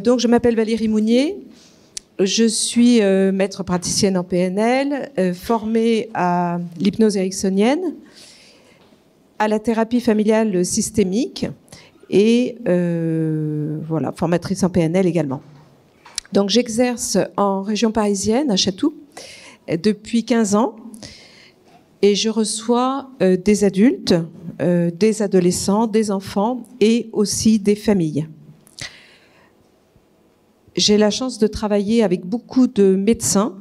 Donc, je m'appelle Valérie Mounier. Je suis maître praticienne en PNL, formée à l'hypnose ericksonienne, à la thérapie familiale systémique et voilà, formatrice en PNL également. Donc, j'exerce en région parisienne, à Chatou, depuis 15 ans et je reçois des adultes, des adolescents, des enfants et aussi des familles. J'ai la chance de travailler avec beaucoup de médecins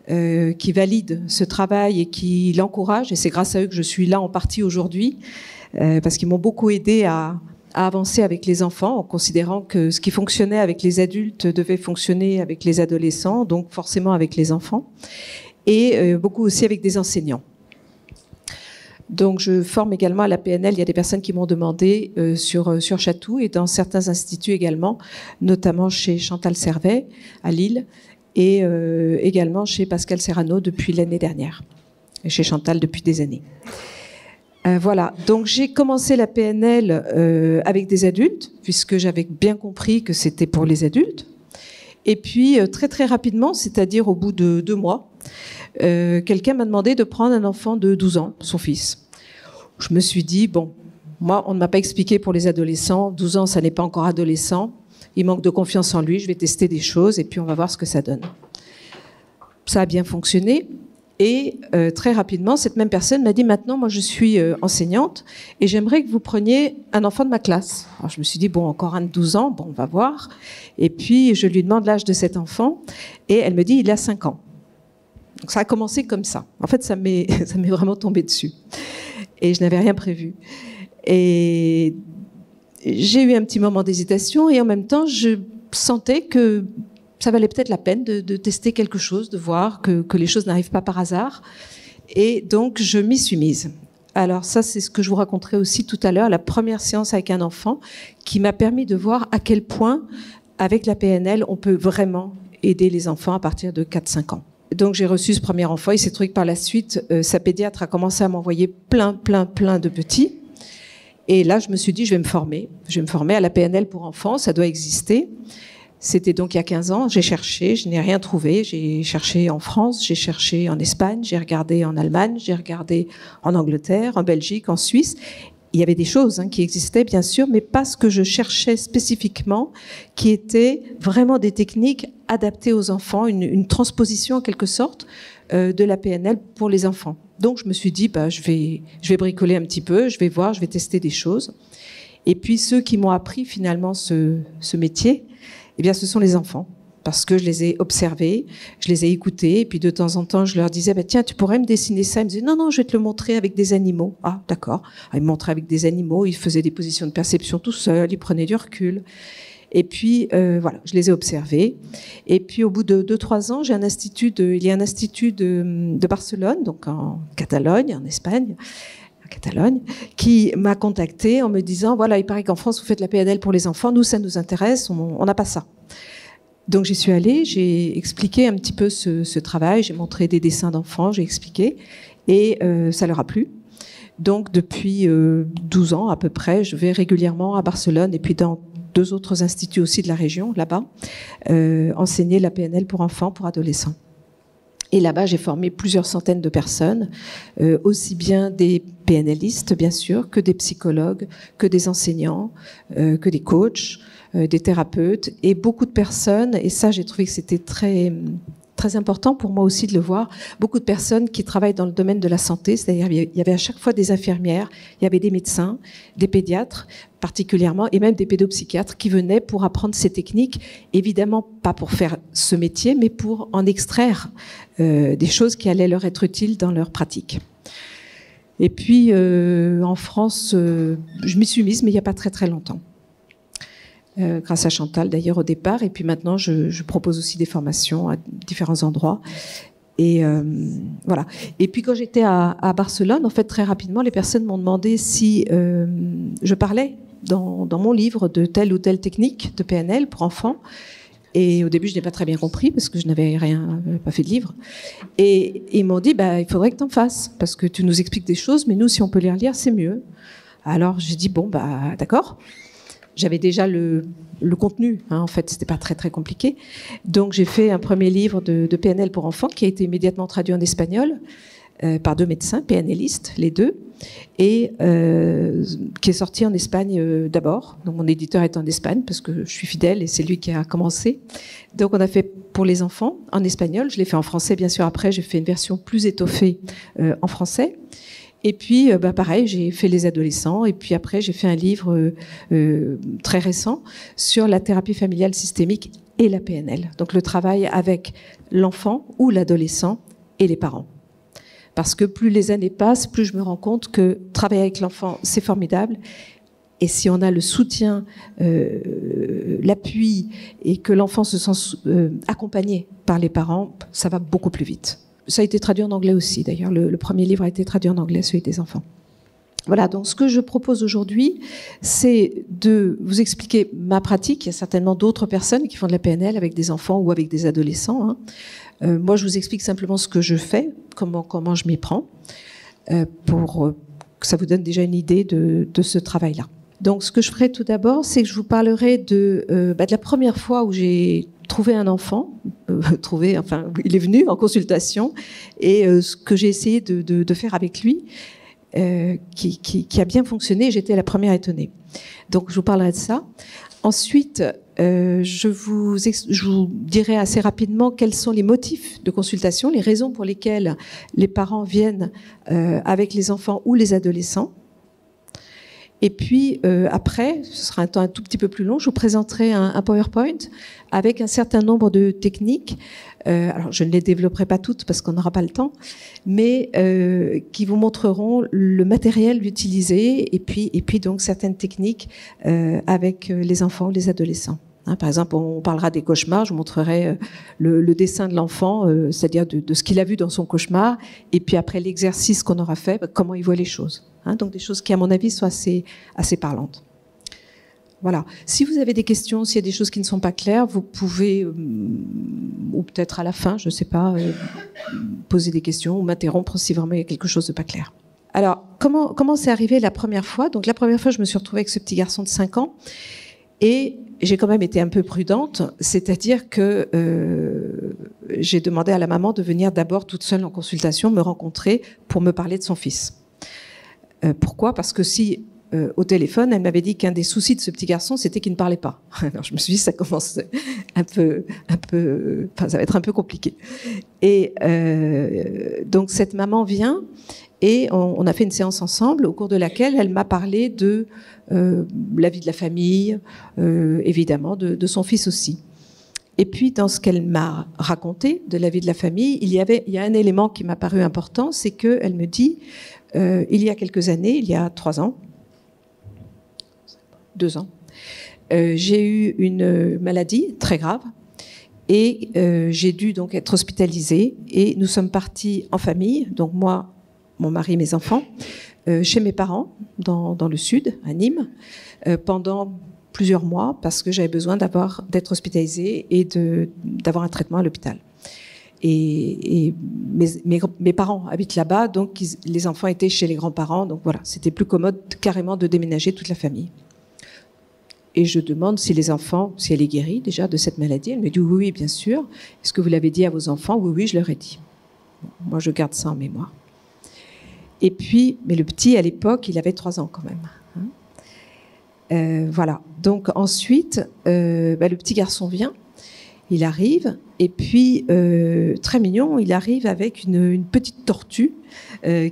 qui valident ce travail et qui l'encouragent. Et c'est grâce à eux que je suis là en partie aujourd'hui, parce qu'ils m'ont beaucoup aidé à avancer avec les enfants, en considérant que ce qui fonctionnait avec les adultes devait fonctionner avec les adolescents, donc forcément avec les enfants, et beaucoup aussi avec des enseignants. Donc, je forme également à la PNL. Il y a des personnes qui m'ont demandé sur Chatou et dans certains instituts également, notamment chez Chantal Servet à Lille et également chez Pascal Serrano depuis l'année dernière et chez Chantal depuis des années. Voilà. Donc, j'ai commencé la PNL avec des adultes puisque j'avais bien compris que c'était pour les adultes. Et puis, très, très rapidement, c'est-à-dire au bout de 2 mois, quelqu'un m'a demandé de prendre un enfant de 12 ans, son fils. Je me suis dit, bon, moi, on ne m'a pas expliqué pour les adolescents. 12 ans, ça n'est pas encore adolescent. Il manque de confiance en lui. Je vais tester des choses et puis on va voir ce que ça donne. Ça a bien fonctionné. Et très rapidement, cette même personne m'a dit, maintenant, moi, je suis enseignante et j'aimerais que vous preniez un enfant de ma classe. Alors, je me suis dit, bon, encore un de 12 ans, bon, on va voir. Et puis, je lui demande l'âge de cet enfant et elle me dit, il a 5 ans. Donc ça a commencé comme ça. En fait, ça m'est vraiment tombé dessus. Et je n'avais rien prévu. Et j'ai eu un petit moment d'hésitation et en même temps, je sentais que ça valait peut-être la peine de tester quelque chose, de voir que les choses n'arrivent pas par hasard. Et donc, je m'y suis mise. Alors ça, c'est ce que je vous raconterai aussi tout à l'heure, la première séance avec un enfant qui m'a permis de voir à quel point, avec la PNL, on peut vraiment aider les enfants à partir de 4-5 ans. Donc j'ai reçu ce premier enfant. Il s'est trouvé que par la suite, sa pédiatre a commencé à m'envoyer plein de petits. Et là, je me suis dit, je vais me former. Je vais me former à la PNL pour enfants, ça doit exister. C'était donc il y a 15 ans. J'ai cherché, je n'ai rien trouvé. J'ai cherché en France, j'ai cherché en Espagne, j'ai regardé en Allemagne, j'ai regardé en Angleterre, en Belgique, en Suisse. Il y avait des choses qui existaient, bien sûr, mais pas ce que je cherchais spécifiquement, qui étaient vraiment des techniques adaptées aux enfants, une transposition en quelque sorte de la PNL pour les enfants. Donc je me suis dit, je vais bricoler un petit peu, je vais voir, je vais tester des choses. Et puis ceux qui m'ont appris finalement ce métier, eh bien ce sont les enfants. Parce que je les ai observés, je les ai écoutés, et puis de temps en temps, je leur disais, tiens, tu pourrais me dessiner ça. Ils me disaient, non, je vais te le montrer avec des animaux. Ah, d'accord. Ils me montraient avec des animaux, ils faisaient des positions de perception tout seuls, ils prenaient du recul. Et puis, voilà, je les ai observés. Et puis, au bout de 2-3 ans, il y a un institut de Barcelone, donc en Catalogne, en Espagne, en Catalogne, qui m'a contacté en me disant, voilà, il paraît qu'en France, vous faites la PNL pour les enfants, nous, ça nous intéresse, on n'a pas ça. Donc j'y suis allée, j'ai expliqué un petit peu ce travail, j'ai montré des dessins d'enfants, j'ai expliqué, et ça leur a plu. Donc depuis 12 ans à peu près, je vais régulièrement à Barcelone et puis dans 2 autres instituts aussi de la région, là-bas, enseigner la PNL pour enfants, pour adolescents. Et là-bas, j'ai formé plusieurs centaines de personnes, aussi bien des PNListes, bien sûr, que des psychologues, que des enseignants, que des coachs, des thérapeutes, et beaucoup de personnes, et ça, j'ai trouvé que c'était très important pour moi aussi de le voir, beaucoup de personnes qui travaillent dans le domaine de la santé, c'est-à-dire il y avait à chaque fois des infirmières, il y avait des médecins, des pédiatres particulièrement, et même des pédopsychiatres qui venaient pour apprendre ces techniques, évidemment pas pour faire ce métier, mais pour en extraire des choses qui allaient leur être utiles dans leur pratique. Et puis en France, je m'y suis mise, mais il n'y a pas très longtemps. Grâce à Chantal d'ailleurs au départ, et puis maintenant je propose aussi des formations à différents endroits. Et voilà. Et puis quand j'étais à Barcelone, en fait très rapidement, les personnes m'ont demandé si je parlais dans mon livre de telle ou telle technique de PNL pour enfants. Et au début, je n'ai pas très bien compris parce que je n'avais pas fait de livre. Et ils m'ont dit, il faudrait que tu en fasses parce que tu nous expliques des choses, mais nous, si on peut les relire, c'est mieux. Alors j'ai dit, bon, d'accord. j'avais déjà le contenu, hein, en fait, c'était pas très très compliqué. Donc j'ai fait un premier livre de PNL pour enfants qui a été immédiatement traduit en espagnol par 2 médecins, PNListes, les deux, et qui est sorti en Espagne d'abord. Donc mon éditeur est en Espagne parce que je suis fidèle et c'est lui qui a commencé. Donc on a fait pour les enfants en espagnol, je l'ai fait en français bien sûr après, j'ai fait une version plus étoffée en français. Et puis, pareil, j'ai fait les adolescents. Et puis après, j'ai fait un livre très récent sur la thérapie familiale systémique et la PNL. Donc le travail avec l'enfant ou l'adolescent et les parents. Parce que plus les années passent, plus je me rends compte que travailler avec l'enfant, c'est formidable. Et si on a le soutien, l'appui, et que l'enfant se sent accompagné par les parents, ça va beaucoup plus vite. Ça a été traduit en anglais aussi, d'ailleurs. Le premier livre a été traduit en anglais, celui des enfants. Voilà, donc ce que je propose aujourd'hui, c'est de vous expliquer ma pratique. Il y a certainement d'autres personnes qui font de la PNL avec des enfants ou avec des adolescents, hein. Moi, je vous explique simplement ce que je fais, comment je m'y prends, pour que ça vous donne déjà une idée de ce travail-là. Donc, ce que je ferai tout d'abord, c'est que je vous parlerai de la première fois où j'ai trouvé un enfant, il est venu en consultation, et ce que j'ai essayé de faire avec lui, qui a bien fonctionné, j'étais la première étonnée. Donc, je vous parlerai de ça. Ensuite, je vous dirai assez rapidement quels sont les motifs de consultation, les raisons pour lesquelles les parents viennent avec les enfants ou les adolescents. Et puis après, ce sera un temps un tout petit peu plus long, je vous présenterai un PowerPoint avec un certain nombre de techniques. Alors je ne les développerai pas toutes parce qu'on n'aura pas le temps, mais qui vous montreront le matériel utilisé et puis donc certaines techniques avec les enfants ou les adolescents. Hein, par exemple, on parlera des cauchemars, je vous montrerai le dessin de l'enfant, c'est-à-dire de ce qu'il a vu dans son cauchemar, et puis après l'exercice qu'on aura fait, comment il voit les choses. Hein, donc des choses qui, à mon avis, sont assez parlantes. Voilà. Si vous avez des questions, s'il y a des choses qui ne sont pas claires, vous pouvez, ou peut-être à la fin, je ne sais pas, poser des questions ou m'interrompre si vraiment il y a quelque chose de pas clair. Alors, comment c'est arrivé la première fois? Donc la première fois, je me suis retrouvée avec ce petit garçon de 5 ans, et j'ai quand même été un peu prudente, c'est-à-dire que j'ai demandé à la maman de venir d'abord toute seule en consultation, me rencontrer pour me parler de son fils. Pourquoi? Parce que si au téléphone, elle m'avait dit qu'un des soucis de ce petit garçon, c'était qu'il ne parlait pas. Alors je me suis dit, ça commence ça va être un peu compliqué. Et donc cette maman vient et on a fait une séance ensemble au cours de laquelle elle m'a parlé de la vie de la famille, évidemment, de son fils aussi. Et puis, dans ce qu'elle m'a raconté de la vie de la famille, il y a un élément qui m'a paru important, c'est qu'elle me dit, il y a quelques années, il y a 3 ans, 2 ans, j'ai eu une maladie très grave et j'ai dû donc être hospitalisée et nous sommes partis en famille, donc moi, mon mari, mes enfants, chez mes parents dans le sud, à Nîmes, pendant plusieurs mois parce que j'avais besoin d'être hospitalisée et d'avoir un traitement à l'hôpital. Et mes parents habitent là-bas, donc les enfants étaient chez les grands-parents, donc voilà, c'était plus commode carrément de déménager toute la famille. Et je demande si elle est guérie déjà de cette maladie. Elle me dit oui, bien sûr. Est-ce que vous l'avez dit à vos enfants? Oui, je leur ai dit. Bon, moi, je garde ça en mémoire. Et puis, mais le petit, à l'époque, il avait 3 ans quand même. Hein, voilà. Donc ensuite, le petit garçon vient. Il arrive, et puis, très mignon, il arrive avec une petite tortue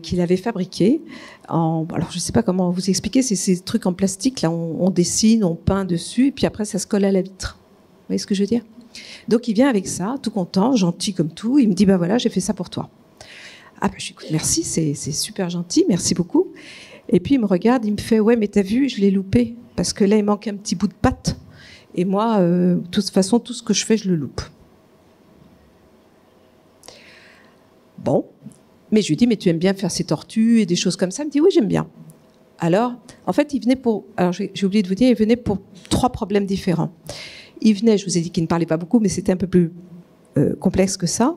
qu'il avait fabriquée. Alors, je ne sais pas comment vous expliquer, c'est ces trucs en plastique, là, on dessine, on peint dessus, et puis après, ça se colle à la vitre. Vous voyez ce que je veux dire? Donc, il vient avec ça, tout content, gentil comme tout, il me dit, voilà, j'ai fait ça pour toi. Ah, je lui dis, écoute, merci, c'est super gentil, merci beaucoup. Et puis, il me regarde, il me fait, ouais, mais t'as vu, je l'ai loupé, parce que là, il manque un petit bout de pâte. Et moi, de toute façon, tout ce que je fais, je le loupe. Bon, mais je lui dis, mais tu aimes bien faire ces tortues et des choses comme ça? Il me dit, oui, j'aime bien. Alors, en fait, il venait alors j'ai oublié de vous dire, il venait pour 3 problèmes différents. Il venait, je vous ai dit qu'il ne parlait pas beaucoup, mais c'était un peu plus complexe que ça.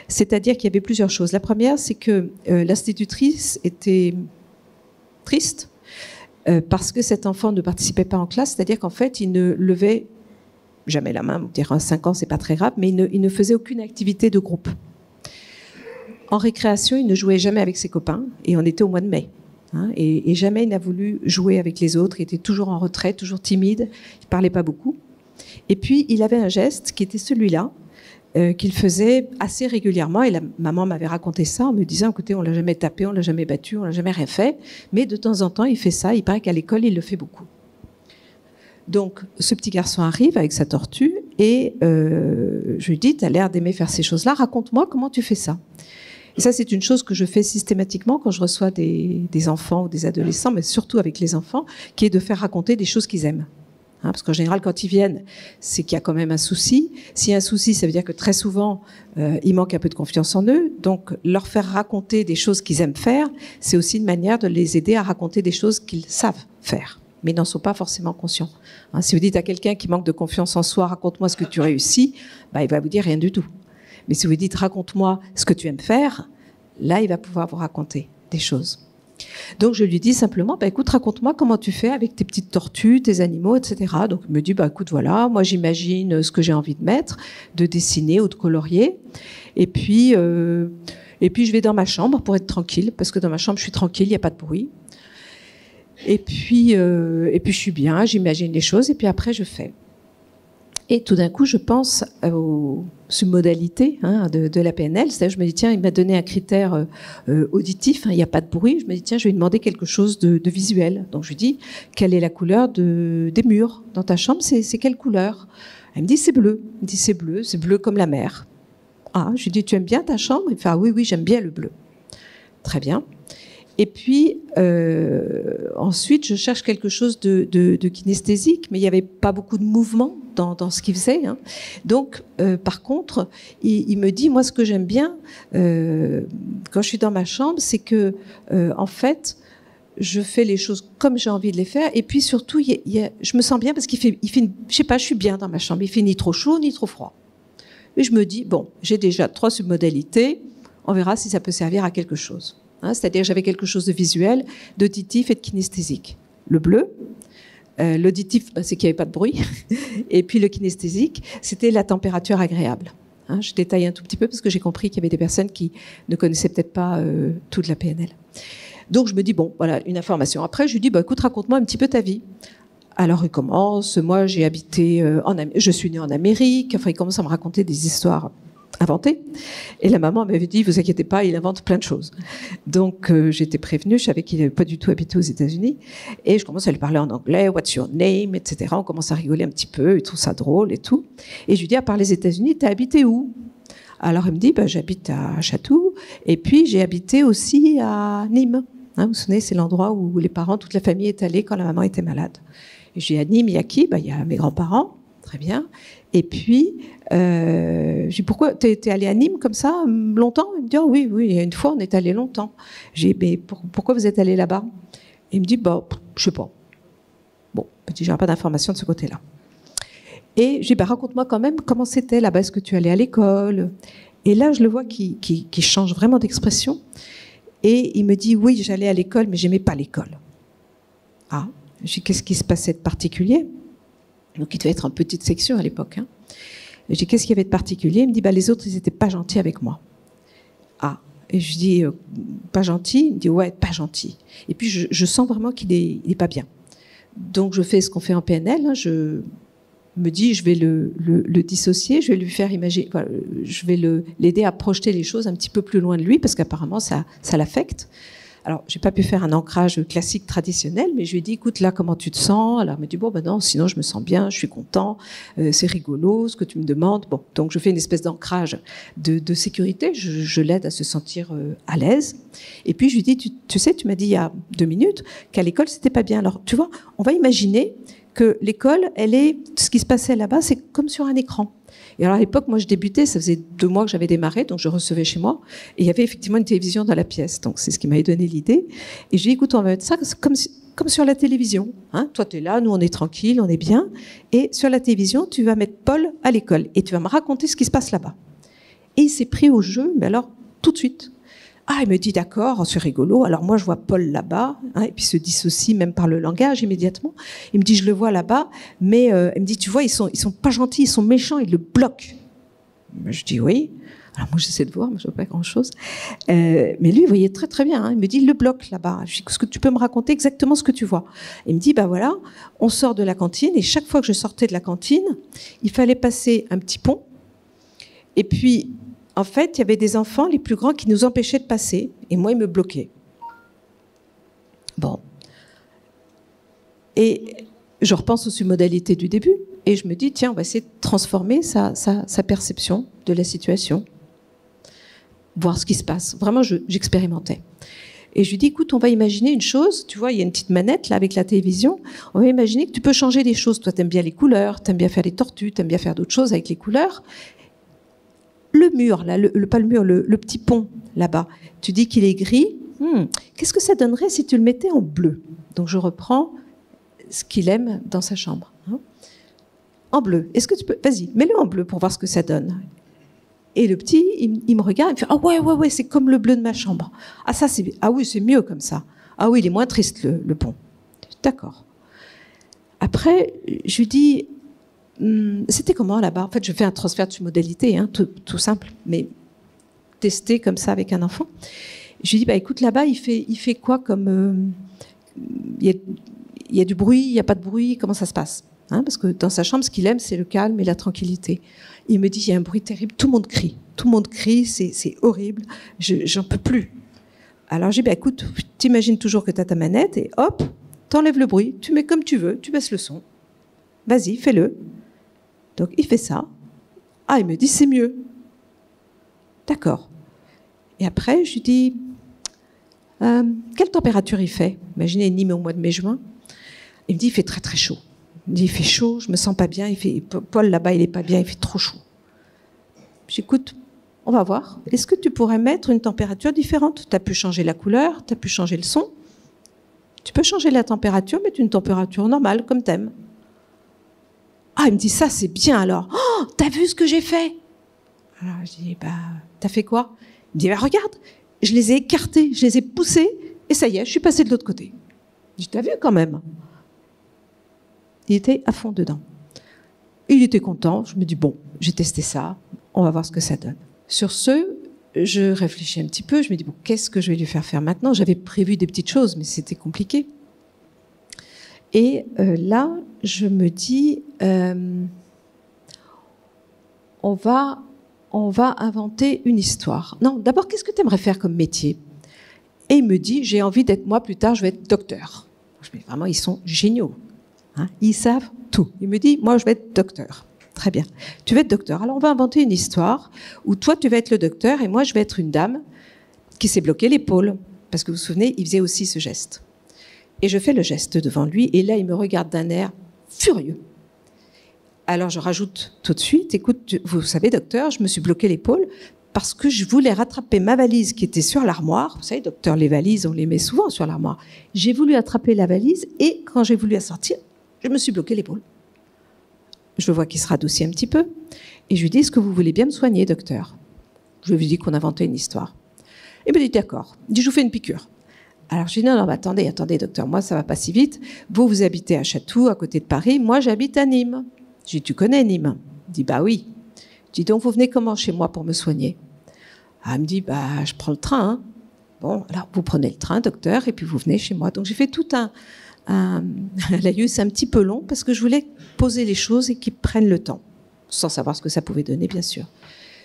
C'est-à-dire qu'il y avait plusieurs choses. La première, c'est que l'institutrice était triste parce que cet enfant ne participait pas en classe, c'est-à-dire qu'en fait, il ne levait jamais la main, dire à 5 ans, c'est pas très grave, mais il ne faisait aucune activité de groupe. En récréation, il ne jouait jamais avec ses copains, et on était au mois de mai. Hein, et jamais il n'a voulu jouer avec les autres, il était toujours en retrait, toujours timide, il parlait pas beaucoup. Et puis, il avait un geste qui était celui-là, qu'il faisait assez régulièrement, et la maman m'avait raconté ça en me disant, écoutez, on l'a jamais tapé, on l'a jamais battu, on l'a jamais rien fait, mais de temps en temps, il fait ça, il paraît qu'à l'école, il le fait beaucoup. Donc, ce petit garçon arrive avec sa tortue, et je lui dis, tu as l'air d'aimer faire ces choses-là, raconte-moi comment tu fais ça. Et ça, c'est une chose que je fais systématiquement quand je reçois des enfants ou des adolescents, mais surtout avec les enfants, qui est de faire raconter des choses qu'ils aiment. Hein, parce qu'en général, quand ils viennent, c'est qu'il y a quand même un souci. S'il y a un souci, ça veut dire que très souvent, ils manquent un peu de confiance en eux. Donc, leur faire raconter des choses qu'ils aiment faire, c'est aussi une manière de les aider à raconter des choses qu'ils savent faire, mais n'en sont pas forcément conscients. Hein, si vous dites à quelqu'un qui manque de confiance en soi, raconte-moi ce que tu réussis, bah, il va vous dire rien du tout. Mais si vous dites, raconte-moi ce que tu aimes faire, là, il va pouvoir vous raconter des choses. Donc, je lui dis simplement, bah, écoute, raconte-moi comment tu fais avec tes petites tortues, tes animaux, etc. Donc, il me dit, bah, écoute, voilà, moi, j'imagine ce que j'ai envie de mettre, de dessiner ou de colorier. Et puis, je vais dans ma chambre pour être tranquille, parce que dans ma chambre, je suis tranquille, il n'y a pas de bruit. Et puis, je suis bien, j'imagine les choses, et puis après, je fais. Et tout d'un coup, je pense aux submodalités de la PNL. C'est-à-dire, je me dis, tiens, il m'a donné un critère auditif, il n'y a pas de bruit. Je me dis, tiens, je vais lui demander quelque chose de visuel. Donc, je lui dis, quelle est la couleur des murs dans ta chambre? C'est quelle couleur? Elle me dit, c'est bleu. Elle me dit, c'est bleu comme la mer. Ah, je lui dis, tu aimes bien ta chambre? Il me fait, ah oui, j'aime bien le bleu. Très bien. Et puis, ensuite, je cherche quelque chose de kinesthésique, mais il n'y avait pas beaucoup de mouvement dans ce qu'il faisait. Hein. Donc, par contre, il me dit, moi, ce que j'aime bien, quand je suis dans ma chambre, c'est que, en fait, je fais les choses comme j'ai envie de les faire. Et puis, surtout, je me sens bien parce qu'il fait je sais pas, je suis bien dans ma chambre. Il fait ni trop chaud, ni trop froid. Et je me dis, bon, j'ai déjà 3 submodalités. On verra si ça peut servir à quelque chose. Hein, c'est-à-dire j'avais quelque chose de visuel, d'auditif et de kinesthésique. Le bleu, l'auditif, c'est qu'il n'y avait pas de bruit, et puis le kinesthésique, c'était la température agréable. Hein, je détaille un tout petit peu parce que j'ai compris qu'il y avait des personnes qui ne connaissaient peut-être pas toute la PNL. Donc je me dis, bon, voilà, une information. Après, je lui dis, bah, écoute, raconte-moi un petit peu ta vie. Alors il commence, moi j'ai habité, je suis née en Amérique, enfin il commence à me raconter des histoires inventé. Et la maman m'avait dit, vous inquiétez pas, il invente plein de choses. Donc, j'étais prévenue, je savais qu'il n'avait pas du tout habité aux États-Unis. Et je commence à lui parler en anglais, what's your name, etc. On commence à rigoler un petit peu, il trouve ça drôle et tout. Et je lui dis, à part les États-Unis, t'as habité où? Alors, il me dit, bah, j'habite à Chatou. Et puis, j'ai habité aussi à Nîmes. Hein, vous vous souvenez, c'est l'endroit où les parents, toute la famille est allée quand la maman était malade. Et je dis, à Nîmes, il y a qui? Bah, il y a mes grands-parents. Très bien. Et puis, je dis, pourquoi t'es allé à Nîmes comme ça, longtemps? Il me dit, oh, oui, il y a une fois, on est allé longtemps. J'ai dit, mais pourquoi vous êtes allé là-bas? Il me dit, bah, je sais pas. Bon, je n'aurai pas d'informations de ce côté-là. Et je dis, bah, raconte-moi quand même comment c'était là-bas, est-ce que tu allais à l'école? Et là, je le vois qui change vraiment d'expression. Et il me dit, oui, j'allais à l'école, mais j'aimais pas l'école. Ah, je dis, qu'est-ce qui se passait de particulier? Donc, il devait être en petite section à l'époque. Hein. Je dis, qu'est-ce qu'il y avait de particulier? Il me dit, bah, les autres, ils n'étaient pas gentils avec moi. Ah. Et je dis, pas gentil? Il me dit, ouais, pas gentil. Et puis, je sens vraiment qu'il est pas bien. Donc, je fais ce qu'on fait en PNL. Hein. Je me dis, je vais le dissocier, je vais lui faire imaginer, voilà, je vais l'aider à projeter les choses un petit peu plus loin de lui, parce qu'apparemment, ça l'affecte. Alors, j'ai pas pu faire un ancrage classique traditionnel, mais je lui ai dit, écoute, là, comment tu te sens? Alors, elle m'a dit, bon, ben non, sinon, je me sens bien, je suis content, c'est rigolo, ce que tu me demandes. Bon, donc, je fais une espèce d'ancrage de sécurité, je l'aide à se sentir à l'aise. Et puis, je lui dis, tu sais, tu m'as dit il y a 2 minutes qu'à l'école, c'était pas bien. Alors, tu vois, on va imaginer que l'école, ce qui se passait là-bas, c'est comme sur un écran. Et alors à l'époque, moi je débutais, ça faisait 2 mois que j'avais démarré, donc je recevais chez moi, et il y avait effectivement une télévision dans la pièce, donc c'est ce qui m'avait donné l'idée. Et je lui ai dit, écoute, on va mettre ça comme sur la télévision. Hein. Toi, tu es là, nous on est tranquille, on est bien, et sur la télévision, tu vas mettre Paul à l'école, et tu vas me raconter ce qui se passe là-bas. Et il s'est pris au jeu, mais alors tout de suite. Ah, il me dit d'accord, c'est rigolo. Alors moi, je vois Paul là-bas, hein, et puis il se dissocie même par le langage immédiatement. Il me dit, je le vois là-bas, mais il me dit, tu vois, ils sont pas gentils, ils sont méchants, ils le bloquent. Je dis oui. Alors moi, j'essaie de voir, mais je ne vois pas grand-chose. Mais lui, il voyait très très bien. Hein. Il me dit, il le bloque là-bas. Je dis, est-ce que tu peux me raconter exactement ce que tu vois? Il me dit, bah voilà, on sort de la cantine, et chaque fois que je sortais de la cantine, il fallait passer un petit pont, et puis en fait, il y avait des enfants, les plus grands, qui nous empêchaient de passer. Et moi, ils me bloquaient. Bon. Et je repense aux modalités du début. Et je me dis, tiens, on va essayer de transformer sa perception de la situation. Voir ce qui se passe. Vraiment, j'expérimentais. Et je lui dis, écoute, on va imaginer une chose. Tu vois, il y a une petite manette là avec la télévision. On va imaginer que tu peux changer des choses. Toi, tu aimes bien les couleurs, tu aimes bien faire des tortues, tu aimes bien faire d'autres choses avec les couleurs. Le mur, là, pas le mur, le petit pont, là-bas, tu dis qu'il est gris. Qu'est-ce que ça donnerait si tu le mettais en bleu? Donc, je reprends ce qu'il aime dans sa chambre. Hein. En bleu. Est-ce que tu peux... Vas-y, mets-le en bleu pour voir ce que ça donne. Et le petit, il me regarde, il me fait « Ah ouais, c'est comme le bleu de ma chambre. Ah, ça, c'est... Ah oui, c'est mieux comme ça. Ah oui, il est moins triste, le pont. » D'accord. Après, je lui dis... C'était comment là-bas? En fait, je fais un transfert de modalité, hein, tout simple, mais testé comme ça avec un enfant. Je lui dis, bah, écoute, là-bas, il fait quoi comme... Il y a du bruit, il n'y a pas de bruit, comment ça se passe, hein? Parce que dans sa chambre, ce qu'il aime, c'est le calme et la tranquillité. Il me dit, il y a un bruit terrible, tout le monde crie, c'est horrible, j'en peux plus. Alors, j'ai dit, bah, écoute, t'imagines toujours que tu as ta manette et hop, t'enlèves le bruit, tu mets comme tu veux, tu baisses le son. Vas-y, fais-le. Donc, il fait ça. Ah, il me dit, c'est mieux. D'accord. Et après, je lui dis, quelle température il fait? Imaginez Nîmes au mois de mai-juin. Il me dit, il fait très très chaud. Il me dit, il fait chaud, je me sens pas bien. Paul, là-bas, il est pas bien, il fait trop chaud. J'écoute, on va voir. Est-ce que tu pourrais mettre une température différente? Tu as pu changer la couleur, tu as pu changer le son. Tu peux changer la température, mettre une température normale, comme t'aimes. Ah, il me dit, ça, c'est bien, alors. Oh, t'as vu ce que j'ai fait? Alors, je dis, bah, t'as fait quoi? Il me dit, bah, regarde, je les ai écartés, je les ai poussés, et ça y est, je suis passée de l'autre côté. Je dis, t'as vu quand même? Il était à fond dedans. Il était content, je me dis, bon, j'ai testé ça, on va voir ce que ça donne. Sur ce, je réfléchis un petit peu, je me dis, bon, qu'est-ce que je vais lui faire maintenant? J'avais prévu des petites choses, mais c'était compliqué. Et là, je me dis, on va inventer une histoire. Non, d'abord, qu'est-ce que tu aimerais faire comme métier? Et il me dit, j'ai envie d'être, moi, plus tard, je vais être docteur. Je me dis, vraiment, ils sont géniaux. Hein, ils savent tout. Il me dit, moi, je vais être docteur. Très bien. Tu vas être docteur. Alors, on va inventer une histoire où toi, tu vas être le docteur et moi, je vais être une dame qui s'est bloqué l'épaule. Parce que vous vous souvenez, il faisait aussi ce geste. Et je fais le geste devant lui, et là, il me regarde d'un air furieux. Alors, je rajoute tout de suite, écoute, vous savez, docteur, je me suis bloqué l'épaule parce que je voulais rattraper ma valise qui était sur l'armoire. Vous savez, docteur, les valises, on les met souvent sur l'armoire. J'ai voulu attraper la valise, et quand j'ai voulu la sortir, je me suis bloqué l'épaule. Je vois qu'il se radoucit un petit peu, et je lui dis, est-ce que vous voulez bien me soigner, docteur? Je lui dis qu'on inventait une histoire. Il me dit, d'accord. Il dit, je vous fais une piqûre. Alors, je dis, non, attendez, docteur, moi, ça va pas si vite. Vous habitez à Chatou, à côté de Paris. Moi, j'habite à Nîmes. Je dis, tu connais Nîmes? Il dit, bah oui. Je dis, donc, vous venez comment chez moi pour me soigner? Ah, il me dit, bah, je prends le train. Hein. Bon, alors, vous prenez le train, docteur, et puis vous venez chez moi. Donc, j'ai fait tout un laïus un petit peu long, parce que je voulais poser les choses et qu'ils prennent le temps, sans savoir ce que ça pouvait donner, bien sûr.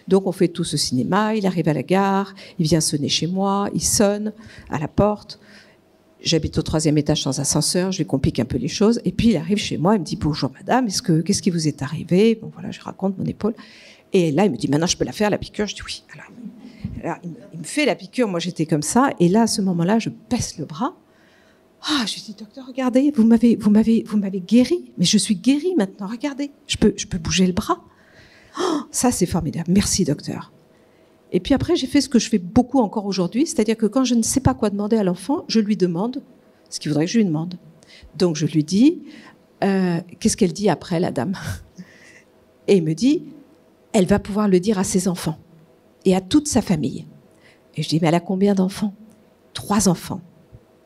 Donc, on fait tout ce cinéma, il arrive à la gare, il vient sonner chez moi, il sonne à la porte. J'habite au 3e étage sans ascenseur, je lui complique un peu les choses. Et puis, il arrive chez moi, il me dit « Bonjour madame, qu'est-ce qui vous est arrivé ?» Bon, voilà, je raconte mon épaule. Et là, il me dit « Maintenant, je peux la faire, la piqûre ?» Je dis « Oui. » Alors, il me fait la piqûre, moi j'étais comme ça. Et là, à ce moment-là, je baisse le bras. Ah, je lui dis « Docteur, regardez, vous m'avez guéri. Mais je suis guérie maintenant, regardez. Je peux bouger le bras. » Oh, ça, c'est formidable. Merci, docteur. Et puis après, j'ai fait ce que je fais beaucoup encore aujourd'hui, c'est-à-dire que quand je ne sais pas quoi demander à l'enfant, je lui demande ce qu'il voudrait que je lui demande. Donc, je lui dis, qu'est-ce qu'elle dit après, la dame? Et il me dit, elle va pouvoir le dire à ses enfants et à toute sa famille. Et je dis, mais elle a combien d'enfants? 3 enfants.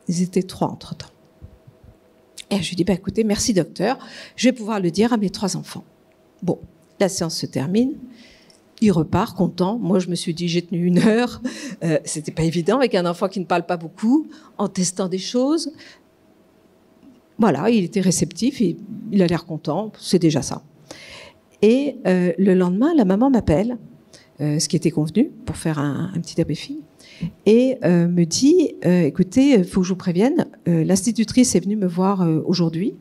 Ils étaient 3 entre-temps. Et je lui dis, bah, écoutez, merci docteur, je vais pouvoir le dire à mes 3 enfants. Bon, la séance se termine. Il repart content. Moi, je me suis dit, j'ai tenu 1 heure. C'était pas évident avec un enfant qui ne parle pas beaucoup, en testant des choses. Voilà, il était réceptif, il a l'air content, c'est déjà ça. Et le lendemain, la maman m'appelle, ce qui était convenu, pour faire un petit débriefing, et me dit, écoutez, il faut que je vous prévienne, l'institutrice est venue me voir aujourd'hui,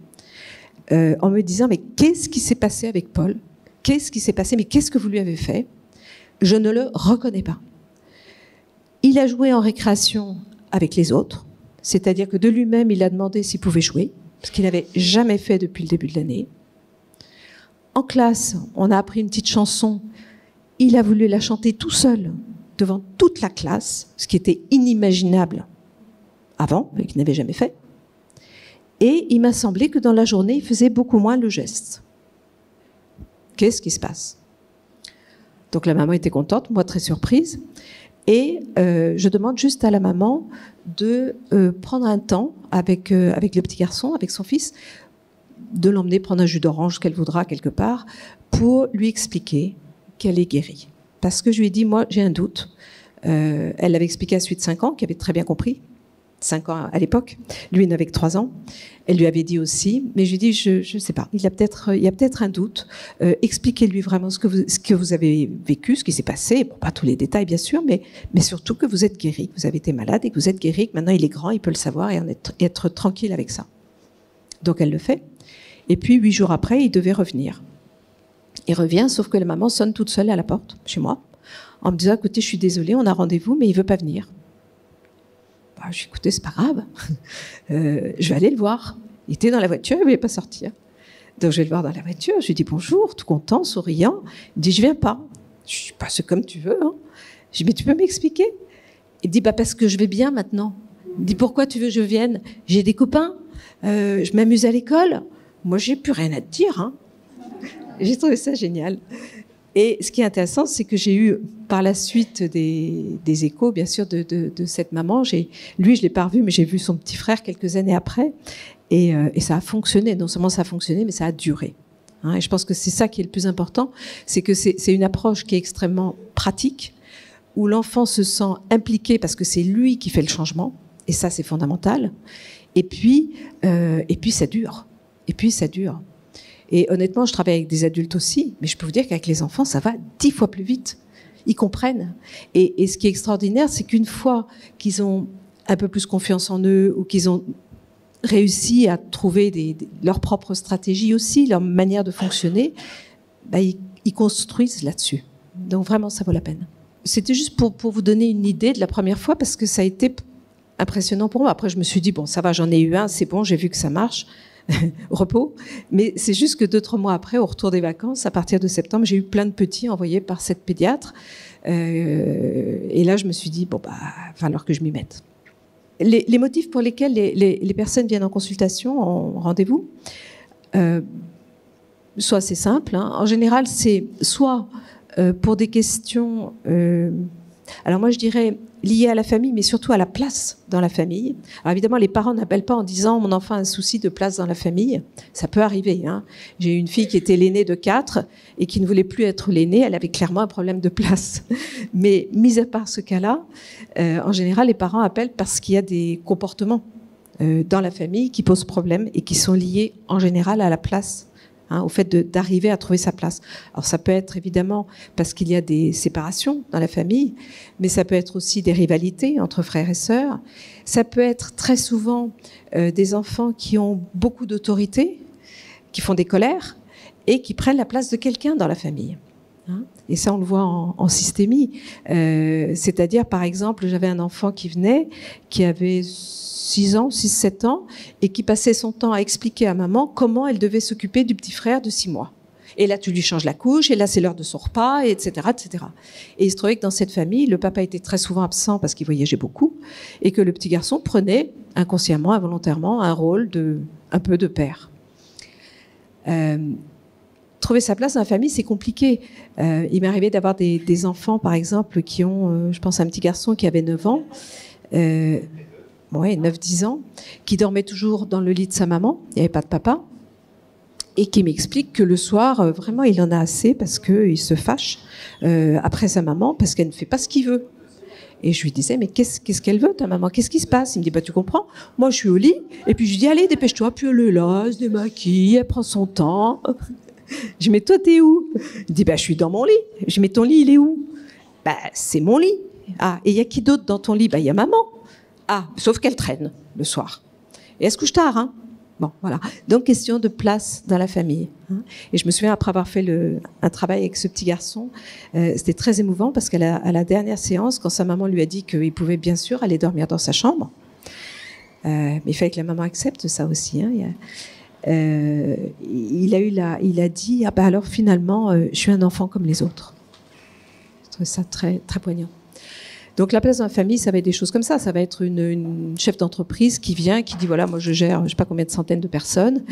en me disant, mais qu'est-ce qui s'est passé avec Paul? Qu'est-ce qui s'est passé? Mais qu'est-ce que vous lui avez fait? Je ne le reconnais pas. Il a joué en récréation avec les autres, c'est-à-dire que de lui-même, il a demandé s'il pouvait jouer, ce qu'il n'avait jamais fait depuis le début de l'année. En classe, on a appris une petite chanson. Il a voulu la chanter tout seul, devant toute la classe, ce qui était inimaginable avant, et qu'il n'avait jamais fait. Et il m'a semblé que dans la journée, il faisait beaucoup moins le geste. Qu'est-ce qui se passe? Donc la maman était contente, moi très surprise. Et je demande juste à la maman de prendre un temps avec le petit garçon, avec son fils, de l'emmener prendre un jus d'orange qu'elle voudra quelque part, pour lui expliquer qu'elle est guérie. Parce que je lui ai dit, moi j'ai un doute. Elle l'avait expliqué à celui de 5 ans, qui avait très bien compris. 5 ans à l'époque. Lui, il n'avait que 3 ans. Elle lui avait dit aussi, mais je lui ai dit, je ne sais pas, il y a peut-être un doute. Expliquez-lui vraiment ce que vous avez vécu, ce qui s'est passé. Bon, pas tous les détails, bien sûr, mais surtout que vous êtes guéri, que vous avez été malade et que vous êtes guéri, que maintenant il est grand, il peut le savoir et être tranquille avec ça. Donc elle le fait. Et puis 8 jours après, il devait revenir. Il revient, sauf que la maman sonne toute seule à la porte, chez moi, en me disant, écoutez, je suis désolée, on a rendez-vous, mais il ne veut pas venir. Bah, je lui ai dit, écoutez, c'est pas grave, je vais aller le voir. Il était dans la voiture, il ne voulait pas sortir. Donc je vais le voir dans la voiture, je lui dis bonjour, tout content, souriant. Il me dit, je viens pas. Je dis, bah, c'est comme tu veux. Hein. Je dis, mais tu peux m'expliquer? Il dit, bah, parce que je vais bien maintenant. Il me dit, pourquoi tu veux que je vienne? J'ai des copains, je m'amuse à l'école. Moi, j'ai plus rien à te dire. Hein. J'ai trouvé ça génial. Et ce qui est intéressant, c'est que j'ai eu par la suite des échos, bien sûr, de cette maman. Lui, je l'ai pas revu, mais j'ai vu son petit frère quelques années après. Et ça a fonctionné. Non seulement ça a fonctionné, mais ça a duré. Hein, et je pense que c'est ça qui est le plus important. C'est que c'est une approche qui est extrêmement pratique, où l'enfant se sent impliqué parce que c'est lui qui fait le changement. Et ça, c'est fondamental. Et puis ça dure. Et puis, ça dure. Et honnêtement, je travaille avec des adultes aussi, mais je peux vous dire qu'avec les enfants, ça va 10 fois plus vite. Ils comprennent. Et ce qui est extraordinaire, c'est qu'une fois qu'ils ont un peu plus confiance en eux, ou qu'ils ont réussi à trouver leur propre stratégie aussi, leur manière de fonctionner, bah, ils construisent là-dessus. Donc vraiment, ça vaut la peine. C'était juste pour vous donner une idée de la première fois, parce que ça a été impressionnant pour moi. Après, je me suis dit, bon, ça va, j'en ai eu un, c'est bon, j'ai vu que ça marche. Repos. Mais c'est juste que 2-3 mois après, au retour des vacances, à partir de septembre, j'ai eu plein de petits envoyés par cette pédiatre. Et là, je me suis dit, bon, bah, il va falloir que je m'y mette. Les motifs pour lesquels les personnes viennent en consultation, en rendez-vous, soit c'est simple. Hein. En général, c'est soit pour des questions... alors moi, je dirais liées à la famille, mais surtout à la place dans la famille. Alors évidemment, les parents n'appellent pas en disant « mon enfant a un souci de place dans la famille ». Ça peut arriver. Hein. J'ai eu une fille qui était l'aînée de 4 et qui ne voulait plus être l'aînée. Elle avait clairement un problème de place. Mais mis à part ce cas-là, en général, les parents appellent parce qu'il y a des comportements dans la famille qui posent problème et qui sont liés en général à la place. Hein, au fait d'arriver à trouver sa place. Alors ça peut être évidemment parce qu'il y a des séparations dans la famille, mais ça peut être aussi des rivalités entre frères et sœurs. Ça peut être très souvent des enfants qui ont beaucoup d'autorité, qui font des colères et qui prennent la place de quelqu'un dans la famille. Hein, et ça, on le voit en systémie. C'est-à-dire, par exemple, j'avais un enfant qui venait, qui avait 6-7 ans, et qui passait son temps à expliquer à maman comment elle devait s'occuper du petit frère de 6 mois. Et là, tu lui changes la couche, et là, c'est l'heure de son repas, etc., etc. Et il se trouvait que dans cette famille, le papa était très souvent absent parce qu'il voyageait beaucoup, et que le petit garçon prenait inconsciemment, involontairement, un rôle un peu de père. trouver sa place dans la famille, c'est compliqué. Il m'est arrivé d'avoir des enfants, par exemple, qui ont, je pense à un petit garçon qui avait 9 ans, 9-10 ans, qui dormait toujours dans le lit de sa maman, il n'y avait pas de papa, et qui m'explique que le soir, vraiment, il en a assez parce qu'il se fâche après sa maman, parce qu'elle ne fait pas ce qu'il veut. Et je lui disais, mais qu'est-ce qu'elle veut, ta maman? Qu'est-ce qui se passe? Il me dit, bah, tu comprends, moi je suis au lit, et puis je lui dis, allez, dépêche-toi, puis elle est là, elle se démaquille, elle prend son temps. Je dis, mais toi, t'es où? Il dit, bah, je suis dans mon lit. Je dis, mais ton lit, il est où? Bah, c'est mon lit. Ah, et il y a qui d'autre dans ton lit? Bah, il y a maman. Ah, sauf qu'elle traîne le soir. Et elle se couche tard, hein. Bon, voilà. Donc, question de place dans la famille. Et je me souviens, après avoir fait un travail avec ce petit garçon, c'était très émouvant parce qu'à la dernière séance, quand sa maman lui a dit qu'il pouvait bien sûr aller dormir dans sa chambre, mais il fallait que la maman accepte ça aussi. Hein. Il a dit, ah bah alors finalement, je suis un enfant comme les autres. Je trouve ça très, très poignant. Donc la place dans la famille, ça va être des choses comme ça. Ça va être une chef d'entreprise qui vient, qui dit voilà, moi je gère, je sais pas combien de centaines de personnes.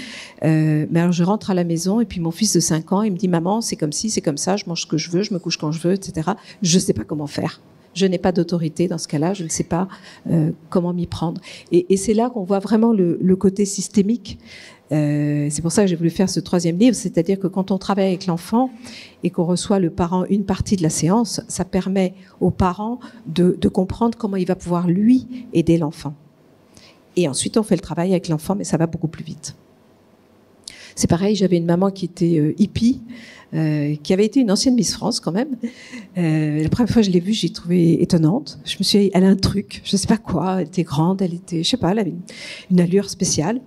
Mais alors je rentre à la maison et puis mon fils de 5 ans, il me dit maman, c'est comme ci, c'est comme ça, je mange ce que je veux, je me couche quand je veux, etc. Je sais pas comment faire. Je n'ai pas d'autorité dans ce cas-là, je ne sais pas comment m'y prendre. Et c'est là qu'on voit vraiment le côté systémique. C'est pour ça que j'ai voulu faire ce 3e livre, c'est-à-dire que quand on travaille avec l'enfant et qu'on reçoit le parent une partie de la séance, ça permet au parent de comprendre comment il va pouvoir, lui, aider l'enfant. Et ensuite, on fait le travail avec l'enfant, mais ça va beaucoup plus vite. C'est pareil, j'avais une maman qui était hippie, qui avait été une ancienne Miss France quand même. La première fois que je l'ai vue, j'ai trouvé étonnante. Je me suis dit, elle a un truc, je ne sais pas quoi, elle était grande, elle était, je sais pas, elle avait une allure spéciale.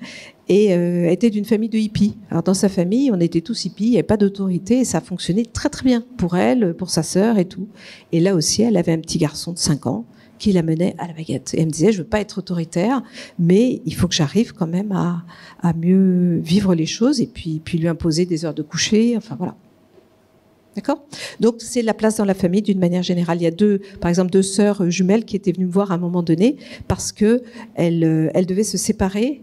Et elle était d'une famille de hippies. Alors dans sa famille, on était tous hippies, il n'y avait pas d'autorité et ça fonctionnait très très bien pour elle, pour sa sœur et tout. Et là aussi, elle avait un petit garçon de 5 ans qui la menait à la baguette. Et elle me disait, je veux pas être autoritaire, mais il faut que j'arrive quand même à mieux vivre les choses et puis lui imposer des heures de coucher, enfin voilà. D'accord? Donc c'est la place dans la famille d'une manière générale. Il y a par exemple deux sœurs jumelles qui étaient venues me voir à un moment donné parce que elles devaient se séparer.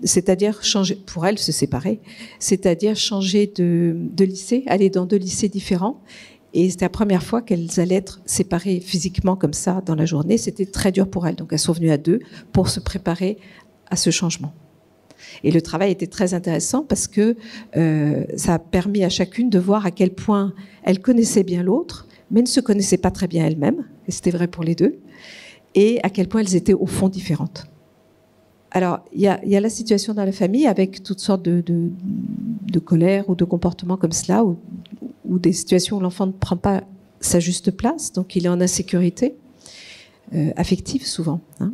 C'est-à-dire changer, pour elles se séparer, c'est-à-dire changer de lycée, aller dans 2 lycées différents. Et c'était la première fois qu'elles allaient être séparées physiquement comme ça dans la journée. C'était très dur pour elles. Donc elles sont venues à 2 pour se préparer à ce changement. Et le travail était très intéressant parce que ça a permis à chacune de voir à quel point elle connaissait bien l'autre, mais ne se connaissait pas très bien elle-même. Et c'était vrai pour les 2. Et à quel point elles étaient au fond différentes. Alors, il y a la situation dans la famille avec toutes sortes de colère ou de comportements comme cela, ou des situations où l'enfant ne prend pas sa juste place, donc il est en insécurité affective souvent. Hein.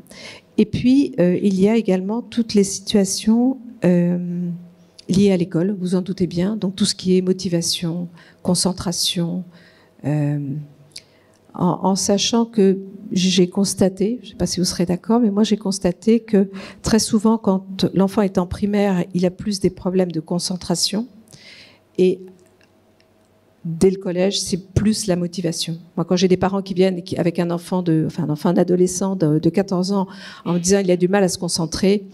Et puis, il y a également toutes les situations liées à l'école, vous en doutez bien, donc tout ce qui est motivation, concentration, en sachant que j'ai constaté, je ne sais pas si vous serez d'accord, mais moi j'ai constaté que très souvent quand l'enfant est en primaire, il a plus des problèmes de concentration et dès le collège, c'est plus la motivation. Moi, quand j'ai des parents qui viennent avec un enfant, un adolescent de 14 ans en me disant il a du mal à se concentrer,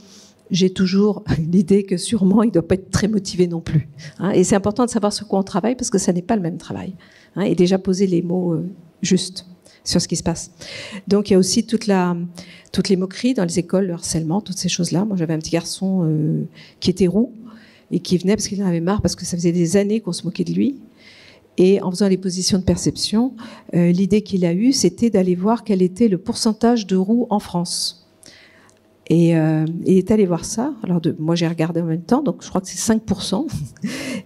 j'ai toujours l'idée que sûrement il ne doit pas être très motivé non plus. Hein, et c'est important de savoir sur quoi on travaille parce que ça n'est pas le même travail. Hein, et déjà poser les mots justes sur ce qui se passe. Donc il y a aussi toutes les moqueries dans les écoles, le harcèlement, toutes ces choses-là. Moi j'avais un petit garçon qui était roux et qui venait parce qu'il en avait marre parce que ça faisait des années qu'on se moquait de lui. Et en faisant les positions de perception, l'idée qu'il a eue, c'était d'aller voir quel était le pourcentage de roux en France. Et il est allé voir ça. Alors moi j'ai regardé en même temps, donc je crois que c'est 5%.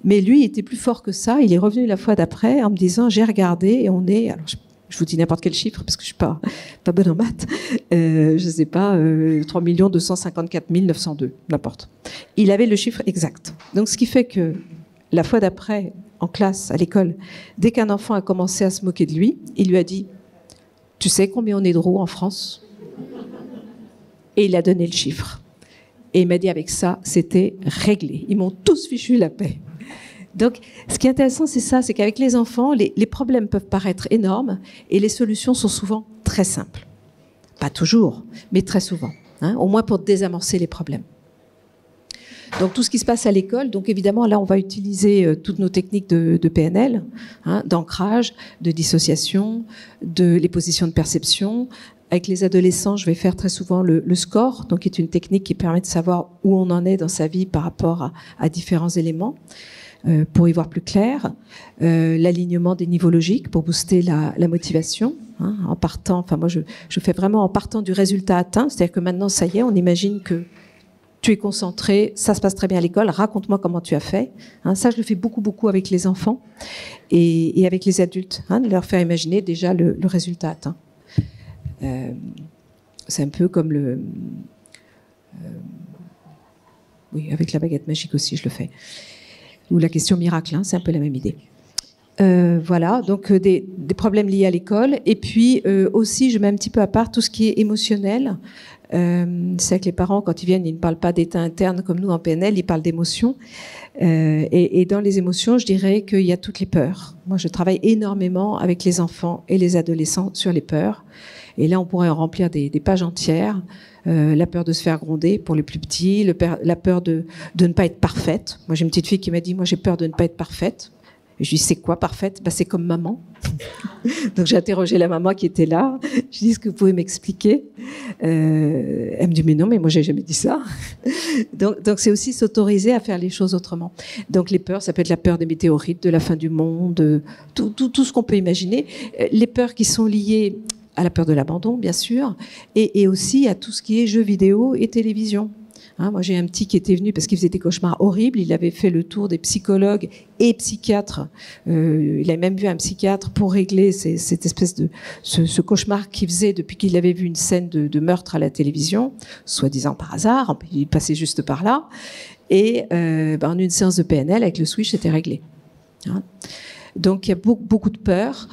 Mais lui il était plus fort que ça. Il est revenu la fois d'après en me disant j'ai regardé et on est... Alors, je vous dis n'importe quel chiffre parce que je suis pas bonne en maths. Je sais pas, 3 254 902, n'importe. Il avait le chiffre exact. Donc ce qui fait que la fois d'après, en classe, à l'école, dès qu'un enfant a commencé à se moquer de lui, il lui a dit « Tu sais combien on est de roux en France ?» Et il a donné le chiffre. Et il m'a dit avec ça, c'était réglé. Ils m'ont tous fichu la paix. Donc, ce qui est intéressant, c'est ça, c'est qu'avec les enfants, les problèmes peuvent paraître énormes et les solutions sont souvent très simples. Pas toujours, mais très souvent. Hein, au moins pour désamorcer les problèmes. Donc tout ce qui se passe à l'école, donc évidemment là on va utiliser toutes nos techniques de PNL, hein, d'ancrage, de dissociation, de les positions de perception. Avec les adolescents, je vais faire très souvent le score, donc qui est une technique qui permet de savoir où on en est dans sa vie par rapport à différents éléments, pour y voir plus clair. L'alignement des niveaux logiques pour booster la motivation, hein, en partant. Enfin moi je fais vraiment en partant du résultat atteint, c'est-à-dire que maintenant ça y est, on imagine que tu es concentré, ça se passe très bien à l'école, raconte-moi comment tu as fait. Hein, ça, je le fais beaucoup avec les enfants et avec les adultes, hein, de leur faire imaginer déjà le résultat atteint. C'est un peu comme oui, avec la baguette magique aussi, je le fais. Ou la question miracle, hein, c'est un peu la même idée. Voilà, donc des problèmes liés à l'école. Et puis aussi, je mets un petit peu à part tout ce qui est émotionnel. C'est que les parents, quand ils viennent, ils ne parlent pas d'état interne comme nous en PNL, ils parlent d'émotions. Et dans les émotions, je dirais qu'il y a toutes les peurs. Moi, je travaille énormément avec les enfants et les adolescents sur les peurs. Et là, on pourrait en remplir des pages entières. La peur de se faire gronder pour les plus petits, la peur de ne pas être parfaite. Moi, j'ai une petite fille qui m'a dit, moi, j'ai peur de ne pas être parfaite. Et je lui dis, c'est quoi parfaite? C'est comme maman. Donc j'ai interrogé la maman qui était là. Je lui dis, est-ce que vous pouvez m'expliquer? Elle me dit, mais non, mais moi j'ai jamais dit ça. Donc c'est aussi s'autoriser à faire les choses autrement. Donc les peurs, ça peut être la peur des météorites, de la fin du monde, tout ce qu'on peut imaginer. Les peurs qui sont liées à la peur de l'abandon, bien sûr, et aussi à tout ce qui est jeux vidéo et télévision. Hein, moi, j'ai un petit qui était venu parce qu'il faisait des cauchemars horribles. Il avait fait le tour des psychologues et psychiatres. Il a même vu un psychiatre pour régler cette espèce de ce cauchemar qu'il faisait depuis qu'il avait vu une scène de meurtre à la télévision, soi-disant par hasard. Il passait juste par là. Et en une séance de PNL, avec le switch, c'était réglé. Hein, donc, il y a beaucoup de peur.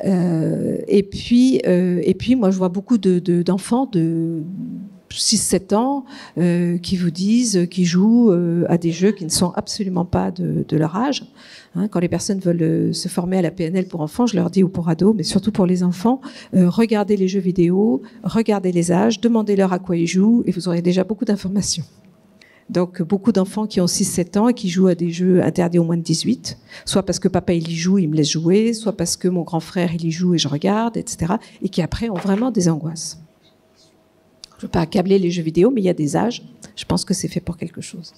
Et puis, moi, je vois beaucoup d'enfants de 6-7 ans qui vous disent, qui jouent à des jeux qui ne sont absolument pas de leur âge. Hein, quand les personnes veulent se former à la PNL pour enfants, je leur dis, ou pour ados, mais surtout pour les enfants, regardez les jeux vidéo, regardez les âges, demandez-leur à quoi ils jouent et vous aurez déjà beaucoup d'informations. Donc, beaucoup d'enfants qui ont 6-7 ans et qui jouent à des jeux interdits aux moins de 18, soit parce que papa il y joue, il me laisse jouer, soit parce que mon grand frère il y joue et je regarde, etc. Et qui après ont vraiment des angoisses. Je ne veux pas accabler les jeux vidéo, mais il y a des âges. Je pense que c'est fait pour quelque chose.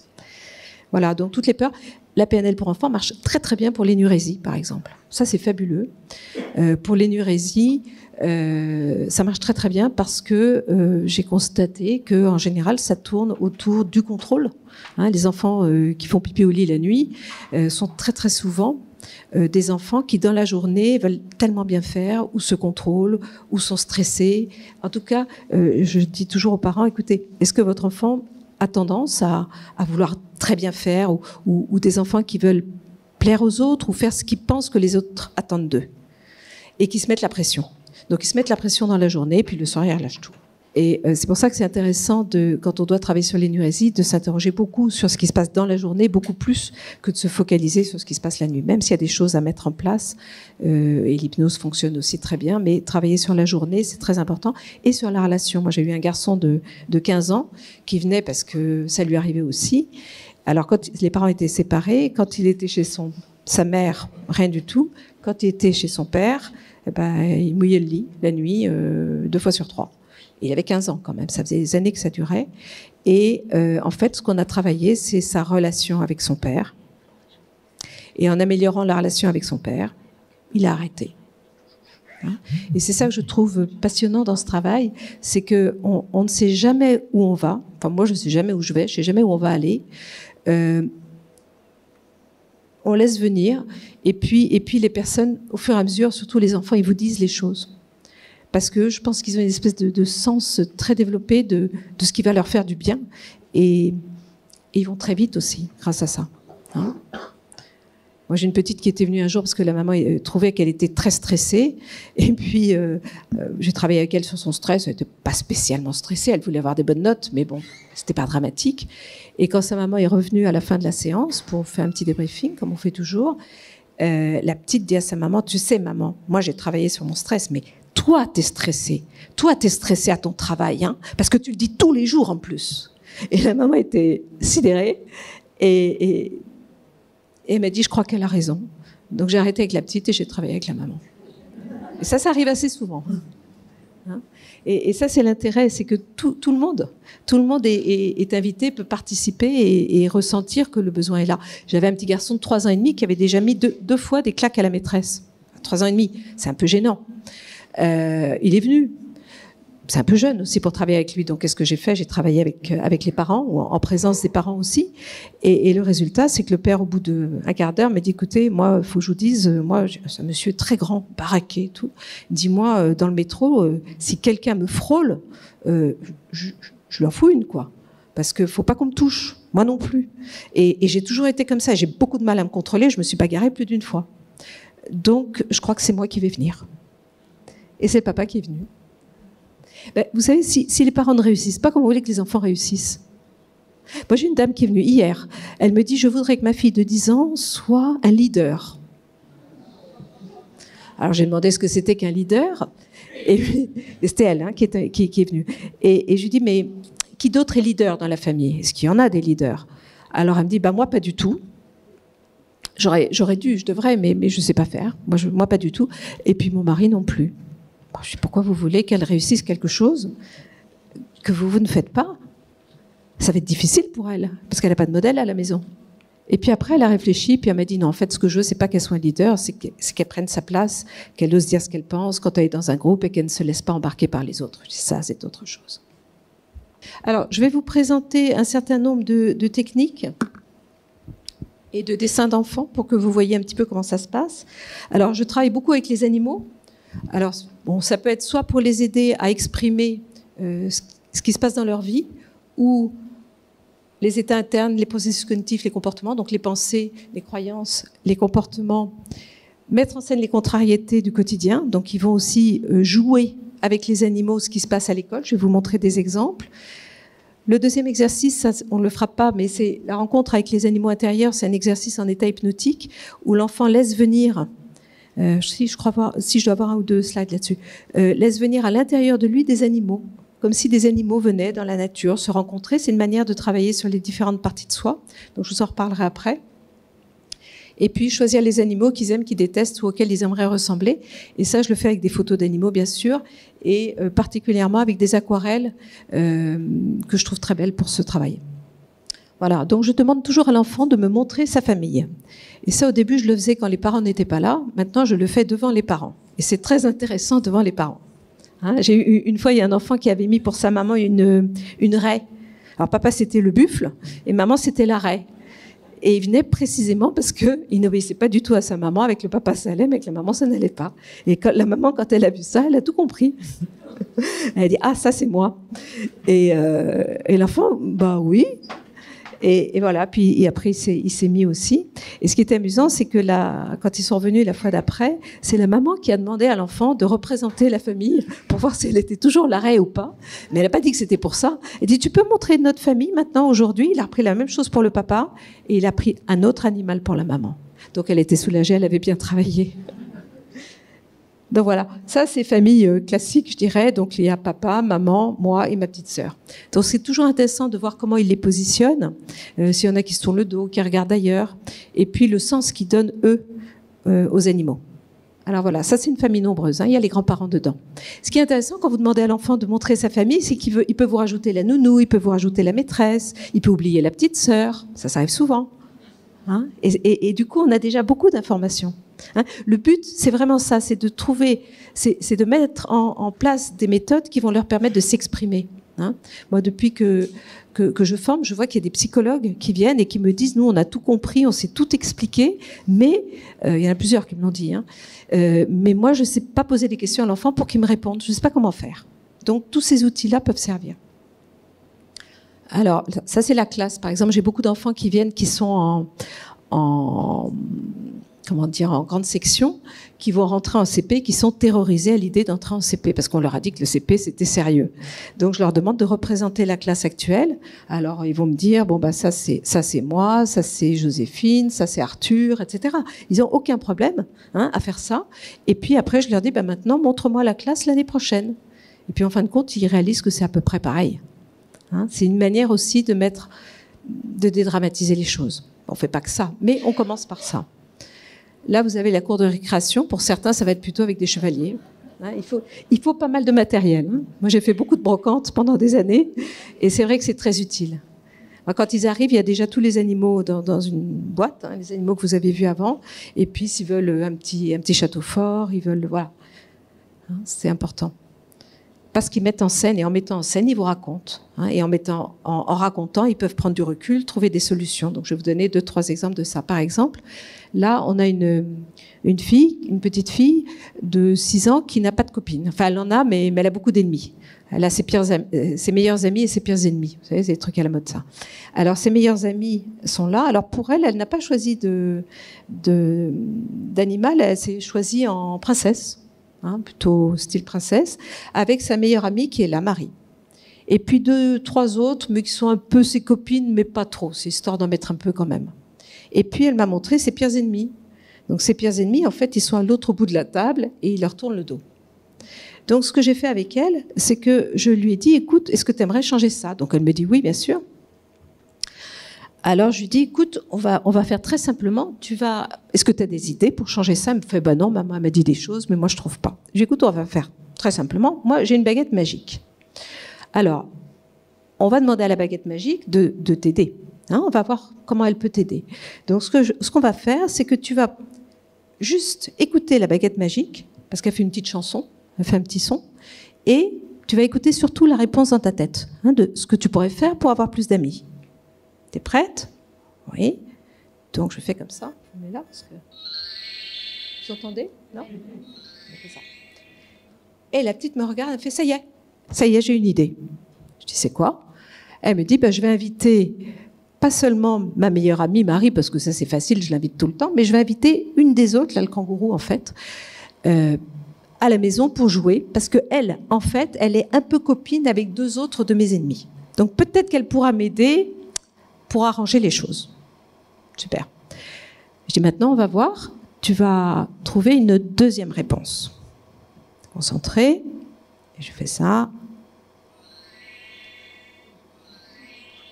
Voilà, donc toutes les peurs. La PNL pour enfants marche très très bien pour l'énurésie, par exemple. Ça, c'est fabuleux. Pour l'énurésie, ça marche très très bien parce que j'ai constaté qu'en général, ça tourne autour du contrôle. Hein, les enfants qui font pipi au lit la nuit sont très très souvent des enfants qui, dans la journée, veulent tellement bien faire, ou se contrôlent, ou sont stressés. En tout cas, je dis toujours aux parents, écoutez, est-ce que votre enfant a tendance à vouloir très bien faire, ou des enfants qui veulent plaire aux autres, ou faire ce qu'ils pensent que les autres attendent d'eux, et qui se mettent la pression. Donc, ils se mettent la pression dans la journée, puis le soir, ils relâchent tout. Et c'est pour ça que c'est intéressant, quand on doit travailler sur l'énurésie, de s'interroger beaucoup sur ce qui se passe dans la journée, beaucoup plus que de se focaliser sur ce qui se passe la nuit. Même s'il y a des choses à mettre en place, et l'hypnose fonctionne aussi très bien, mais travailler sur la journée, c'est très important. Et sur la relation. Moi, j'ai eu un garçon de 15 ans qui venait parce que ça lui arrivait aussi. Alors, quand les parents étaient séparés, quand il était chez sa mère, rien du tout. Quand il était chez son père, il mouillait le lit la nuit 2 fois sur 3. Il avait 15 ans quand même, ça faisait des années que ça durait. Et en fait, ce qu'on a travaillé, c'est sa relation avec son père. Et en améliorant la relation avec son père, il a arrêté. Hein, et c'est ça que je trouve passionnant dans ce travail, c'est qu'on ne sait jamais où on va. Enfin, moi, je ne sais jamais où je vais, je ne sais jamais où on va aller. On laisse venir. Et puis les personnes, au fur et à mesure, surtout les enfants, ils vous disent les choses. Parce que je pense qu'ils ont une espèce de sens très développé de ce qui va leur faire du bien. Et ils vont très vite aussi, grâce à ça. Hein, moi, j'ai une petite qui était venue un jour parce que la maman trouvait qu'elle était très stressée. Et puis, j'ai travaillé avec elle sur son stress. Elle n'était pas spécialement stressée. Elle voulait avoir des bonnes notes, mais bon, c'était pas dramatique. Et quand sa maman est revenue à la fin de la séance pour faire un petit débriefing, comme on fait toujours, la petite dit à sa maman, tu sais, maman, moi, j'ai travaillé sur mon stress, mais toi, t'es stressée. Toi, t'es stressée à ton travail, hein, parce que tu le dis tous les jours en plus. Et la maman était sidérée et elle m'a dit, je crois qu'elle a raison. Donc j'ai arrêté avec la petite et j'ai travaillé avec la maman. Et ça arrive assez souvent. Hein, et ça, c'est l'intérêt, c'est que tout le monde est invité, peut participer et ressentir que le besoin est là. J'avais un petit garçon de 3 ans et demi qui avait déjà mis deux fois des claques à la maîtresse. 3 ans et demi, c'est un peu gênant. Il est venu. C'est un peu jeune aussi pour travailler avec lui. Donc, qu'est-ce que j'ai fait? J'ai travaillé avec les parents, ou en présence des parents aussi. Et le résultat, c'est que le père, au bout d'un quart d'heure, m'a dit, écoutez, moi, il faut que je vous dise, moi, c'est un monsieur très grand, baraqué et tout. Dis-moi, dans le métro, si quelqu'un me frôle, je lui en fous une, quoi. Parce qu'il ne faut pas qu'on me touche. Moi non plus. Et j'ai toujours été comme ça. J'ai beaucoup de mal à me contrôler. Je ne me suis pas garée plus d'une fois. Donc, je crois que c'est moi qui vais venir. Et c'est le papa qui est venu. Ben, vous savez, si les parents ne réussissent pas, comment vous voulez que les enfants réussissent? Moi, j'ai une dame qui est venue hier. Elle me dit, je voudrais que ma fille de 10 ans soit un leader. Alors, j'ai demandé ce que c'était qu'un leader. Et c'était elle, hein, qui est venue. Et je lui dis, mais qui d'autre est leader dans la famille? Est-ce qu'il y en a des leaders? Alors, elle me dit, bah, moi, pas du tout. J'aurais dû, je devrais, mais je ne sais pas faire. Moi, pas du tout. Et puis, mon mari non plus. Je sais pourquoi vous voulez qu'elle réussisse quelque chose que vous ne faites pas. Ça va être difficile pour elle, parce qu'elle n'a pas de modèle à la maison. Et puis après, elle a réfléchi, puis elle m'a dit, non, en fait, ce que je veux, c'est pas qu'elle soit un leader, c'est qu'elle prenne sa place, qu'elle ose dire ce qu'elle pense quand elle est dans un groupe et qu'elle ne se laisse pas embarquer par les autres. Je dis, ça, c'est autre chose. Alors, je vais vous présenter un certain nombre de techniques et de dessins d'enfants pour que vous voyez un petit peu comment ça se passe. Alors, je travaille beaucoup avec les animaux. Alors, bon, ça peut être soit pour les aider à exprimer ce qui se passe dans leur vie, ou les états internes, les processus cognitifs, les comportements, donc les pensées, les croyances, les comportements, mettre en scène les contrariétés du quotidien. Donc, ils vont aussi jouer avec les animaux ce qui se passe à l'école. Je vais vous montrer des exemples. Le deuxième exercice, ça, on ne le fera pas, mais c'est la rencontre avec les animaux intérieurs. C'est un exercice en état hypnotique où l'enfant laisse venir... si je dois avoir 1 ou 2 slides là-dessus, laisse venir à l'intérieur de lui des animaux, comme si des animaux venaient dans la nature se rencontrer. C'est une manière de travailler sur les différentes parties de soi. Donc, je vous en reparlerai après. Et puis, choisir les animaux qu'ils aiment, qu'ils détestent ou auxquels ils aimeraient ressembler. Et ça, je le fais avec des photos d'animaux, bien sûr, et particulièrement avec des aquarelles que je trouve très belles pour ce travail. Voilà, donc je demande toujours à l'enfant de me montrer sa famille. Et ça, au début, je le faisais quand les parents n'étaient pas là. Maintenant, je le fais devant les parents. Et c'est très intéressant devant les parents. Hein, j'ai eu une fois, il y a un enfant qui avait mis pour sa maman une raie. Alors, papa, c'était le buffle, et maman, c'était la raie. Et il venait précisément parce qu'il n'obéissait pas du tout à sa maman. Avec le papa, ça allait, mais avec la maman, ça n'allait pas. Et la maman, quand elle a vu ça, elle a tout compris. Elle a dit, ah, ça, c'est moi. Et l'enfant, bah oui. Et voilà, puis après, il s'est mis aussi. Et ce qui était amusant, c'est que quand ils sont revenus la fois d'après, c'est la maman qui a demandé à l'enfant de représenter la famille pour voir si elle était toujours la raie ou pas. Mais elle n'a pas dit que c'était pour ça. Elle dit, tu peux montrer notre famille maintenant, aujourd'hui? Il a repris la même chose pour le papa et il a pris un autre animal pour la maman. Donc elle était soulagée, elle avait bien travaillé. Donc voilà, ça c'est famille classique, je dirais. Donc il y a papa, maman, moi et ma petite sœur. Donc c'est toujours intéressant de voir comment ils les positionnent. S'il y en a qui se tournent le dos, qui regardent ailleurs. Et puis le sens qu'ils donnent, eux, aux animaux. Alors voilà, ça c'est une famille nombreuse, hein, il y a les grands-parents dedans. Ce qui est intéressant quand vous demandez à l'enfant de montrer sa famille, c'est qu'il peut vous rajouter la nounou, il peut vous rajouter la maîtresse, il peut oublier la petite sœur, ça arrive souvent. Hein, et du coup, on a déjà beaucoup d'informations. Hein. Le but, c'est vraiment ça, c'est de trouver, c'est de mettre en place des méthodes qui vont leur permettre de s'exprimer. Hein. Moi, depuis que je forme, je vois qu'il y a des psychologues qui viennent et qui me disent, nous, on a tout compris, on sait tout expliquer, mais il y en a plusieurs qui me l'ont dit. Hein, mais moi, je ne sais pas poser des questions à l'enfant pour qu'il me réponde. Je ne sais pas comment faire. Donc, tous ces outils-là peuvent servir. Alors, ça, c'est la classe. Par exemple, j'ai beaucoup d'enfants qui viennent, qui sont en grande section, qui vont rentrer en CP, qui sont terrorisés à l'idée d'entrer en CP, parce qu'on leur a dit que le CP, c'était sérieux. Donc, je leur demande de représenter la classe actuelle. Alors, ils vont me dire, bon, bah, ça, c'est moi, ça, c'est Joséphine, ça, c'est Arthur, etc. Ils n'ont aucun problème, hein, à faire ça. Et puis, après, je leur dis, bah, maintenant, montre-moi la classe l'année prochaine. Et puis, en fin de compte, ils réalisent que c'est à peu près pareil. Hein, c'est une manière aussi de dédramatiser les choses. On ne fait pas que ça, mais on commence par ça. Là, vous avez la cour de récréation. Pour certains, ça va être plutôt avec des chevaliers. Hein, il faut pas mal de matériel. Hein. Moi, j'ai fait beaucoup de brocantes pendant des années, et c'est vrai que c'est très utile. Quand ils arrivent, il y a déjà tous les animaux dans une boîte, hein, les animaux que vous avez vus avant. Et puis, s'ils veulent un petit château fort, ils veulent... Voilà. Hein, c'est important. Parce qu'ils mettent en scène, et en mettant en scène, ils vous racontent. Hein, et en racontant, ils peuvent prendre du recul, trouver des solutions. Donc, je vais vous donner 2-3 exemples de ça. Par exemple, là, on a une petite fille de 6 ans qui n'a pas de copine. Enfin, elle en a, mais elle a beaucoup d'ennemis. Elle a ses meilleurs amis et ses pires ennemis. Vous savez, c'est des trucs à la mode, ça. Alors, ses meilleurs amis sont là. Alors, pour elle, elle n'a pas choisi d'animal. Elle s'est choisie en princesse, hein, plutôt style princesse, avec sa meilleure amie qui est la Marie. Et puis 2-3 autres, mais qui sont un peu ses copines, mais pas trop. C'est histoire d'en mettre un peu quand même. Et puis, elle m'a montré ses pires ennemis. Donc, ses pires ennemis, en fait, ils sont à l'autre bout de la table et ils leur tournent le dos. Donc, ce que j'ai fait avec elle, c'est que je lui ai dit, écoute, est-ce que tu aimerais changer ça? Donc, elle me dit, oui, bien sûr. Alors, je lui dis, écoute, on va faire très simplement, est-ce que tu as des idées pour changer ça? Elle me fait, bah non, maman m'a dit des choses, mais moi, je trouve pas. Je lui dis, écoute, on va faire très simplement. Moi, j'ai une baguette magique. Alors, on va demander à la baguette magique de t'aider. Hein, on va voir comment elle peut t'aider. Donc, ce qu'on va faire, c'est que tu vas juste écouter la baguette magique, parce qu'elle fait une petite chanson, elle fait un petit son, et tu vas écouter surtout la réponse dans ta tête, hein, de ce que tu pourrais faire pour avoir plus d'amis. T'es prête? Oui. Donc je fais comme ça. Je mets là parce que... Vous entendez? Non? Je fais ça. Et la petite me regarde, elle fait ça y est, j'ai une idée. Je dis c'est quoi? Elle me dit je vais inviter pas seulement ma meilleure amie Marie, parce que ça c'est facile, je l'invite tout le temps, mais je vais inviter une des autres, là le kangourou en fait, à la maison pour jouer, parce que elle, en fait, elle est un peu copine avec 2 autres de mes ennemis. Donc peut-être qu'elle pourra m'aider pour arranger les choses. Super. Je dis maintenant, on va voir. Tu vas trouver une deuxième réponse. Concentré. Et je fais ça.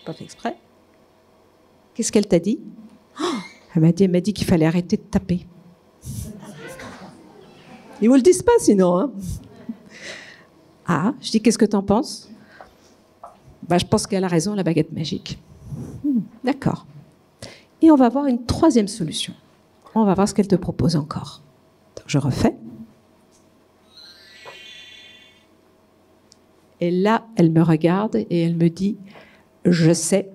Pas fait exprès. Qu'est-ce qu'elle t'a dit? Elle m'a dit qu'il fallait arrêter de taper. Ils ne vous le disent pas sinon. Hein. Ah, je dis, qu'est-ce que tu en penses? Je pense qu'elle a raison, la baguette magique. D'accord. Et on va voir une 3e solution. On va voir ce qu'elle te propose encore. Donc, je refais. Et là, elle me regarde et elle me dit, je sais,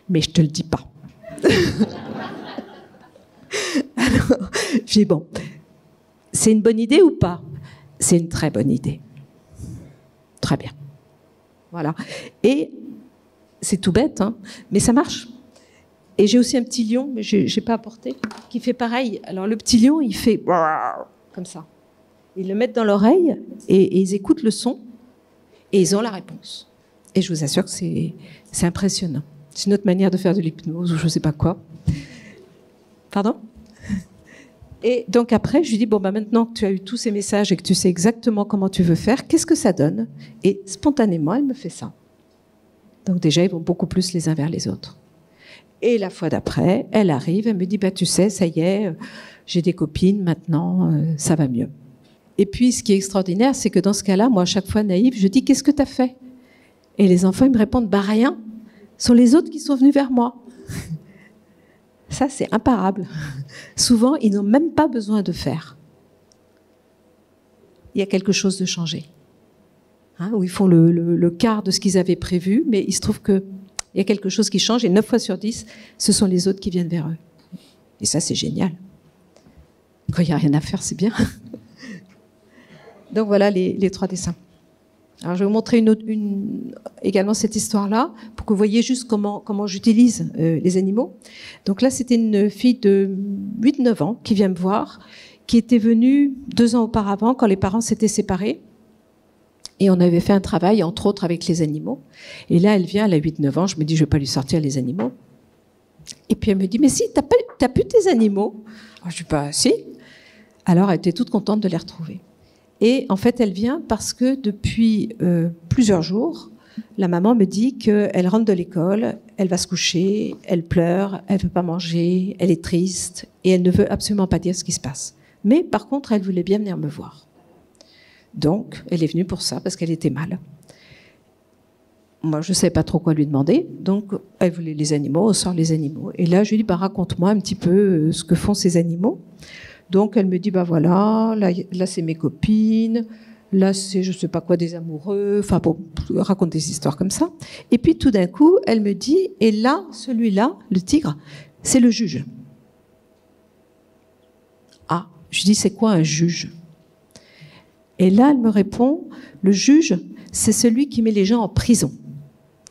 mais je te le dis pas. Alors, je dis, bon, c'est une bonne idée ou pas? C'est une très bonne idée. Très bien. Voilà. Et c'est tout bête, hein, mais ça marche. Et j'ai aussi un petit lion, mais je n'ai pas apporté, qui fait pareil. Alors le petit lion, il fait comme ça. Ils le mettent dans l'oreille et ils écoutent le son et ils ont la réponse. Et je vous assure que c'est impressionnant. C'est une autre manière de faire de l'hypnose ou je ne sais pas quoi. Pardon? Et donc après, je lui dis, maintenant que tu as eu tous ces messages et que tu sais exactement comment tu veux faire, qu'est-ce que ça donne? Et spontanément, elle me fait ça. Donc déjà, ils vont beaucoup plus les uns vers les autres. Et la fois d'après, elle arrive, elle me dit, tu sais, ça y est, j'ai des copines, maintenant, ça va mieux. Et puis, ce qui est extraordinaire, c'est que dans ce cas-là, moi, à chaque fois naïve, je dis, qu'est-ce que tu as fait? Et les enfants, ils me répondent, rien. Ce sont les autres qui sont venus vers moi. Ça, c'est imparable. Souvent, ils n'ont même pas besoin de faire. Il y a quelque chose de changé. Hein, où ils font le quart de ce qu'ils avaient prévu, mais il se trouve qu'il y a quelque chose qui change, et 9 fois sur 10, ce sont les autres qui viennent vers eux. Et ça, c'est génial. Quand il n'y a rien à faire, c'est bien. Donc voilà les 3 dessins. Alors, je vais vous montrer également cette histoire-là, pour que vous voyez juste comment j'utilise les animaux. Donc là, c'était une fille de 8-9 ans qui vient me voir, qui était venue 2 ans auparavant, quand les parents s'étaient séparés. Et on avait fait un travail, entre autres, avec les animaux. Et là, elle vient, elle a 8-9 ans, je me dis, je ne vais pas lui sortir les animaux. Et puis elle me dit, mais si, t'as plus tes animaux? Alors, je dis, si. Alors, elle était toute contente de les retrouver. Et en fait, elle vient parce que depuis plusieurs jours, la maman me dit qu'elle rentre de l'école, elle va se coucher, elle pleure, elle ne veut pas manger, elle est triste et elle ne veut absolument pas dire ce qui se passe. Mais par contre, elle voulait bien venir me voir. Donc, elle est venue pour ça, parce qu'elle était mal. Moi, je ne savais pas trop quoi lui demander, donc elle voulait les animaux, on sort les animaux. Et là, je lui dis, raconte-moi un petit peu ce que font ces animaux. Donc, elle me dit, voilà, là c'est mes copines, là c'est je ne sais pas quoi, des amoureux, enfin bon, raconte des histoires comme ça. Et puis tout d'un coup, elle me dit, et là, celui-là, le tigre, c'est le juge. Ah, je dis, c'est quoi un juge? Et là, elle me répond, le juge, c'est celui qui met les gens en prison.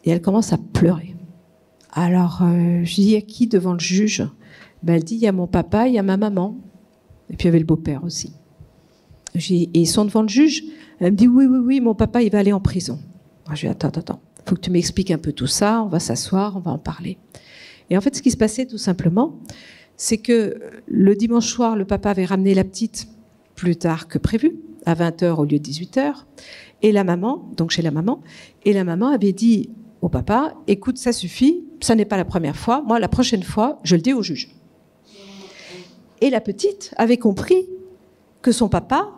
Et elle commence à pleurer. Alors, je dis, il y a qui devant le juge? Elle dit, il y a mon papa, il y a ma maman. Et puis il y avait le beau-père aussi. Et ils sont devant le juge. Elle me dit, oui, mon papa, il va aller en prison. Je lui dis, attends, il faut que tu m'expliques un peu tout ça, on va s'asseoir, on va en parler. Et en fait, ce qui se passait tout simplement, c'est que le dimanche soir, le papa avait ramené la petite plus tard que prévu, à 20h au lieu de 18h, et la maman, donc chez la maman, et la maman avait dit au papa, écoute, ça suffit, ça n'est pas la première fois, moi, la prochaine fois, je le dis au juge. Et la petite avait compris que son papa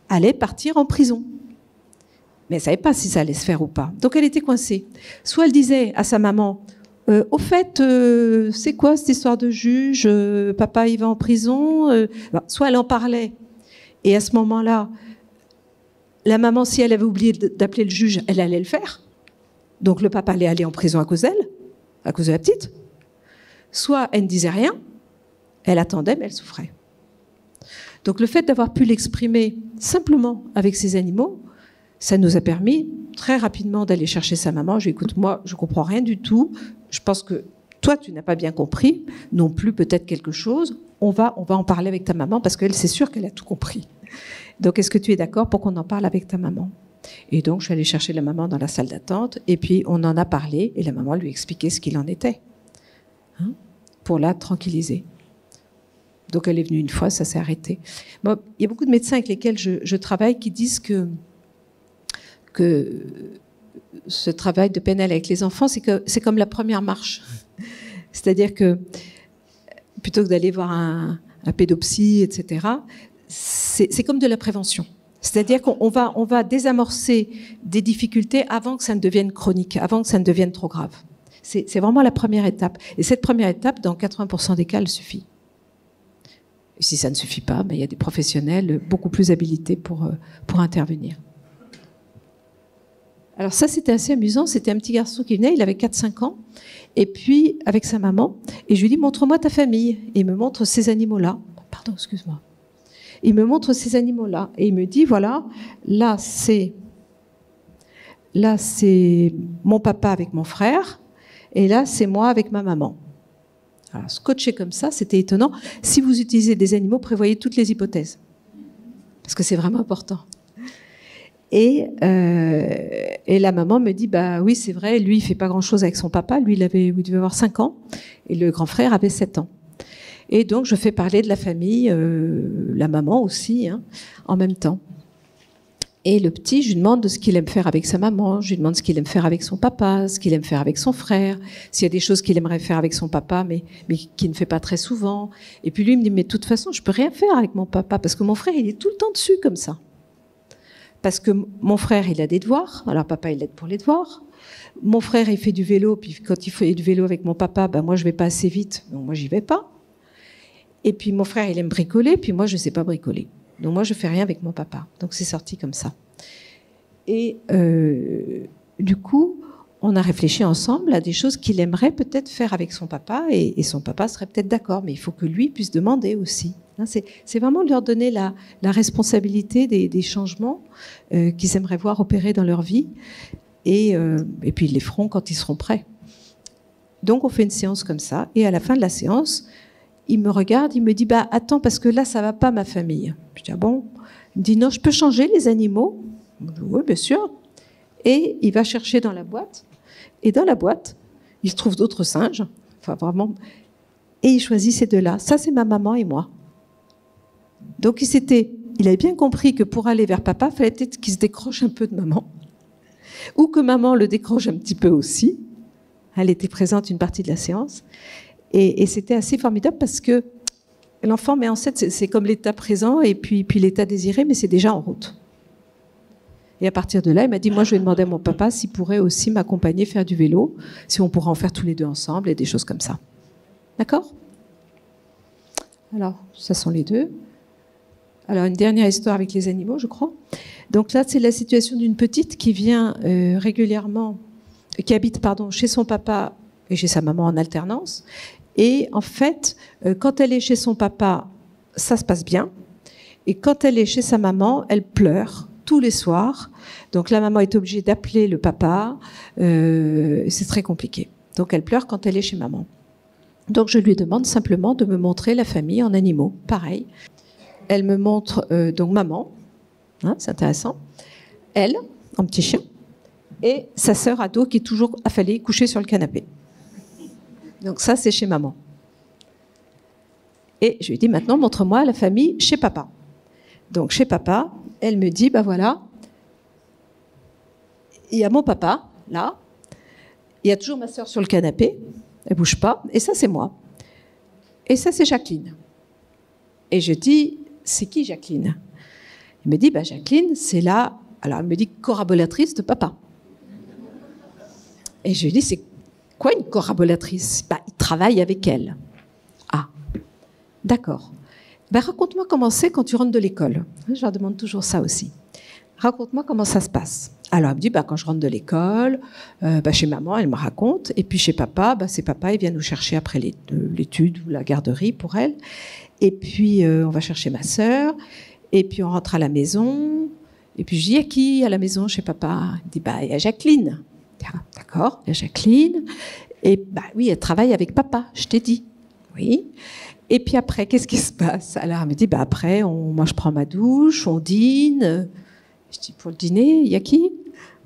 allait partir en prison. Mais elle ne savait pas si ça allait se faire ou pas. Donc elle était coincée. Soit elle disait à sa maman, au fait, c'est quoi cette histoire de juge? Papa, il va en prison. Soit elle en parlait. Et à ce moment-là, la maman, si elle avait oublié d'appeler le juge, elle allait le faire. Donc le papa allait aller en prison à cause d'elle, à cause de la petite. Soit elle ne disait rien. Elle attendait, mais elle souffrait. Donc le fait d'avoir pu l'exprimer simplement avec ces animaux, ça nous a permis très rapidement d'aller chercher sa maman. Je lui ai dit, écoute, moi, je ne comprends rien du tout. Je pense que toi, tu n'as pas bien compris, non plus peut-être quelque chose. On va en parler avec ta maman parce qu'elle, c'est sûr qu'elle a tout compris. Donc, est-ce que tu es d'accord pour qu'on en parle avec ta maman? Et donc, je suis allée chercher la maman dans la salle d'attente et puis on en a parlé et la maman lui a expliqué ce qu'il en était, pour la tranquilliser. Donc elle est venue une fois, ça s'est arrêté. Bon, il y a beaucoup de médecins avec lesquels je travaille qui disent que ce travail de PNL avec les enfants, c'est comme la première marche. C'est-à-dire que plutôt que d'aller voir un pédopsie, etc., c'est comme de la prévention. C'est-à-dire qu'on va désamorcer des difficultés avant que ça ne devienne chronique, avant que ça ne devienne trop grave. C'est vraiment la première étape. Et cette première étape, dans 80% des cas, elle suffit. Et si ça ne suffit pas, il y a des professionnels beaucoup plus habilités pour intervenir. Alors ça, c'était assez amusant. C'était un petit garçon qui venait, il avait 4-5 ans, et puis avec sa maman, et je lui dis, montre-moi ta famille. Et il me montre ces animaux-là. Pardon, excuse-moi. Il me montre ces animaux-là, et il me dit, voilà, là c'est mon papa avec mon frère, et là c'est moi avec ma maman. Alors, scotché comme ça, c'était étonnant. Si vous utilisez des animaux, prévoyez toutes les hypothèses. Parce que c'est vraiment important. Et la maman me dit, oui, c'est vrai, lui, il ne fait pas grand-chose avec son papa. Lui, il devait avoir 5 ans. Et le grand frère avait 7 ans. Et donc, je fais parler de la famille, la maman aussi, en même temps. Et le petit, je lui demande ce qu'il aime faire avec sa maman, je lui demande ce qu'il aime faire avec son papa, ce qu'il aime faire avec son frère, s'il y a des choses qu'il aimerait faire avec son papa, mais qu'il ne fait pas très souvent. Et puis lui, il me dit, mais de toute façon, je peux rien faire avec mon papa, parce que mon frère, il est tout le temps dessus comme ça. Parce que mon frère, il a des devoirs, alors papa, il l'aide pour les devoirs. Mon frère, il fait du vélo, puis quand il fait du vélo avec mon papa, moi, je vais pas assez vite, donc moi, j'y vais pas. Et puis mon frère, il aime bricoler, puis moi, je sais pas bricoler. Donc moi, je fais rien avec mon papa. Donc c'est sorti comme ça. Et du coup, on a réfléchi ensemble à des choses qu'il aimerait peut-être faire avec son papa, et son papa serait peut-être d'accord, mais il faut que lui puisse demander aussi. C'est vraiment leur donner la responsabilité des changements qu'ils aimeraient voir opérer dans leur vie, et puis ils les feront quand ils seront prêts. Donc on fait une séance comme ça, et à la fin de la séance, il me regarde, il me dit, attends, parce que là, ça va pas, ma famille. Je dis, ah bon? Il me dit, non, je peux changer les animaux? Je dis, oui, bien sûr. Et il va chercher dans la boîte. Et dans la boîte, il trouve d'autres singes. Enfin, vraiment. Et il choisit ces deux-là. Ça, c'est ma maman et moi. Donc, il avait bien compris que pour aller vers papa, il fallait peut-être qu'il se décroche un peu de maman. ou que maman le décroche un petit peu aussi. Elle était présente une partie de la séance. Et c'était assez formidable parce que l'enfant met en scène, c'est comme l'état présent et puis l'état désiré, mais c'est déjà en route. Et à partir de là, il m'a dit, moi je vais demander à mon papa s'il pourrait aussi m'accompagner faire du vélo, si on pourrait en faire tous les deux ensemble et des choses comme ça. D'accord ? Alors, ça sont les deux. Alors, une dernière histoire avec les animaux, je crois. Donc là, c'est la situation d'une petite qui vient régulièrement, qui habite, chez son papa et chez sa maman en alternance. Et en fait, quand elle est chez son papa, ça se passe bien. Et quand elle est chez sa maman, elle pleure tous les soirs. Donc la maman est obligée d'appeler le papa. C'est très compliqué. Donc elle pleure quand elle est chez maman. Donc je lui demande simplement de me montrer la famille en animaux. Pareil. Elle me montre donc maman, hein, c'est intéressant. Elle, en petit chien. Et sa sœur ado qui est toujours affalée, couchée sur le canapé. Donc ça, c'est chez maman. Et je lui dis maintenant, montre-moi la famille chez papa. Donc chez papa, elle me dit, voilà, il y a mon papa, là, il y a toujours ma sœur sur le canapé, elle bouge pas, et ça c'est moi. Et ça c'est Jacqueline. Et je dis, c'est qui Jacqueline ? Il me dit, Jacqueline, c'est là, alors elle me dit corrobolatrice de papa. Et je lui dis, c'est quoi une corrobolatrice ? Il travaille avec elle. Ah, d'accord. Raconte-moi comment c'est quand tu rentres de l'école. Je leur demande toujours ça aussi. Raconte-moi comment ça se passe. Alors elle me dit, quand je rentre de l'école, chez maman, elle me raconte. Et puis chez papa, c'est papa, il vient nous chercher après l'étude ou la garderie pour elle. Et puis on va chercher ma sœur. Et puis on rentre à la maison. Et puis je dis, il y a qui à la maison chez papa ? Il me dit, il y a Jacqueline. Ah, d'accord, il y a Jacqueline. Et oui, elle travaille avec papa, je t'ai dit. Oui. Et puis après, qu'est-ce qui se passe ? Alors elle me dit, après, moi je prends ma douche, on dîne. Je dis, pour le dîner, il y a qui ?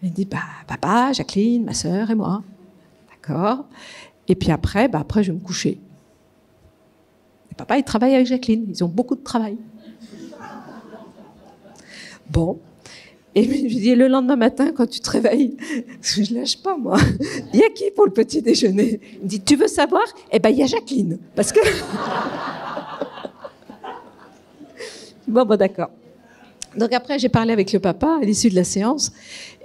Elle me dit, papa, Jacqueline, ma sœur et moi. D'accord. Et puis après, je vais me coucher. Et papa, il travaille avec Jacqueline. Ils ont beaucoup de travail. Bon. Et je lui dis, le lendemain matin, quand tu te réveilles, parce que je ne lâche pas, moi, il y a qui pour le petit déjeuner ? Il me dit, tu veux savoir ? Il y a Jacqueline. Parce que... Bon, d'accord. Donc après, j'ai parlé avec le papa à l'issue de la séance,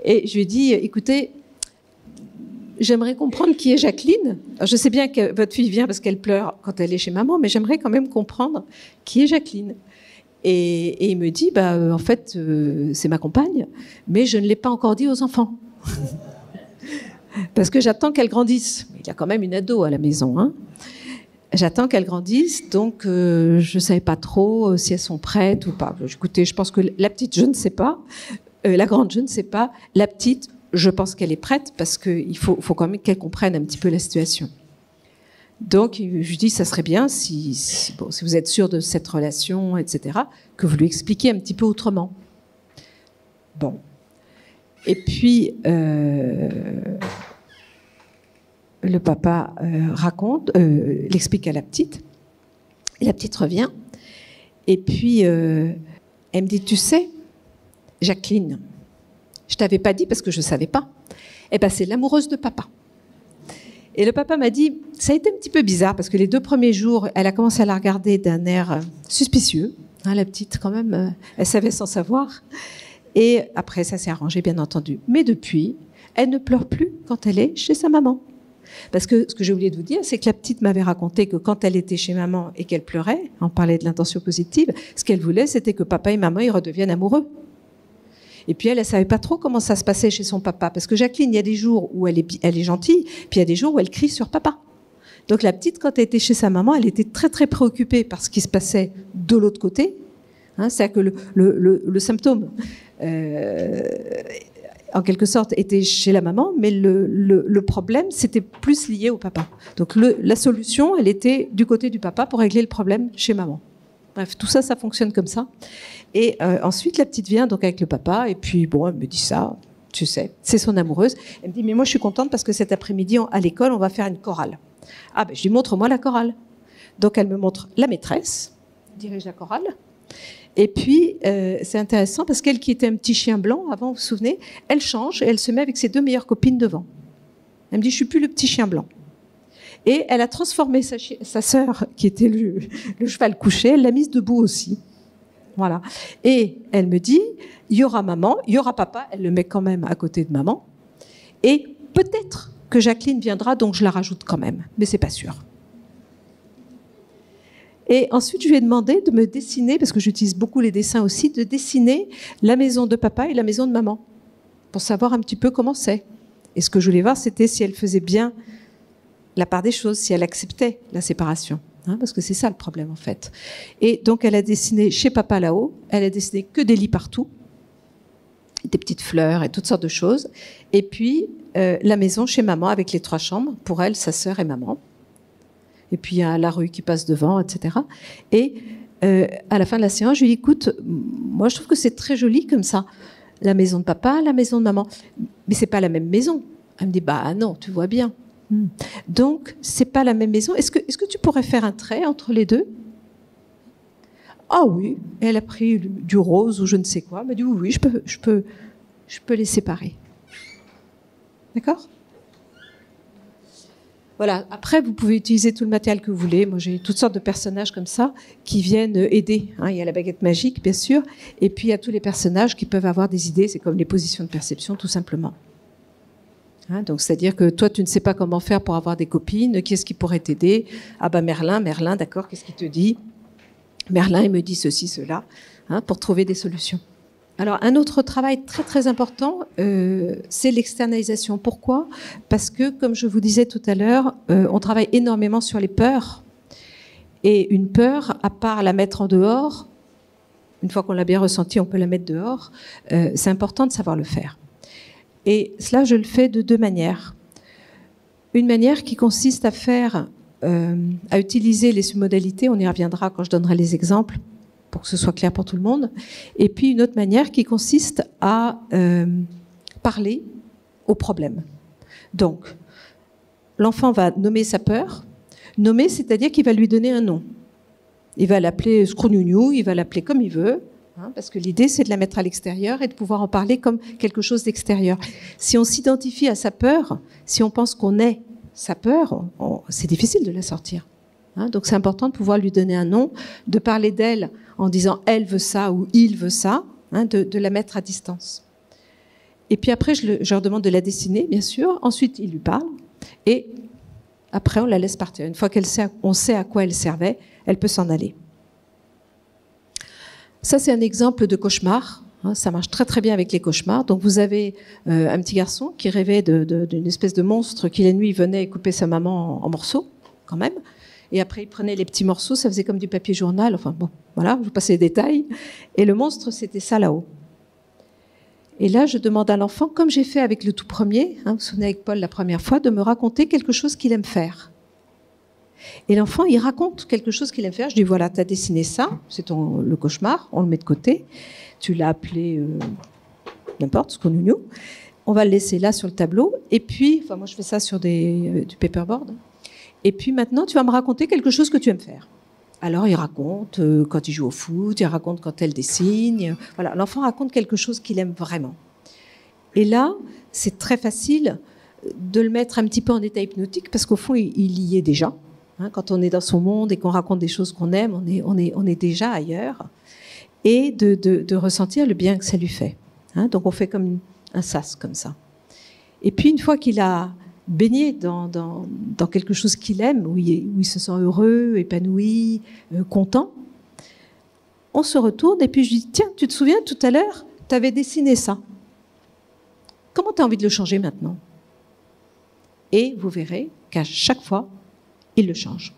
et je lui ai dit, écoutez, j'aimerais comprendre qui est Jacqueline. Alors, je sais bien que votre fille vient parce qu'elle pleure quand elle est chez maman, mais j'aimerais quand même comprendre qui est Jacqueline. Et il me dit, en fait, c'est ma compagne, mais je ne l'ai pas encore dit aux enfants. Parce que j'attends qu'elle grandisse. Il y a quand même une ado à la maison. Hein. J'attends qu'elle grandisse, donc je ne savais pas trop si elles sont prêtes ou pas. Écoutez, je pense que la petite, je ne sais pas. La grande, je ne sais pas. La petite, je pense qu'elle est prête parce qu'il faut quand même qu'elle comprenne un petit peu la situation. Donc, je lui dis, ça serait bien, si vous êtes sûr de cette relation, etc., que vous lui expliquiez un petit peu autrement. Bon. Et puis, le papa l'explique à la petite. Et la petite revient. Et puis, elle me dit, tu sais, Jacqueline, je ne t'avais pas dit parce que je ne savais pas. C'est l'amoureuse de papa. Et le papa m'a dit, ça a été un petit peu bizarre parce que les 2 premiers jours, elle a commencé à la regarder d'un air suspicieux. Hein, la petite, quand même, elle savait sans savoir. Et après, ça s'est arrangé, bien entendu. Mais depuis, elle ne pleure plus quand elle est chez sa maman. Parce que ce que j'ai oublié de vous dire, c'est que la petite m'avait raconté que quand elle était chez maman et qu'elle pleurait, on parlait de l'intention positive, ce qu'elle voulait, c'était que papa et maman ils redeviennent amoureux. Et puis elle ne savait pas trop comment ça se passait chez son papa. Parce que Jacqueline, il y a des jours où elle est gentille, puis il y a des jours où elle crie sur papa. Donc la petite, quand elle était chez sa maman, elle était très très préoccupée par ce qui se passait de l'autre côté. Hein, c'est-à-dire que le symptôme, en quelque sorte, était chez la maman, mais le problème, c'était plus lié au papa. Donc la solution, elle était du côté du papa pour régler le problème chez maman. Bref, tout ça, ça fonctionne comme ça. Et ensuite, la petite vient donc avec le papa, et puis bon, elle me dit ça, tu sais, c'est son amoureuse. Elle me dit, mais moi je suis contente parce que cet après-midi, à l'école, on va faire une chorale. Ah ben, je lui montre moi la chorale. Donc elle me montre la maîtresse, dirige la chorale, Et puis, c'est intéressant parce qu'elle qui était un petit chien blanc avant, vous vous souvenez, elle change et elle se met avec ses 2 meilleures copines devant. Elle me dit, je suis plus le petit chien blanc. Et elle a transformé sa sœur, qui était le cheval couché, elle l'a mise debout aussi. Voilà. Et elle me dit, il y aura maman, il y aura papa, elle le met quand même à côté de maman. Et peut-être que Jacqueline viendra, donc je la rajoute quand même, mais c'est pas sûr. Et ensuite, je lui ai demandé de me dessiner, parce que j'utilise beaucoup les dessins aussi, de dessiner la maison de papa et la maison de maman, pour savoir un petit peu comment c'est. Et ce que je voulais voir, c'était si elle faisait bien la part des choses, si elle acceptait la séparation. Parce que c'est ça le problème, en fait. Et donc, elle a dessiné chez papa là-haut, elle a dessiné que des lits partout, des petites fleurs et toutes sortes de choses. Et puis, la maison chez maman avec les 3 chambres, pour elle, sa sœur et maman. Et puis, il y a la rue qui passe devant, etc. Et à la fin de la séance, je lui dis, écoute, moi, je trouve que c'est très joli comme ça. La maison de papa, la maison de maman. Mais c'est pas la même maison. Elle me dit, bah non, tu vois bien. Donc, c'est pas la même maison. Est-ce que tu pourrais faire un trait entre les deux? Ah oui. Et elle a pris du rose ou je ne sais quoi. Elle m'a dit, oui, je peux les séparer. D'accord? Voilà. Après, vous pouvez utiliser tout le matériel que vous voulez. Moi, j'ai toutes sortes de personnages comme ça qui viennent aider. Il y a la baguette magique, bien sûr. Et puis, il y a tous les personnages qui peuvent avoir des idées. C'est comme les positions de perception, tout simplement. Donc, c'est-à-dire que toi, tu ne sais pas comment faire pour avoir des copines. Qui est-ce qui pourrait t'aider? Ah ben Merlin, d'accord, qu'est-ce qu'il te dit? Merlin, il me dit ceci, cela, pour trouver des solutions. Alors, un autre travail très, très important, c'est l'externalisation. Pourquoi? Parce que, comme je vous disais tout à l'heure, on travaille énormément sur les peurs. Et une peur, à part la mettre en dehors, une fois qu'on l'a bien ressentie, on peut la mettre dehors, c'est important de savoir le faire. Et cela, je le fais de 2 manières. Une manière qui consiste à utiliser les submodalités, on y reviendra quand je donnerai les exemples, pour que ce soit clair pour tout le monde. Et puis une autre manière qui consiste à parler au problème. Donc, l'enfant va nommer sa peur. Nommer, c'est-à-dire qu'il va lui donner un nom. Il va l'appeler Scrougnougnou, il va l'appeler comme il veut. Parce que l'idée, c'est de la mettre à l'extérieur et de pouvoir en parler comme quelque chose d'extérieur. Si on s'identifie à sa peur, si on pense qu'on est sa peur, c'est difficile de la sortir. Donc c'est important de pouvoir lui donner un nom, de parler d'elle en disant « elle veut ça » ou « il veut ça », de la mettre à distance. Et puis après, je leur demande de la dessiner, bien sûr. Ensuite, il lui parle. Et après, on la laisse partir. Une fois qu'on sait à quoi elle servait, elle peut s'en aller. Ça, c'est un exemple de cauchemar. Ça marche très très bien avec les cauchemars. Donc vous avez un petit garçon qui rêvait d'une espèce de monstre qui la nuit venait et coupait sa maman en morceaux, quand même. Et après il prenait les petits morceaux, ça faisait comme du papier journal. Enfin bon, voilà, je vous passe les détails. Et le monstre, c'était ça là-haut. Et là, je demande à l'enfant, comme j'ai fait avec le tout premier, vous vous souvenez avec Paul la première fois, de me raconter quelque chose qu'il aime faire. Et l'enfant, il raconte quelque chose qu'il aime faire. Je dis, voilà, tu as dessiné ça, c'est le cauchemar, on le met de côté. Tu l'as appelé n'importe, Scrougnougnou. On va le laisser là sur le tableau. Et puis, moi je fais ça sur du paperboard. Et puis maintenant, tu vas me raconter quelque chose que tu aimes faire. Alors, il raconte quand il joue au foot, il raconte quand elle dessine. Voilà, l'enfant raconte quelque chose qu'il aime vraiment. Et là, c'est très facile de le mettre un petit peu en état hypnotique parce qu'au fond, il y est déjà. Quand on est dans son monde et qu'on raconte des choses qu'on aime, on est déjà ailleurs. Et de ressentir le bien que ça lui fait. Donc on fait comme un sas, comme ça. Et puis une fois qu'il a baigné dans quelque chose qu'il aime, où il se sent heureux, épanoui, content, on se retourne et puis je lui dis, tiens, tu te souviens tout à l'heure, tu avais dessiné ça. Comment tu as envie de le changer maintenant? Et vous verrez qu'à chaque fois, il le change.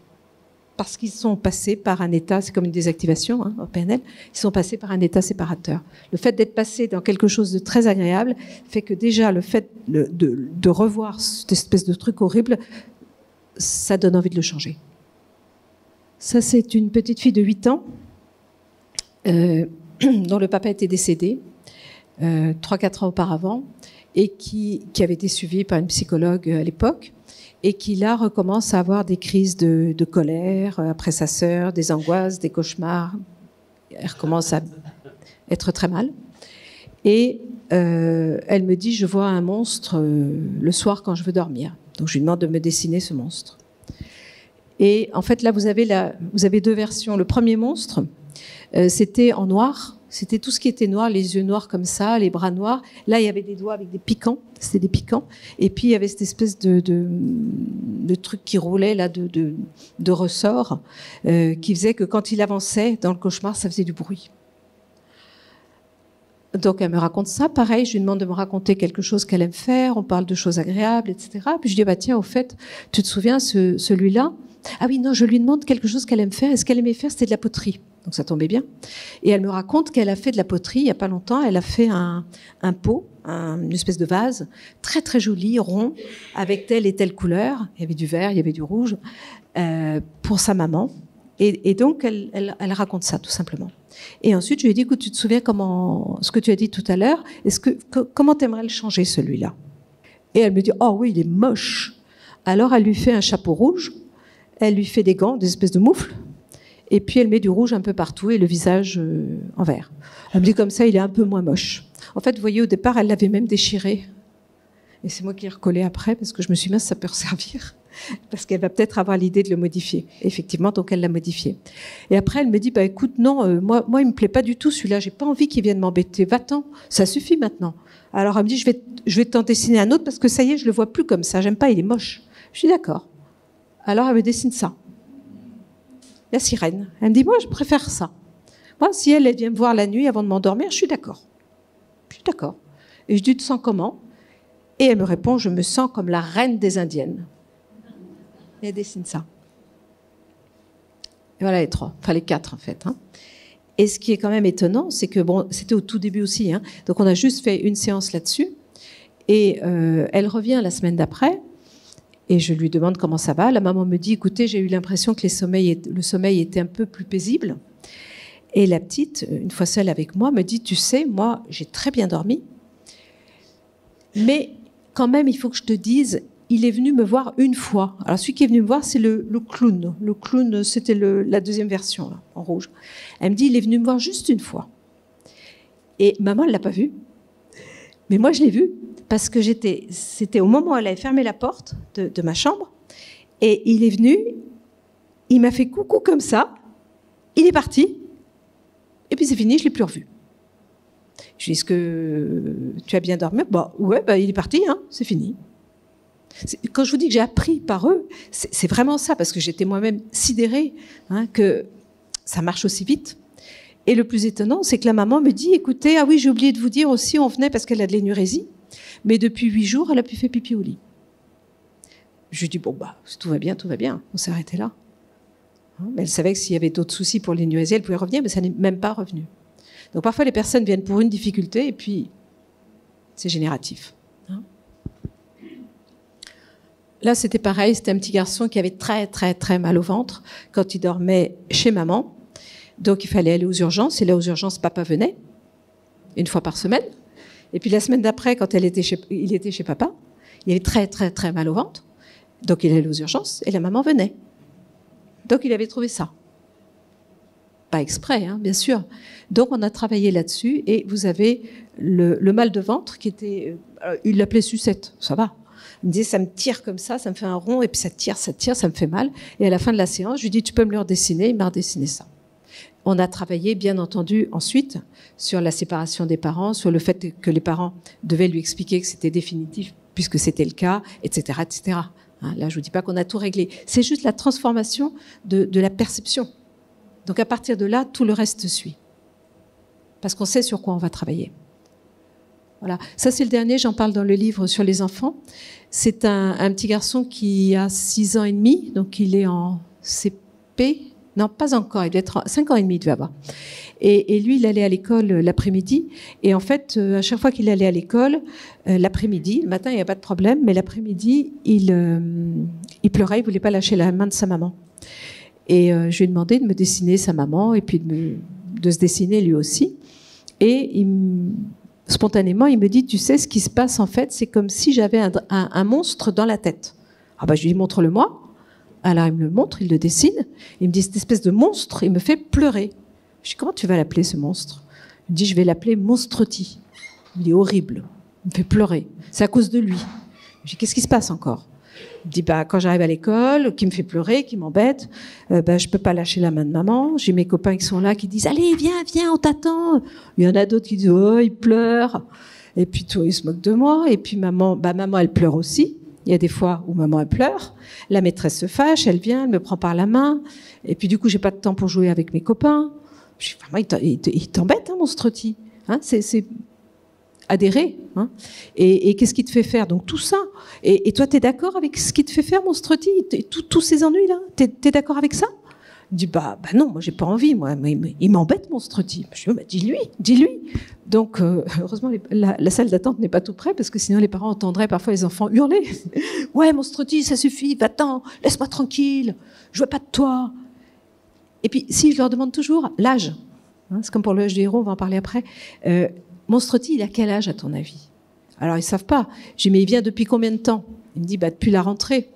Parce qu'ils sont passés par un état, c'est comme une désactivation au PNL, ils sont passés par un état séparateur. Le fait d'être passé dans quelque chose de très agréable fait que déjà le fait de revoir cette espèce de truc horrible, ça donne envie de le changer. Ça, c'est une petite fille de 8 ans dont le papa était décédé 3-4 ans auparavant et qui avait été suivie par une psychologue à l'époque. Et qui là recommence à avoir des crises de colère après sa sœur, des angoisses, des cauchemars, elle recommence à être très mal. Et elle me dit, je vois un monstre le soir quand je veux dormir. Donc je lui demande de me dessiner ce monstre. Et en fait, là, vous avez deux versions. Le premier monstre, c'était en noir. C'était tout ce qui était noir, les yeux noirs comme ça, les bras noirs. Là, il y avait des doigts avec des piquants. C'était des piquants. Et puis, il y avait cette espèce de truc qui roulait, là, de ressort, qui faisait que quand il avançait dans le cauchemar, ça faisait du bruit. Donc, elle me raconte ça. Pareil, je lui demande de me raconter quelque chose qu'elle aime faire. On parle de choses agréables, etc. Puis je dis, bah tiens, au fait, tu te souviens, celui-là? Ah oui, non, je lui demande quelque chose qu'elle aime faire. Et ce qu'elle aimait faire, c'était de la poterie. Donc, ça tombait bien. Et elle me raconte qu'elle a fait de la poterie il n'y a pas longtemps. Elle a fait un pot, une espèce de vase, très, très joli, rond, avec telle et telle couleur. Il y avait du vert, il y avait du rouge, pour sa maman. Et donc, elle raconte ça, tout simplement. Et ensuite, je lui ai dit, écoute, tu te souviens ce que tu as dit tout à l'heure, comment t'aimerais le changer, celui-là? Et elle me dit, oh oui, il est moche. Alors, elle lui fait un chapeau rouge, elle lui fait des gants, des espèces de moufles, et puis elle met du rouge un peu partout et le visage en vert. Elle me dit, comme ça, il est un peu moins moche. En fait, vous voyez, au départ, elle l'avait même déchiré. Et c'est moi qui l'ai recollé après, parce que je me suis dit, ça peut servir. Parce qu'elle va peut-être avoir l'idée de le modifier. Effectivement, donc elle l'a modifié. Et après, elle me dit, bah écoute, non, moi, il me plaît pas du tout celui-là. J'ai pas envie qu'il vienne m'embêter. Va-t'en, ça suffit maintenant. Alors elle me dit, je vais t'en dessiner un autre parce que ça y est, je le vois plus comme ça. J'aime pas, il est moche. Je suis d'accord. Alors elle me dessine ça. La sirène. Elle me dit, moi, je préfère ça. Moi, si elle vient me voir la nuit avant de m'endormir, je suis d'accord. Je suis d'accord. Et je dis, tu te sens comment? Et elle me répond, je me sens comme la reine des Indiennes. Et elle dessine ça. Et voilà les trois, enfin les quatre en fait. Hein. Et ce qui est quand même étonnant, c'est que, bon, c'était au tout début aussi, hein, donc on a juste fait une séance là-dessus, et elle revient la semaine d'après, et je lui demande comment ça va. La maman me dit, écoutez, j'ai eu l'impression que le sommeil était un peu plus paisible. Et la petite, une fois seule avec moi, me dit, tu sais, moi, j'ai très bien dormi, mais quand même, il faut que je te dise, il est venu me voir une fois. Alors, celui qui est venu me voir, c'est le clown. Le clown, c'était la deuxième version, là, en rouge. Elle me dit, il est venu me voir juste une fois. Et maman, elle ne l'a pas vu. Mais moi, je l'ai vu. Parce que c'était au moment où elle avait fermé la porte de ma chambre. Et il est venu, il m'a fait coucou comme ça. Il est parti. Et puis, c'est fini, je ne l'ai plus revu. Je lui dis, est-ce que tu as bien dormi? Bah, ouais, bah, il est parti, hein, c'est fini. Quand je vous dis que j'ai appris par eux, c'est vraiment ça, parce que j'étais moi-même sidérée hein, que ça marche aussi vite. Et le plus étonnant, c'est que la maman me dit, écoutez, ah oui, j'ai oublié de vous dire aussi, on venait parce qu'elle a de l'énurésie, mais depuis 8 jours, elle a pu faire pipi au lit. Je lui dis, bon, bah, tout va bien, on s'est arrêté là. Mais elle savait que s'il y avait d'autres soucis pour l'énurésie, elle pouvait revenir, mais ça n'est même pas revenu. Donc parfois, les personnes viennent pour une difficulté, et puis c'est génératif. Là, c'était pareil, c'était un petit garçon qui avait très, très, très mal au ventre quand il dormait chez maman. Donc, il fallait aller aux urgences. Et là, aux urgences, papa venait, une fois par semaine. Et puis, la semaine d'après, quand il était chez papa, il avait très, très, très mal au ventre. Donc, il allait aux urgences et la maman venait. Donc, il avait trouvé ça. Pas exprès, hein, bien sûr. Donc, on a travaillé là-dessus. Et vous avez le mal de ventre qui était... il l'appelait sucette, ça va. Il me disait, ça me tire comme ça me fait un rond, et puis ça tire, ça me fait mal. Et à la fin de la séance, je lui dis, tu peux me le redessiner? Il m'a redessiné ça. On a travaillé, bien entendu, ensuite, sur la séparation des parents, sur le fait que les parents devaient lui expliquer que c'était définitif, puisque c'était le cas, etc., etc. Hein, là, je ne vous dis pas qu'on a tout réglé. C'est juste la transformation de la perception. Donc, à partir de là, tout le reste suit. Parce qu'on sait sur quoi on va travailler. Voilà. Ça, c'est le dernier, j'en parle dans le livre sur les enfants. C'est un petit garçon qui a 6 ans et demi, donc il est en CP. Non, pas encore, il doit être 5 ans et demi, il devait avoir. Et lui, il allait à l'école l'après-midi. Et en fait, à chaque fois qu'il allait à l'école, l'après-midi, le matin, il n'y a pas de problème, mais l'après-midi, il pleurait, il ne voulait pas lâcher la main de sa maman. Et je lui ai demandé de me dessiner sa maman et puis de se dessiner lui aussi. Et spontanément, il me dit, tu sais, ce qui se passe en fait, c'est comme si j'avais un monstre dans la tête. Ah bah, je lui dis, montre-le-moi. Alors il me le montre, il le dessine. Il me dit, cette espèce de monstre, il me fait pleurer. Je dis, comment tu vas l'appeler, ce monstre? Il me dit, je vais l'appeler Monstreti. Il est horrible. Il me fait pleurer. C'est à cause de lui. Je dis, qu'est-ce qui se passe encore? Il me dit, quand j'arrive à l'école, qui me fait pleurer, qui m'embête, je peux pas lâcher la main de maman. J'ai mes copains qui sont là, qui disent, allez, viens, on t'attend. Il y en a d'autres qui disent, oh, il pleure. Et puis, tout, ils se moquent de moi. Et puis, maman, elle pleure aussi. Il y a des fois où maman, elle pleure. La maîtresse se fâche, elle vient, elle me prend par la main. Et puis, du coup, j'ai pas de temps pour jouer avec mes copains. Je dis, vraiment, il t'embête, hein, Monstreti. Hein, c'est adhérer. Hein. Et qu'est-ce qui te fait faire? Donc, tout ça. Et toi, t'es d'accord avec ce qui te fait faire, Monstreti? Tous ces ennuis-là? T'es d'accord avec ça? Il dit, non, moi, j'ai pas envie, moi. Mais il m'embête, Monstreti. Je dis, dis-lui. Donc, heureusement, la salle d'attente n'est pas tout près, parce que sinon, les parents entendraient parfois les enfants hurler. Ouais, Monstreti, ça suffit, va-t'en, laisse-moi tranquille, je veux pas de toi. Et puis, si je leur demande toujours l'âge, hein, c'est comme pour le âge du héros, on va en parler après, Monstreti, il a quel âge, à ton avis? Alors, ils savent pas. J'ai dit, mais il vient depuis combien de temps? Il me dit, depuis la rentrée.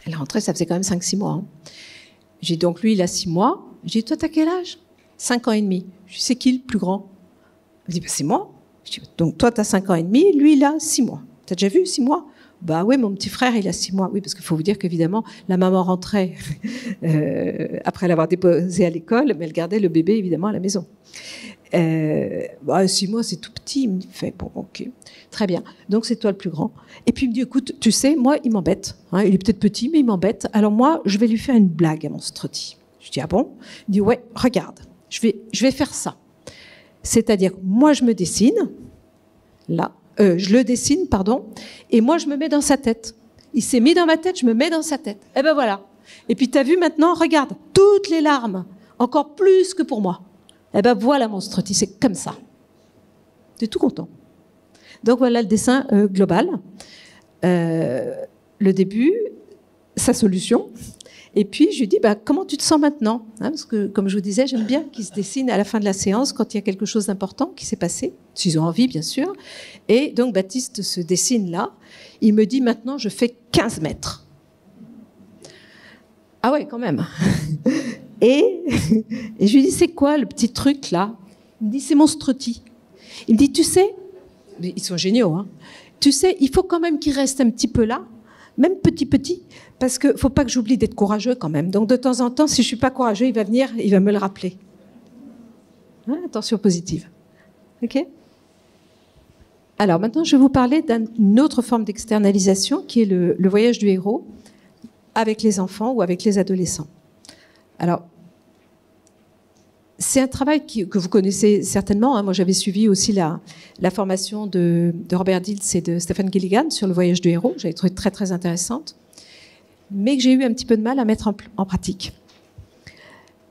La rentrée, ça faisait quand même 5-6 mois. Hein. J'ai dit, donc lui, il a 6 mois. J'ai dit, toi, t'as quel âge? 5 ans et demi. Je dis, c'est qui le plus grand? Il me dit, c'est moi. Je dis, donc toi, t'as 5 ans et demi, lui, il a 6 mois. T'as déjà vu 6 mois? Oui, mon petit frère, il a 6 mois. Oui, parce qu'il faut vous dire qu'évidemment, la maman rentrait après l'avoir déposé à l'école, mais elle gardait le bébé, évidemment, à la maison. 6 mois, c'est tout petit. Il me fait, bon, ok, très bien. Donc, c'est toi le plus grand. Et puis, il me dit, écoute, tu sais, moi, il m'embête. Hein, il est peut-être petit, mais il m'embête. Alors, moi, je vais lui faire une blague à Monstreti. Je dis, ah bon? Il me dit, ouais, regarde, je vais faire ça. C'est-à-dire, moi, je me dessine, là, je le dessine, pardon, et moi, je me mets dans sa tête. Il s'est mis dans ma tête, je me mets dans sa tête. Et ben voilà. Et puis, t'as vu maintenant, regarde, toutes les larmes, encore plus que pour moi. Et ben voilà, Monstreti, c'est comme ça. T'es tout content. Donc, voilà le dessin global. Le début, sa solution. Et puis, je lui dis, comment tu te sens maintenant? Hein, parce que, comme je vous disais, j'aime bien qu'ils se dessinent à la fin de la séance quand il y a quelque chose d'important qui s'est passé, s'ils ont envie, bien sûr. Et donc, Baptiste se dessine là. Il me dit, maintenant, je fais 15 mètres. Ah ouais, quand même. Et je lui dis, c'est quoi le petit truc là? Il me dit, c'est Monstreti. Il me dit, tu sais, ils sont géniaux, hein. Tu sais, il faut quand même qu'il reste un petit peu là, même petit, parce qu'il ne faut pas que j'oublie d'être courageux quand même. Donc de temps en temps, si je ne suis pas courageux, il va venir, il va me le rappeler. Hein, attention positive. OK? Alors maintenant, je vais vous parler d'une autre forme d'externalisation qui est le voyage du héros avec les enfants ou avec les adolescents. Alors, c'est un travail que vous connaissez certainement. Hein. Moi, j'avais suivi aussi la formation de Robert Dilts et de Stephen Gilligan sur le voyage du héros. J'avais trouvé très, très intéressante, mais que j'ai eu un petit peu de mal à mettre en pratique.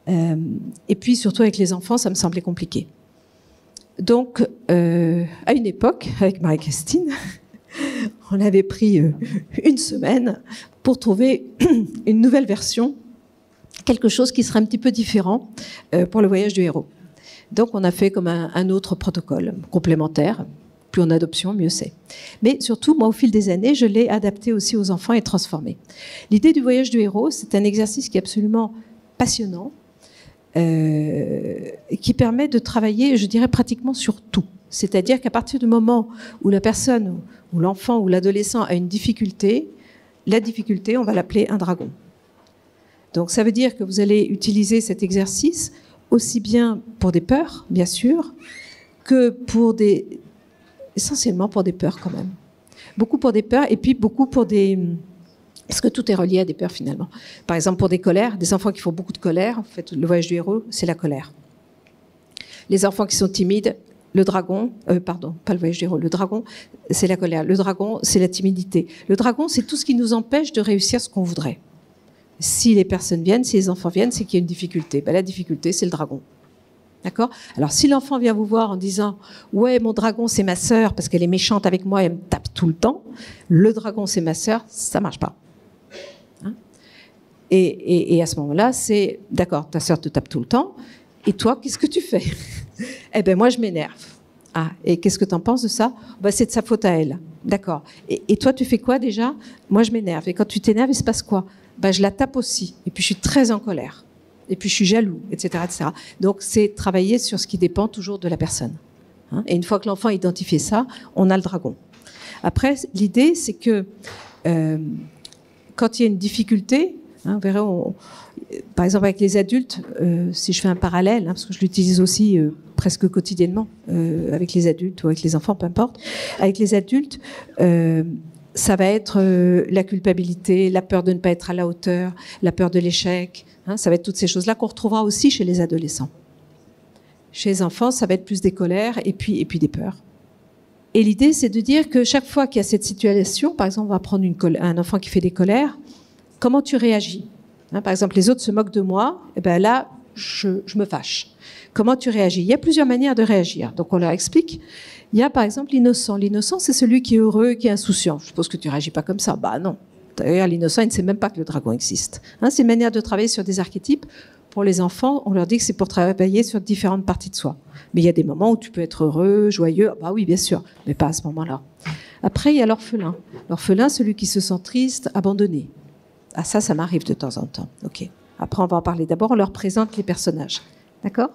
Et puis, surtout avec les enfants, ça me semblait compliqué. Donc, à une époque, avec Marie-Christine, on avait pris une semaine pour trouver une nouvelle version, quelque chose qui serait un petit peu différent pour le voyage du héros. Donc, on a fait comme un autre protocole complémentaire. Plus on a d'options, mieux c'est. Mais surtout, moi, au fil des années, je l'ai adapté aussi aux enfants et transformé. L'idée du voyage du héros, c'est un exercice qui est absolument passionnant, qui permet de travailler, je dirais, pratiquement sur tout. C'est-à-dire qu'à partir du moment où la personne, ou l'enfant, ou l'adolescent a une difficulté, la difficulté, on va l'appeler un dragon. Donc ça veut dire que vous allez utiliser cet exercice aussi bien pour des peurs, bien sûr, que pour essentiellement pour des peurs quand même. Beaucoup pour des peurs et puis beaucoup pour des... Parce que tout est relié à des peurs finalement. Par exemple pour des colères, des enfants qui font beaucoup de colère, en fait le voyage du héros, c'est la colère. Les enfants qui sont timides, le dragon, pardon, pas le voyage du héros, le dragon, c'est la colère. Le dragon, c'est la timidité. Le dragon, c'est tout ce qui nous empêche de réussir ce qu'on voudrait. Si les personnes viennent, si les enfants viennent, c'est qu'il y a une difficulté. La difficulté, c'est le dragon. D'accord? Alors, si l'enfant vient vous voir en disant « Ouais, mon dragon, c'est ma sœur parce qu'elle est méchante avec moi et elle me tape tout le temps. Le dragon, c'est ma sœur. » Ça marche pas. Hein? Et à ce moment-là, c'est « D'accord, ta sœur te tape tout le temps. Et toi, qu'est-ce que tu fais ?» Eh bien, moi, je m'énerve. Ah, et qu'est-ce que tu en penses de ça? C'est de sa faute à elle. D'accord. Et toi, tu fais quoi déjà? Moi, je m'énerve. Et quand tu t'énerves, il se passe quoi? Je la tape aussi. Et puis, je suis très en colère. Et puis je suis jaloux, etc., etc. Donc c'est travailler sur ce qui dépend toujours de la personne. Et une fois que l'enfant a identifié ça, on a le dragon. Après, l'idée, c'est que quand il y a une difficulté, vous verrez, par exemple avec les adultes, si je fais un parallèle, parce que je l'utilise aussi presque quotidiennement avec les adultes ou avec les enfants, peu importe. Avec les adultes, ça va être la culpabilité, la peur de ne pas être à la hauteur, la peur de l'échec. Ça va être toutes ces choses-là qu'on retrouvera aussi chez les adolescents. Chez les enfants, ça va être plus des colères et puis des peurs. Et l'idée, c'est de dire que chaque fois qu'il y a cette situation, par exemple, on va prendre un enfant qui fait des colères, comment tu réagis ? Par exemple, les autres se moquent de moi, et ben là, je me fâche. Comment tu réagis ? Il y a plusieurs manières de réagir. Donc, on leur explique. Il y a, par exemple, l'innocent. L'innocent, c'est celui qui est heureux, qui est insouciant. Je suppose que tu réagis pas comme ça. Bah non. D'ailleurs, l'innocent, il ne sait même pas que le dragon existe. C'est une manière de travailler sur des archétypes. Pour les enfants, on leur dit que c'est pour travailler sur différentes parties de soi. Mais il y a des moments où tu peux être heureux, joyeux. Bah oui, bien sûr, mais pas à ce moment-là. Après, il y a l'orphelin. L'orphelin, celui qui se sent triste, abandonné. Ah, ça m'arrive de temps en temps. Ok. Après, on va en parler. D'abord, on leur présente les personnages. D'accord ?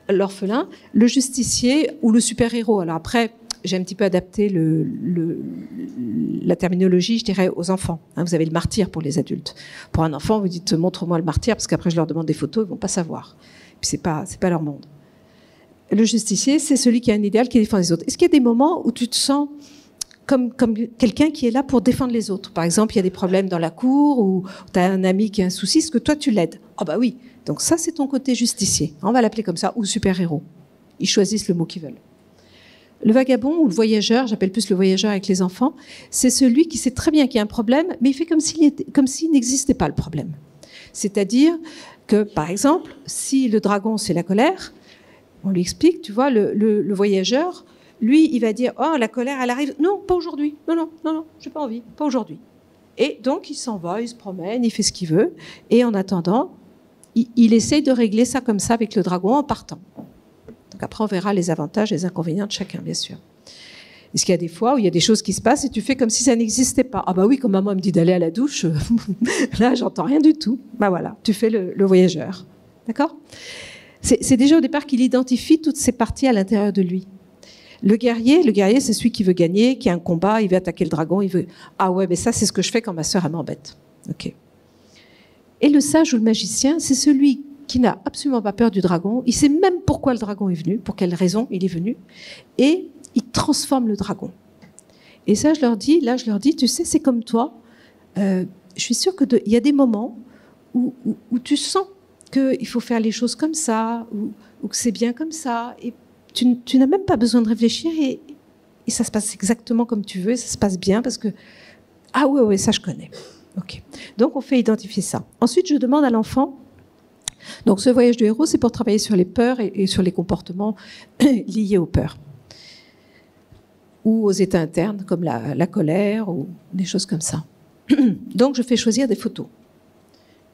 L'orphelin, le justicier ou le super-héros. Alors après, j'ai un petit peu adapté la terminologie, je dirais, aux enfants. Vous avez le martyr pour les adultes. Pour un enfant, vous dites « montre-moi le martyr » parce qu'après, je leur demande des photos, ils ne vont pas savoir. Puis c'est pas leur monde. Le justicier, c'est celui qui a un idéal, qui défend les autres. Est-ce qu'il y a des moments où tu te sens comme quelqu'un qui est là pour défendre les autres ? Par exemple, il y a des problèmes dans la cour ou tu as un ami qui a un souci, est-ce que toi, tu l'aides ? Ah bah oui. Donc ça, c'est ton côté justicier. On va l'appeler comme ça, ou super-héros. Ils choisissent le mot qu'ils veulent. Le vagabond ou le voyageur, j'appelle plus le voyageur avec les enfants, c'est celui qui sait très bien qu'il y a un problème, mais il fait comme s'il n'existait pas le problème. C'est-à-dire que, par exemple, si le dragon, c'est la colère, on lui explique, tu vois, le voyageur, lui, il va dire « Oh, la colère, elle arrive. Non, pas aujourd'hui. Non, j'ai pas envie. Pas aujourd'hui. » Et donc, il s'en va, il se promène, il fait ce qu'il veut. Et en attendant, il essaye de régler ça comme ça avec le dragon en partant. Donc après, on verra les avantages et les inconvénients de chacun, bien sûr. Est-ce qu'il y a des fois où il y a des choses qui se passent et tu fais comme si ça n'existait pas ? Ah bah oui, quand maman me dit d'aller à la douche, là, j'entends rien du tout. Bah voilà, tu fais le voyageur. D'accord ? C'est déjà au départ qu'il identifie toutes ces parties à l'intérieur de lui. Le guerrier, c'est celui qui veut gagner, qui a un combat, il veut attaquer le dragon, il veut... Ah ouais, mais ça, c'est ce que je fais quand ma sœur, elle m'embête. Ok. Et le sage ou le magicien, c'est celui qui n'a absolument pas peur du dragon. Il sait même pourquoi le dragon est venu, pour quelle raison il est venu, et il transforme le dragon. Et ça, je leur dis, tu sais, c'est comme toi. Je suis sûre qu'il y a des moments où tu sens qu'il faut faire les choses comme ça, ou que c'est bien comme ça, et tu n'as même pas besoin de réfléchir, et ça se passe exactement comme tu veux, et ça se passe bien, parce que, ah ouais, ça je connais. Ok. Donc on fait identifier ça. Ensuite, je demande à l'enfant, donc ce voyage du héros, c'est pour travailler sur les peurs et sur les comportements liés aux peurs. Ou aux états internes, comme la colère, ou des choses comme ça. Donc je fais choisir des photos.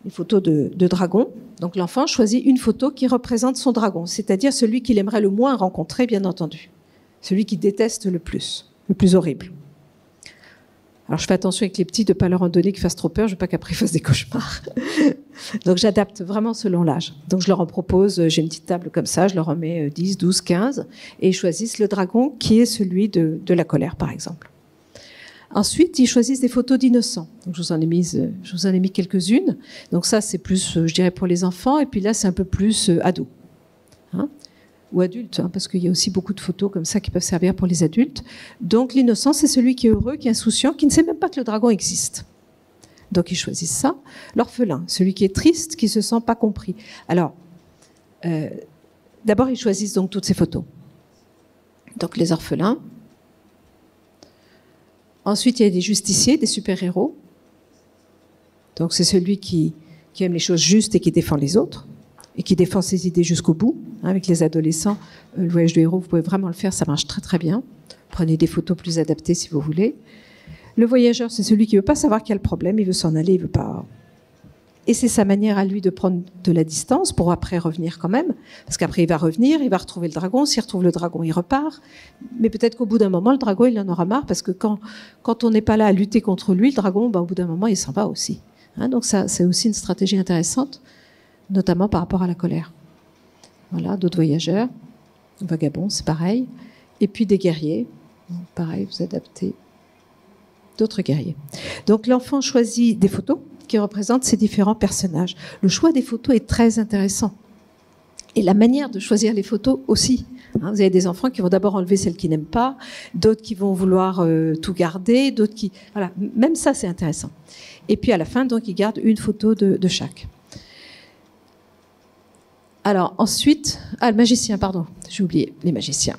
Des photos de dragons. Donc l'enfant choisit une photo qui représente son dragon, c'est-à-dire celui qu'il aimerait le moins rencontrer, bien entendu. Celui qu'il déteste le plus horrible. Alors je fais attention avec les petits de ne pas leur en donner qu'ils fassent trop peur, je ne veux pas qu'après ils fassent des cauchemars. Donc j'adapte vraiment selon l'âge. Donc je leur en propose, j'ai une petite table comme ça, je leur en mets 10, 12, 15, et ils choisissent le dragon qui est celui de la colère, par exemple. Ensuite, ils choisissent des photos d'innocents. Donc je vous en ai mis quelques-unes. Donc ça, c'est plus, je dirais, pour les enfants, et puis là, c'est un peu plus ado. Ou adulte, parce qu'il y a aussi beaucoup de photos comme ça qui peuvent servir pour les adultes. Donc l'innocent, c'est celui qui est heureux, qui est insouciant, qui ne sait même pas que le dragon existe. Donc ils choisissent ça. L'orphelin, celui qui est triste, qui ne se sent pas compris. Alors, d'abord, ils choisissent donc toutes ces photos. Donc les orphelins. Ensuite, il y a des justiciers, des super-héros. Donc c'est celui qui aime les choses justes et qui défend les autres, et qui défend ses idées jusqu'au bout. Avec les adolescents, le voyage du héros, vous pouvez vraiment le faire, ça marche très très bien. Prenez des photos plus adaptées si vous voulez. Le voyageur, c'est celui qui ne veut pas savoir qu'il y a le problème, il veut s'en aller, il veut pas... Et c'est sa manière à lui de prendre de la distance pour après revenir quand même. Parce qu'après, il va revenir, il va retrouver le dragon. S'il retrouve le dragon, il repart. Mais peut-être qu'au bout d'un moment, le dragon, il en aura marre, parce que quand on n'est pas là à lutter contre lui, le dragon, au bout d'un moment, il s'en va aussi. Hein, donc ça, c'est aussi une stratégie intéressante, notamment par rapport à la colère. Voilà, d'autres voyageurs, vagabonds, c'est pareil. Et puis des guerriers, pareil, vous adaptez d'autres guerriers. Donc l'enfant choisit des photos qui représentent ces différents personnages. Le choix des photos est très intéressant. Et la manière de choisir les photos aussi. Hein, vous avez des enfants qui vont d'abord enlever celles qu'ils n'aiment pas, d'autres qui vont vouloir tout garder, d'autres qui... Voilà, même ça, c'est intéressant. Et puis à la fin, donc, ils gardent une photo de chaque. Alors ensuite... Ah, le magicien, pardon, j'ai oublié, les magiciens.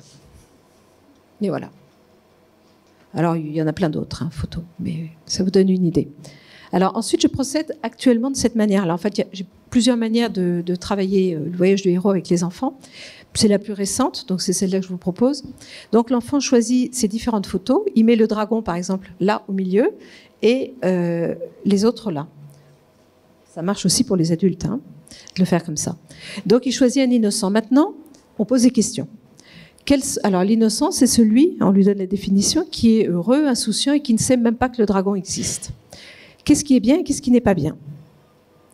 Mais voilà. Alors, il y en a plein d'autres, hein, photos, mais ça vous donne une idée. Alors ensuite, je procède actuellement de cette manière-là. En fait, j'ai plusieurs manières de travailler le voyage du héros avec les enfants. C'est la plus récente, donc c'est celle-là que je vous propose. Donc l'enfant choisit ses différentes photos. Il met le dragon, par exemple, là au milieu, et les autres là. Ça marche aussi pour les adultes, hein, de le faire comme ça. Donc il choisit un innocent. Maintenant, on pose des questions. Alors l'innocent, c'est celui, on lui donne la définition, qui est heureux, insouciant et qui ne sait même pas que le dragon existe. Qu'est-ce qui est bien et qu'est-ce qui n'est pas bien?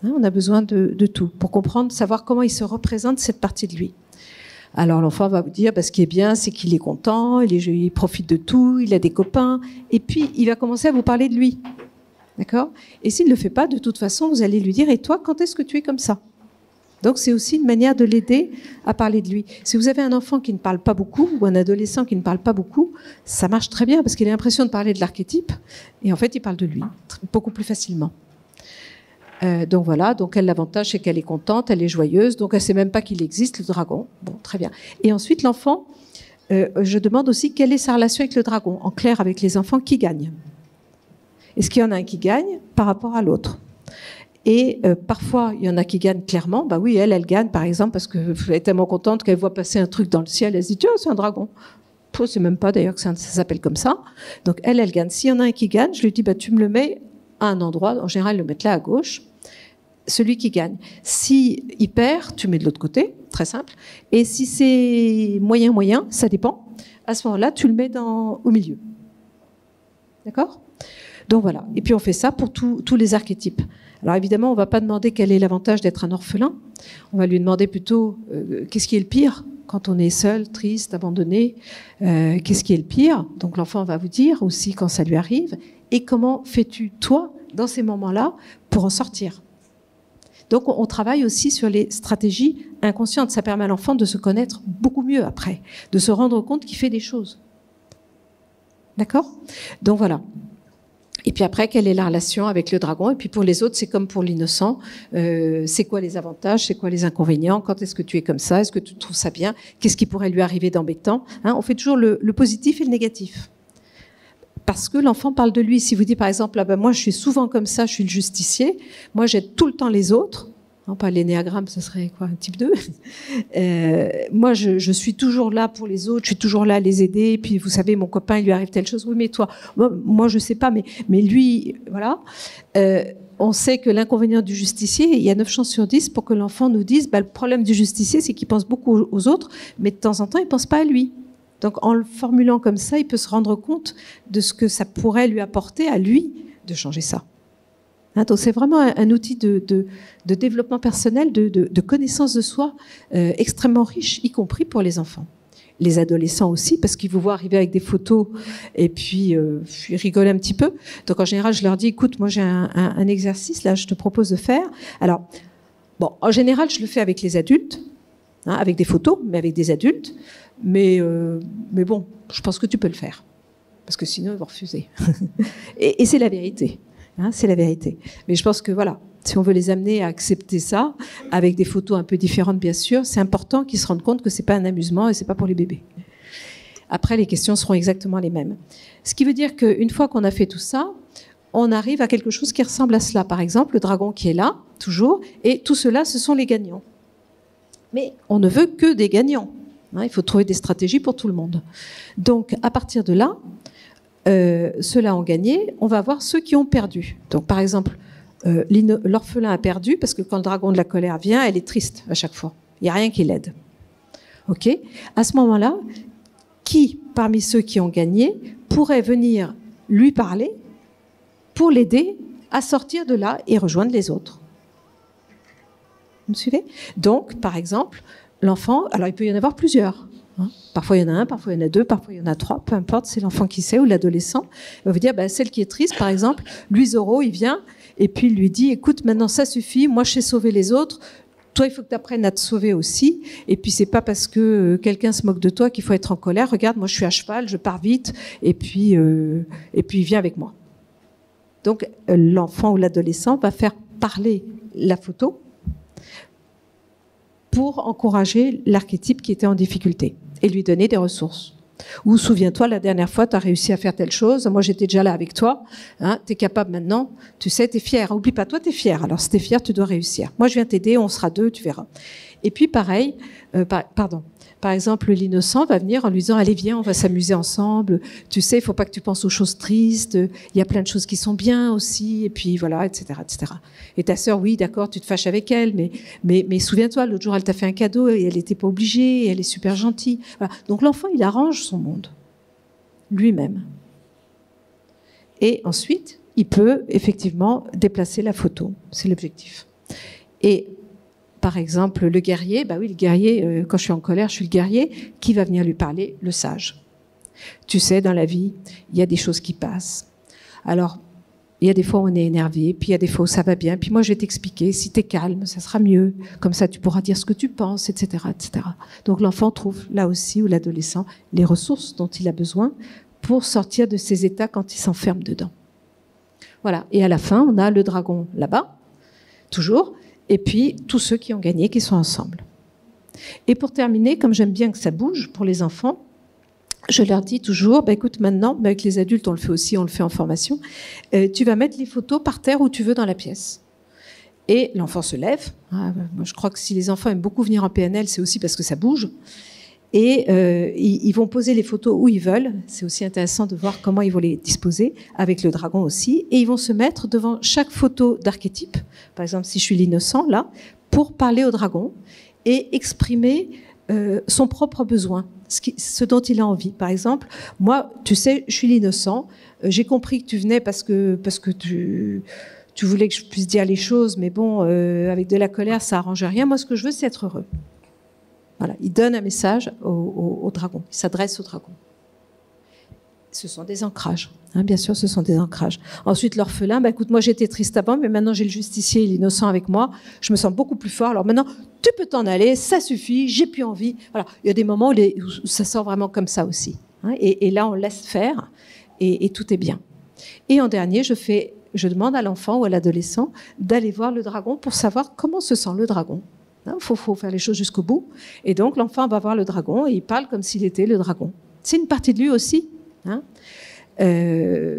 Hein, on a besoin de tout pour comprendre, savoir comment il se représente cette partie de lui. Alors l'enfant va vous dire, ce qui est bien, c'est qu'il est content, il profite de tout, il a des copains, et puis il va commencer à vous parler de lui. D'accord? Et s'il ne le fait pas, de toute façon, vous allez lui dire, et toi, quand est-ce que tu es comme ça? Donc c'est aussi une manière de l'aider à parler de lui. Si vous avez un enfant qui ne parle pas beaucoup, ou un adolescent qui ne parle pas beaucoup, ça marche très bien, parce qu'il a l'impression de parler de l'archétype, et en fait, il parle de lui, beaucoup plus facilement. Donc voilà, donc elle, l'avantage, c'est qu'elle est contente, elle est joyeuse, donc elle ne sait même pas qu'il existe, le dragon. Bon, très bien. Et ensuite, l'enfant, je demande aussi quelle est sa relation avec le dragon. En clair, avec les enfants, qui gagne? Est-ce qu'il y en a un qui gagne par rapport à l'autre? Et parfois, il y en a qui gagnent clairement. Bah oui, elle gagne, par exemple, parce qu'elle est tellement contente qu'elle voit passer un truc dans le ciel, elle se dit, tiens, c'est un dragon. Je ne sais même pas d'ailleurs que ça s'appelle comme ça. Donc elle gagne. S'il y en a un qui gagne, je lui dis, tu me le mets à un endroit, en général, le mettre là à gauche, celui qui gagne. Si il perd, tu mets de l'autre côté, très simple. Et si c'est moyen, ça dépend. À ce moment-là, tu le mets au milieu. D'accord? Donc voilà. Et puis on fait ça pour tous les archétypes. Alors évidemment, on ne va pas demander quel est l'avantage d'être un orphelin. On va lui demander plutôt qu'est-ce qui est le pire quand on est seul, triste, abandonné. Qu'est-ce qui est le pire? Donc l'enfant va vous dire aussi quand ça lui arrive. Et comment fais-tu, toi, dans ces moments-là, pour en sortir? Donc on travaille aussi sur les stratégies inconscientes. Ça permet à l'enfant de se connaître beaucoup mieux après, de se rendre compte qu'il fait des choses. D'accord? Donc voilà. Et puis après, quelle est la relation avec le dragon? Et puis pour les autres, c'est comme pour l'innocent. C'est quoi les avantages? C'est quoi les inconvénients? Quand est-ce que tu es comme ça? Est-ce que tu trouves ça bien? Qu'est-ce qui pourrait lui arriver d'embêtant? On fait toujours le positif et le négatif. Parce que l'enfant parle de lui. Si vous dites par exemple, moi je suis souvent comme ça, je suis le justicier, moi j'aide tout le temps les autres, pas l'énéagramme, ce serait quoi, un type 2 moi je suis toujours là pour les autres, je suis toujours là à les aider, et puis vous savez, mon copain, il lui arrive telle chose, oui mais toi, moi je sais pas, mais lui, voilà. On sait que l'inconvénient du justicier, il y a 9 chances sur 10 pour que l'enfant nous dise, le problème du justicier, c'est qu'il pense beaucoup aux autres, mais de temps en temps, il pense pas à lui. Donc, en le formulant comme ça, il peut se rendre compte de ce que ça pourrait lui apporter à lui de changer ça. Donc, c'est vraiment un outil de développement personnel, de connaissance de soi extrêmement riche, y compris pour les enfants. Les adolescents aussi, parce qu'ils vous voient arriver avec des photos et puis ils rigolent un petit peu. Donc, en général, je leur dis, écoute, moi j'ai un exercice, là, je te propose de faire. Alors, en général, je le fais avec les adultes, avec des photos, mais avec des adultes. Mais bon, je pense que tu peux le faire. Parce que sinon, ils vont refuser. et c'est la vérité. C'est la vérité. Mais je pense que voilà, si on veut les amener à accepter ça, avec des photos un peu différentes, bien sûr, c'est important qu'ils se rendent compte que c'est pas un amusement et c'est pas pour les bébés. Après, les questions seront exactement les mêmes. Ce qui veut dire qu'une fois qu'on a fait tout ça, on arrive à quelque chose qui ressemble à cela. Par exemple, le dragon qui est là, toujours, et tout cela, ce sont les gagnants. Mais on ne veut que des gagnants. Il faut trouver des stratégies pour tout le monde. Donc, à partir de là, ceux-là ont gagné, on va voir ceux qui ont perdu. Donc, par exemple, l'orphelin a perdu parce que quand le dragon de la colère vient, elle est triste à chaque fois. Il n'y a rien qui l'aide. Ok ? À ce moment-là, qui, parmi ceux qui ont gagné, pourrait venir lui parler pour l'aider à sortir de là et rejoindre les autres. Vous me suivez? Donc, par exemple, l'enfant, alors il peut y en avoir plusieurs. Hein. Parfois il y en a un, parfois il y en a deux, parfois il y en a trois, peu importe, c'est l'enfant qui sait ou l'adolescent. Il va vous dire, celle qui est triste, par exemple, lui Zoro, il vient et puis il lui dit, écoute, maintenant ça suffit, moi je sais sauver les autres, toi il faut que tu apprennes à te sauver aussi, et puis c'est pas parce que quelqu'un se moque de toi qu'il faut être en colère, regarde, moi je suis à cheval, je pars vite, et puis viens avec moi. Donc l'enfant ou l'adolescent va faire parler la photo pour encourager l'archétype qui était en difficulté et lui donner des ressources. Ou souviens-toi, la dernière fois, tu as réussi à faire telle chose, moi j'étais déjà là avec toi, hein, tu es capable maintenant, tu sais, tu es fier. Oublie pas, toi tu es fier, alors si tu es fier, tu dois réussir. Moi je viens t'aider, on sera deux, tu verras. Et puis pareil, par exemple, l'innocent va venir en lui disant, allez viens, on va s'amuser ensemble, tu sais, il faut pas que tu penses aux choses tristes, il y a plein de choses qui sont bien aussi, et puis voilà, etc. etc. Et ta sœur, oui, d'accord, tu te fâches avec elle, mais souviens-toi, l'autre jour, elle t'a fait un cadeau, et elle n'était pas obligée, et elle est super gentille. Voilà. Donc l'enfant, il arrange son monde, lui-même. Et ensuite, il peut effectivement déplacer la photo, c'est l'objectif. Et par exemple, le guerrier, oui, le guerrier, quand je suis en colère, je suis le guerrier. Qui va venir lui parler? Le sage. Tu sais, dans la vie, il y a des choses qui passent. Alors, il y a des fois où on est énervé, puis il y a des fois où ça va bien. Puis moi, je vais t'expliquer, si tu es calme, ça sera mieux. Comme ça, tu pourras dire ce que tu penses, etc., etc. Donc l'enfant trouve, là aussi, ou l'adolescent, les ressources dont il a besoin pour sortir de ses états quand il s'enferme dedans. Voilà. Et à la fin, on a le dragon là-bas, toujours. Et puis, tous ceux qui ont gagné, qui sont ensemble. Et pour terminer, comme j'aime bien que ça bouge pour les enfants, je leur dis toujours, écoute, maintenant, avec les adultes, on le fait aussi, on le fait en formation, tu vas mettre les photos par terre où tu veux dans la pièce. Et l'enfant se lève. Moi, je crois que si les enfants aiment beaucoup venir en PNL, c'est aussi parce que ça bouge. Et ils vont poser les photos où ils veulent. C'est aussi intéressant de voir comment ils vont les disposer, avec le dragon aussi. Et ils vont se mettre devant chaque photo d'archétype, par exemple si je suis l'innocent, là, pour parler au dragon et exprimer son propre besoin, ce dont il a envie. Par exemple, moi, tu sais, je suis l'innocent, j'ai compris que tu venais parce que tu voulais que je puisse dire les choses, mais bon, avec de la colère, ça arrange rien. Moi, ce que je veux, c'est être heureux. Voilà, il donne un message au dragon, il s'adresse au dragon. Ce sont des ancrages, hein, bien sûr, ce sont des ancrages. Ensuite, l'orphelin, écoute, moi j'étais triste avant, mais maintenant j'ai le justicier et l'innocent avec moi, je me sens beaucoup plus fort, alors maintenant tu peux t'en aller, ça suffit, j'ai plus envie. Voilà, il y a des moments où ça sort vraiment comme ça aussi, hein, et là on laisse faire, et tout est bien. Et en dernier, je demande à l'enfant ou à l'adolescent d'aller voir le dragon pour savoir comment se sent le dragon. Il faut faire les choses jusqu'au bout. Et donc, l'enfant va voir le dragon et il parle comme s'il était le dragon. C'est une partie de lui aussi, hein,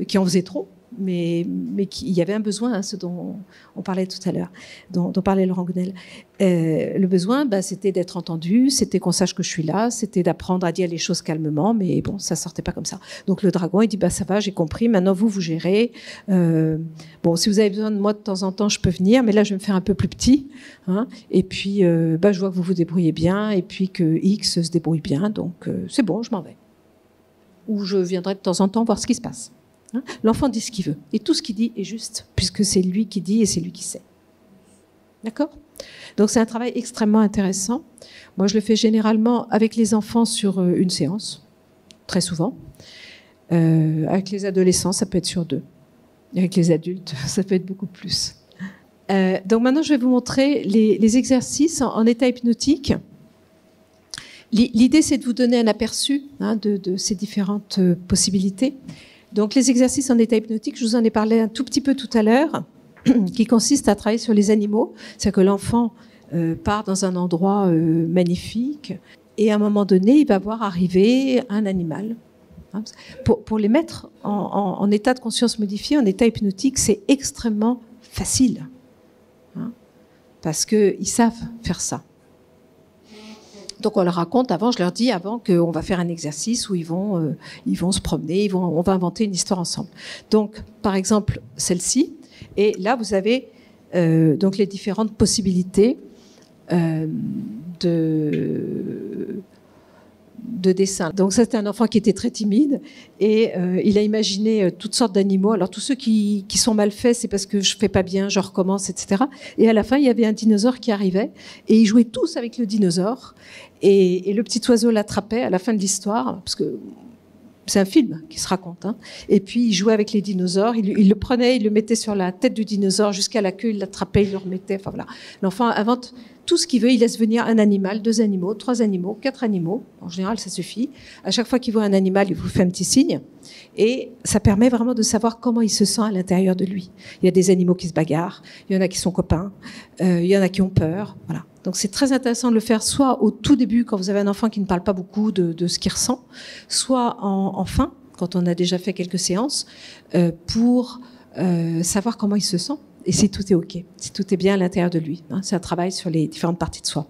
qui en faisait trop, mais il y avait un besoin, hein, ce dont on parlait tout à l'heure, dont parlait Laurent Gounel. Le besoin, c'était d'être entendu, c'était qu'on sache que je suis là, c'était d'apprendre à dire les choses calmement, mais bon, ça sortait pas comme ça. Donc le dragon, il dit, ça va, j'ai compris, maintenant vous gérez. Bon, si vous avez besoin de moi de temps en temps, je peux venir, mais là, je vais me faire un peu plus petit. Hein, et puis, je vois que vous vous débrouillez bien, et puis que X se débrouille bien, donc c'est bon, je m'en vais. Ou je viendrai de temps en temps voir ce qui se passe. Hein, l'enfant dit ce qu'il veut. Et tout ce qu'il dit est juste, puisque c'est lui qui dit et c'est lui qui sait. D'accord ? Donc c'est un travail extrêmement intéressant. Moi, je le fais généralement avec les enfants sur une séance, très souvent. Avec les adolescents, ça peut être sur 2. Avec les adultes, ça peut être beaucoup plus. Donc maintenant, je vais vous montrer les exercices en état hypnotique. L'idée, c'est de vous donner un aperçu, hein, de ces différentes possibilités. Donc les exercices en état hypnotique, je vous en ai parlé un tout petit peu tout à l'heure, qui consiste à travailler sur les animaux. C'est-à-dire que l'enfant part dans un endroit magnifique et à un moment donné, il va voir arriver un animal. Hein, pour les mettre en état de conscience modifié, en état hypnotique, c'est extrêmement facile. Hein, parce qu'ils savent faire ça. Donc on leur raconte avant, je leur dis avant qu'on va faire un exercice où ils vont se promener, on va inventer une histoire ensemble. Donc par exemple celle-ci, et là vous avez donc les différentes possibilités de de dessin. Donc ça, c'était un enfant qui était très timide et il a imaginé toutes sortes d'animaux. Alors tous ceux qui sont mal faits, c'est parce que je fais pas bien, je recommence, etc. Et à la fin, il y avait un dinosaure qui arrivait et ils jouaient tous avec le dinosaure et le petit oiseau l'attrapait à la fin de l'histoire, parce que c'est un film qui se raconte. Hein. Et puis, il jouait avec les dinosaures. Il le prenait, il le mettait sur la tête du dinosaure jusqu'à la queue, il l'attrapait, il le remettait. Enfin, voilà. L'enfant invente tout ce qu'il veut. Il laisse venir un animal, 2 animaux, 3 animaux, 4 animaux. En général, ça suffit. À chaque fois qu'il voit un animal, il vous fait un petit signe. Et ça permet vraiment de savoir comment il se sent à l'intérieur de lui. Il y a des animaux qui se bagarrent. Il y en a qui sont copains. Il y en a qui ont peur. Voilà. Donc c'est très intéressant de le faire soit au tout début, quand vous avez un enfant qui ne parle pas beaucoup de ce qu'il ressent, soit en fin, quand on a déjà fait quelques séances, pour savoir comment il se sent et si tout est OK, si tout est bien à l'intérieur de lui. Hein. C'est un travail sur les différentes parties de soi.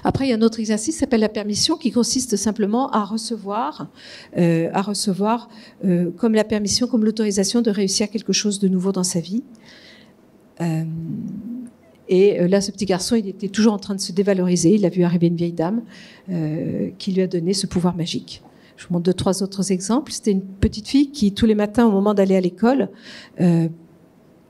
Après, il y a un autre exercice qui s'appelle la permission, qui consiste simplement à recevoir comme la permission, comme l'autorisation de réussir quelque chose de nouveau dans sa vie. Et là, ce petit garçon, il était toujours en train de se dévaloriser. Il a vu arriver une vieille dame qui lui a donné ce pouvoir magique. Je vous montre 2, 3 autres exemples. C'était une petite fille qui, tous les matins, au moment d'aller à l'école,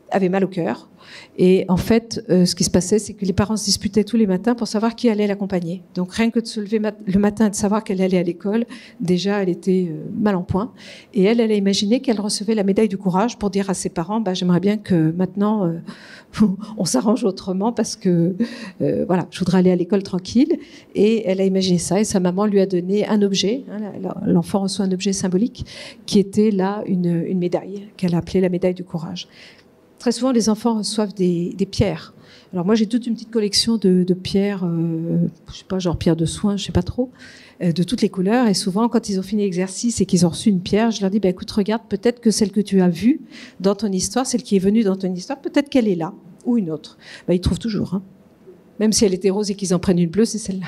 avait mal au cœur. Et en fait, ce qui se passait, c'est que les parents se disputaient tous les matins pour savoir qui allait l'accompagner. Donc rien que de se lever le matin et de savoir qu'elle allait à l'école, déjà, elle était mal en point. Et elle a imaginé qu'elle recevait la médaille du courage pour dire à ses parents, j'aimerais bien que maintenant, on s'arrange autrement parce que, voilà, je voudrais aller à l'école tranquille. Et elle a imaginé ça et sa maman lui a donné un objet. Hein, l'enfant reçoit un objet symbolique qui était là une médaille qu'elle a appelée la médaille du courage. Très souvent, les enfants reçoivent des pierres. Alors moi, j'ai toute une petite collection de pierres, je sais pas, genre pierres de soin, je sais pas trop, de toutes les couleurs. Et souvent, quand ils ont fini l'exercice et qu'ils ont reçu une pierre, je leur dis, écoute, regarde, peut-être que celle que tu as vue dans ton histoire, celle qui est venue dans ton histoire, peut-être qu'elle est là, ou une autre. Ils trouvent toujours. Hein. Même si elle était rose et qu'ils en prennent une bleue, c'est celle-là.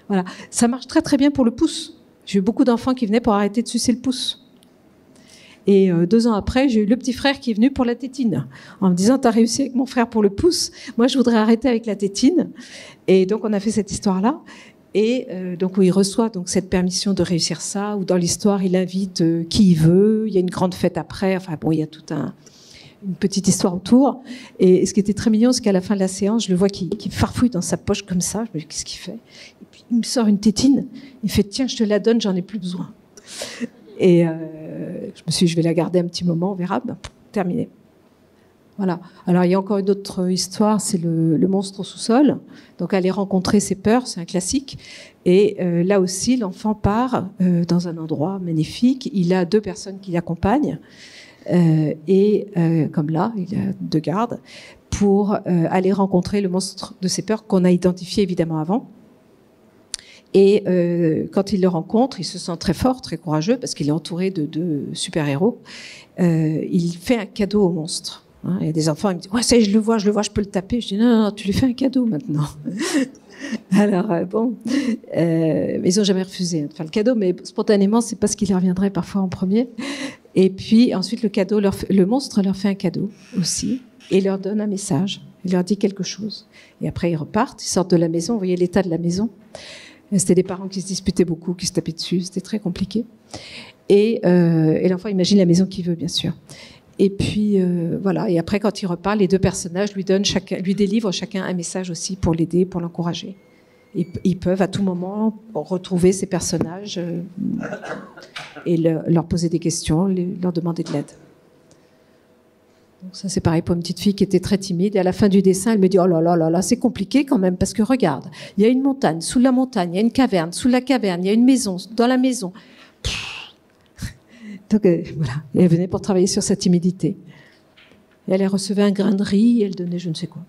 Voilà. Ça marche très très bien pour le pouce. J'ai eu beaucoup d'enfants qui venaient pour arrêter de sucer le pouce. Et 2 ans après, j'ai eu le petit frère qui est venu pour la tétine, en me disant, t'as réussi avec mon frère pour le pouce, moi je voudrais arrêter avec la tétine. Et donc on a fait cette histoire-là. Et donc où il reçoit donc cette permission de réussir ça, où dans l'histoire il invite qui il veut, il y a une grande fête après, enfin bon, il y a toute une petite histoire autour. Et ce qui était très mignon, c'est qu'à la fin de la séance, je le vois qui farfouille dans sa poche comme ça, je me dis, qu'est-ce qu'il fait? Et puis il me sort une tétine, il me fait, tiens, je te la donne, j'en ai plus besoin. Et je me suis dit, je vais la garder un petit moment, on verra. Terminé. Voilà. Alors, il y a encore une autre histoire, c'est le monstre au sous-sol. Donc, aller rencontrer ses peurs, c'est un classique. Et là aussi, l'enfant part dans un endroit magnifique. Il a 2 personnes qui l'accompagnent. Comme là, il a 2 gardes pour aller rencontrer le monstre de ses peurs qu'on a identifié évidemment avant. Et quand il le rencontre, il se sent très fort, très courageux, parce qu'il est entouré de 2 super-héros. Il fait un cadeau au monstre. Hein. Il y a des enfants, ils me disent « Ouais, ça y est, je le vois, je peux le taper. » Je dis « Non, tu lui fais un cadeau maintenant. » Alors, mais ils n'ont jamais refusé de faire le cadeau, mais spontanément, c'est parce qu'il y reviendrait parfois en premier. Et puis, ensuite, le monstre leur fait un cadeau aussi, et leur donne un message. Il leur dit quelque chose. Et après, ils repartent, ils sortent de la maison. Vous voyez l'état de la maison. C'était des parents qui se disputaient beaucoup, qui se tapaient dessus. C'était très compliqué. Et l'enfant imagine la maison qu'il veut, bien sûr. Et puis, voilà. Et après, quand il repart, les 2 personnages lui délivrent chacun un message aussi pour l'aider, pour l'encourager. Et ils peuvent à tout moment retrouver ces personnages et leur poser des questions, leur demander de l'aide. Donc ça, c'est pareil pour une petite fille qui était très timide. Et à la fin du dessin, elle me dit « Oh là là là là, c'est compliqué quand même, parce que regarde, il y a une montagne, sous la montagne, il y a une caverne, sous la caverne, il y a une maison, dans la maison. » Donc voilà, et elle venait pour travailler sur sa timidité. Et elle recevait un grain de riz, et elle donnait je ne sais quoi.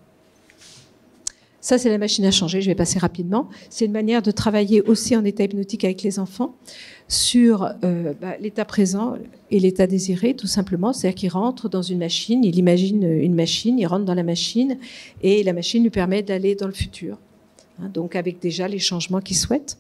Ça, c'est la machine à changer, je vais passer rapidement. C'est une manière de travailler aussi en état hypnotique avec les enfants sur l'état présent et l'état désiré, tout simplement. C'est-à-dire qu'il rentre dans une machine, il imagine une machine, il rentre dans la machine et la machine lui permet d'aller dans le futur. hein, donc avec déjà les changements qu'ils souhaitent.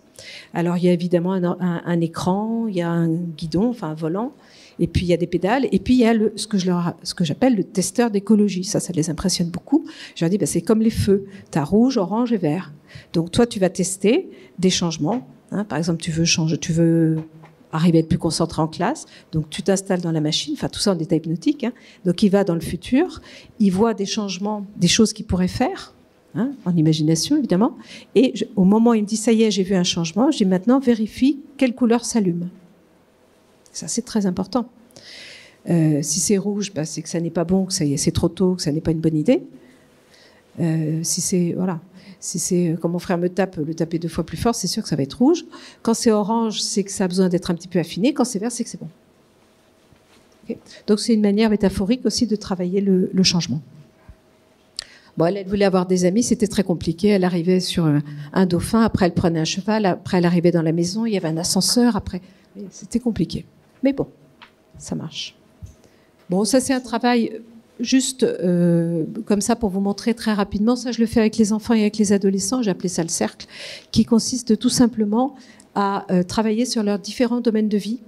Alors, il y a évidemment un écran, il y a un guidon, enfin un volant, et puis il y a des pédales, et puis il y a ce que j'appelle le testeur d'écologie. Ça les impressionne beaucoup. Je leur dis, c'est comme les feux. Tu as rouge, orange et vert. Donc, toi, tu vas tester des changements. Hein. Par exemple, tu veux arriver à être plus concentré en classe. Donc, tu t'installes dans la machine. Enfin, tout ça en état hypnotique. Hein. Donc, il va dans le futur. Il voit des changements, des choses qu'il pourrait faire. Hein, en imagination, évidemment. Et au moment où il me dit, ça y est, j'ai vu un changement, je dis maintenant, vérifie quelle couleur s'allume. Ça, c'est très important. Si c'est rouge, c'est que ça n'est pas bon, que c'est trop tôt, que ça n'est pas une bonne idée. Si c'est, comme mon frère me tape, le taper 2 fois plus fort, c'est sûr que ça va être rouge. Quand c'est orange, c'est que ça a besoin d'être un petit peu affiné. Quand c'est vert, c'est que c'est bon. Okay. Donc, c'est une manière métaphorique aussi de travailler le changement. Bon, elle voulait avoir des amis, c'était très compliqué. Elle arrivait sur un dauphin, après elle prenait un cheval, après elle arrivait dans la maison, il y avait un ascenseur, après... C'était compliqué. Mais bon, ça marche. Bon, ça c'est un travail juste comme ça pour vous montrer très rapidement. Ça, je le fais avec les enfants et avec les adolescents, j'ai appelé ça le cercle, qui consiste tout simplement à travailler sur leurs différents domaines de vie.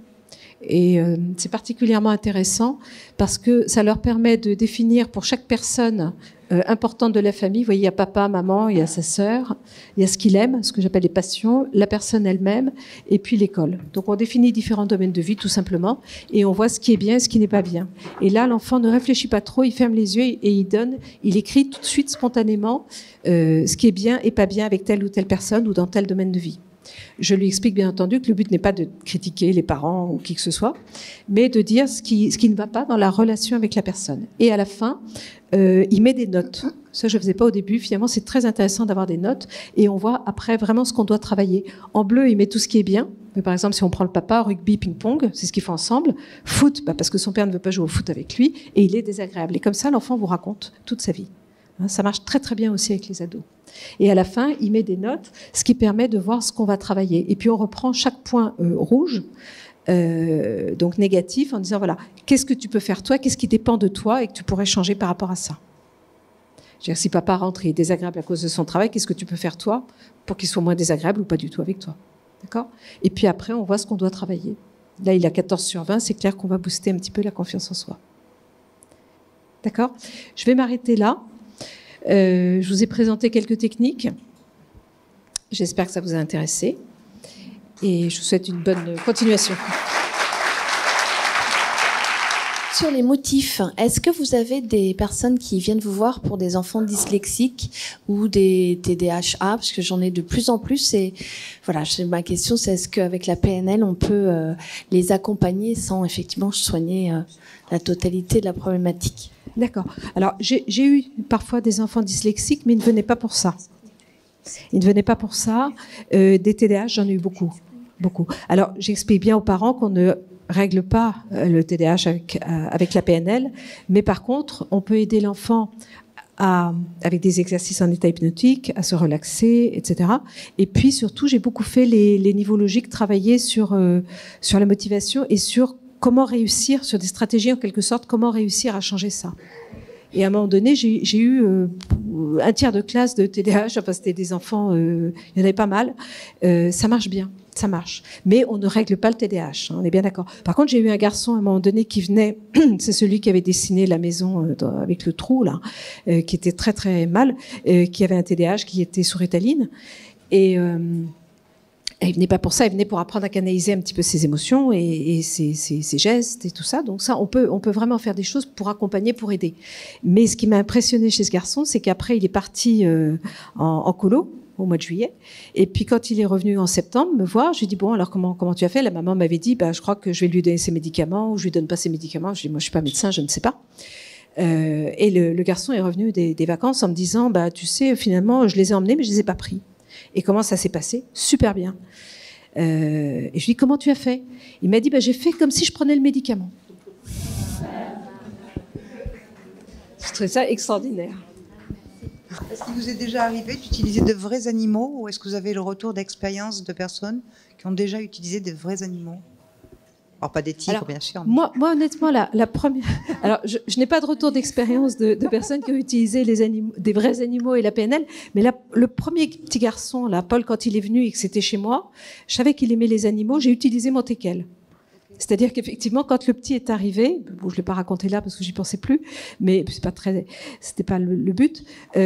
Et c'est particulièrement intéressant parce que ça leur permet de définir pour chaque personne importante de la famille. Vous voyez, il y a papa, maman, il y a sa sœur, il y a ce qu'il aime, ce que j'appelle les passions, la personne elle-même, et puis l'école. Donc on définit différents domaines de vie tout simplement, et on voit ce qui est bien et ce qui n'est pas bien. Et là, l'enfant ne réfléchit pas trop, il ferme les yeux et il écrit tout de suite spontanément ce qui est bien et pas bien avec telle ou telle personne ou dans tel domaine de vie. Je lui explique bien entendu que le but n'est pas de critiquer les parents ou qui que ce soit, mais de dire ce qui ne va pas dans la relation avec la personne. Et à la fin, il met des notes. Ça, je ne faisais pas au début. Finalement, c'est très intéressant d'avoir des notes. Et on voit après vraiment ce qu'on doit travailler. En bleu, il met tout ce qui est bien. Mais par exemple, si on prend le papa, rugby, ping-pong, c'est ce qu'ils font ensemble. Foot, parce que son père ne veut pas jouer au foot avec lui. Et il est désagréable. Et comme ça, l'enfant vous raconte toute sa vie. Ça marche très très bien aussi avec les ados. Et à la fin, il met des notes, ce qui permet de voir ce qu'on va travailler. Et puis on reprend chaque point rouge, donc négatif, en disant voilà, qu'est-ce que tu peux faire toi, qu'est-ce qui dépend de toi et que tu pourrais changer par rapport à ça. Je veux dire, si papa rentre et est désagréable à cause de son travail, qu'est-ce que tu peux faire toi pour qu'il soit moins désagréable ou pas du tout avec toi. D'accord ? Et puis après, on voit ce qu'on doit travailler. Là, il a 14/20, c'est clair qu'on va booster un petit peu la confiance en soi. D'accord ? Je vais m'arrêter là. Je vous ai présenté quelques techniques. J'espère que ça vous a intéressé. Et je vous souhaite une bonne continuation. Sur les motifs, est-ce que vous avez des personnes qui viennent vous voir pour des enfants dyslexiques ou des TDAH? Parce que j'en ai de plus en plus. Et voilà, ma question, c'est est-ce qu'avec la PNL, on peut les accompagner sans effectivement soigner la totalité de la problématique? D'accord. Alors, j'ai eu parfois des enfants dyslexiques, mais ils ne venaient pas pour ça. Ils ne venaient pas pour ça. Des TDAH, j'en ai eu beaucoup. Beaucoup. Alors, j'explique bien aux parents qu'on ne règle pas le TDAH avec la PNL, mais par contre, on peut aider l'enfant avec des exercices en état hypnotique, à se relaxer, etc. Et puis, surtout, j'ai beaucoup fait les niveaux logiques, travailler sur la motivation et sur comment réussir, sur des stratégies en quelque sorte, comment réussir à changer ça. Et à un moment donné, j'ai eu un tiers de classe de TDAH, enfin c'était des enfants, il y en avait pas mal. Ça marche bien, ça marche. Mais on ne règle pas le TDAH, on est bien d'accord. Par contre, j'ai eu un garçon à un moment donné qui venait, c'est celui qui avait dessiné la maison avec le trou, là, qui était très très mal, qui avait un TDAH, qui était sous Ritaline. Et il venait pas pour ça, il venait pour apprendre à canaliser un petit peu ses émotions et ses gestes et tout ça. Donc ça, on peut vraiment faire des choses pour accompagner, pour aider. Mais ce qui m'a impressionné chez ce garçon, c'est qu'après, il est parti en colo au mois de juillet. Et puis quand il est revenu en septembre me voir, je lui ai dit bon, alors comment tu as fait? La maman m'avait dit je crois que je vais lui donner ses médicaments ou je lui donne pas ses médicaments. Je lui ai dit moi je suis pas médecin, je ne sais pas. Et le garçon est revenu des vacances en me disant tu sais, finalement je les ai emmenés mais je les ai pas pris. Et comment ça s'est passé? Super bien. Et je lui dis, comment tu as fait? Il m'a dit, j'ai fait comme si je prenais le médicament. Je trouvais ça extraordinaire. Est-ce qu'il vous est déjà arrivé d'utiliser de vrais animaux ou est-ce que vous avez le retour d'expérience de personnes qui ont déjà utilisé de vrais animaux? Alors, pas des tigres, bien sûr. Mais... Moi, honnêtement, la première... Alors, je n'ai pas de retour d'expérience de personnes qui ont utilisé les animaux, des vrais animaux et la PNL, mais là, le premier petit garçon, là, Paul, quand il est venu et que c'était chez moi, je savais qu'il aimait les animaux, j'ai utilisé mon teckel. C'est-à-dire qu'effectivement, quand le petit est arrivé, bon, je ne l'ai pas raconté là parce que j'y pensais plus, mais c'était pas le but.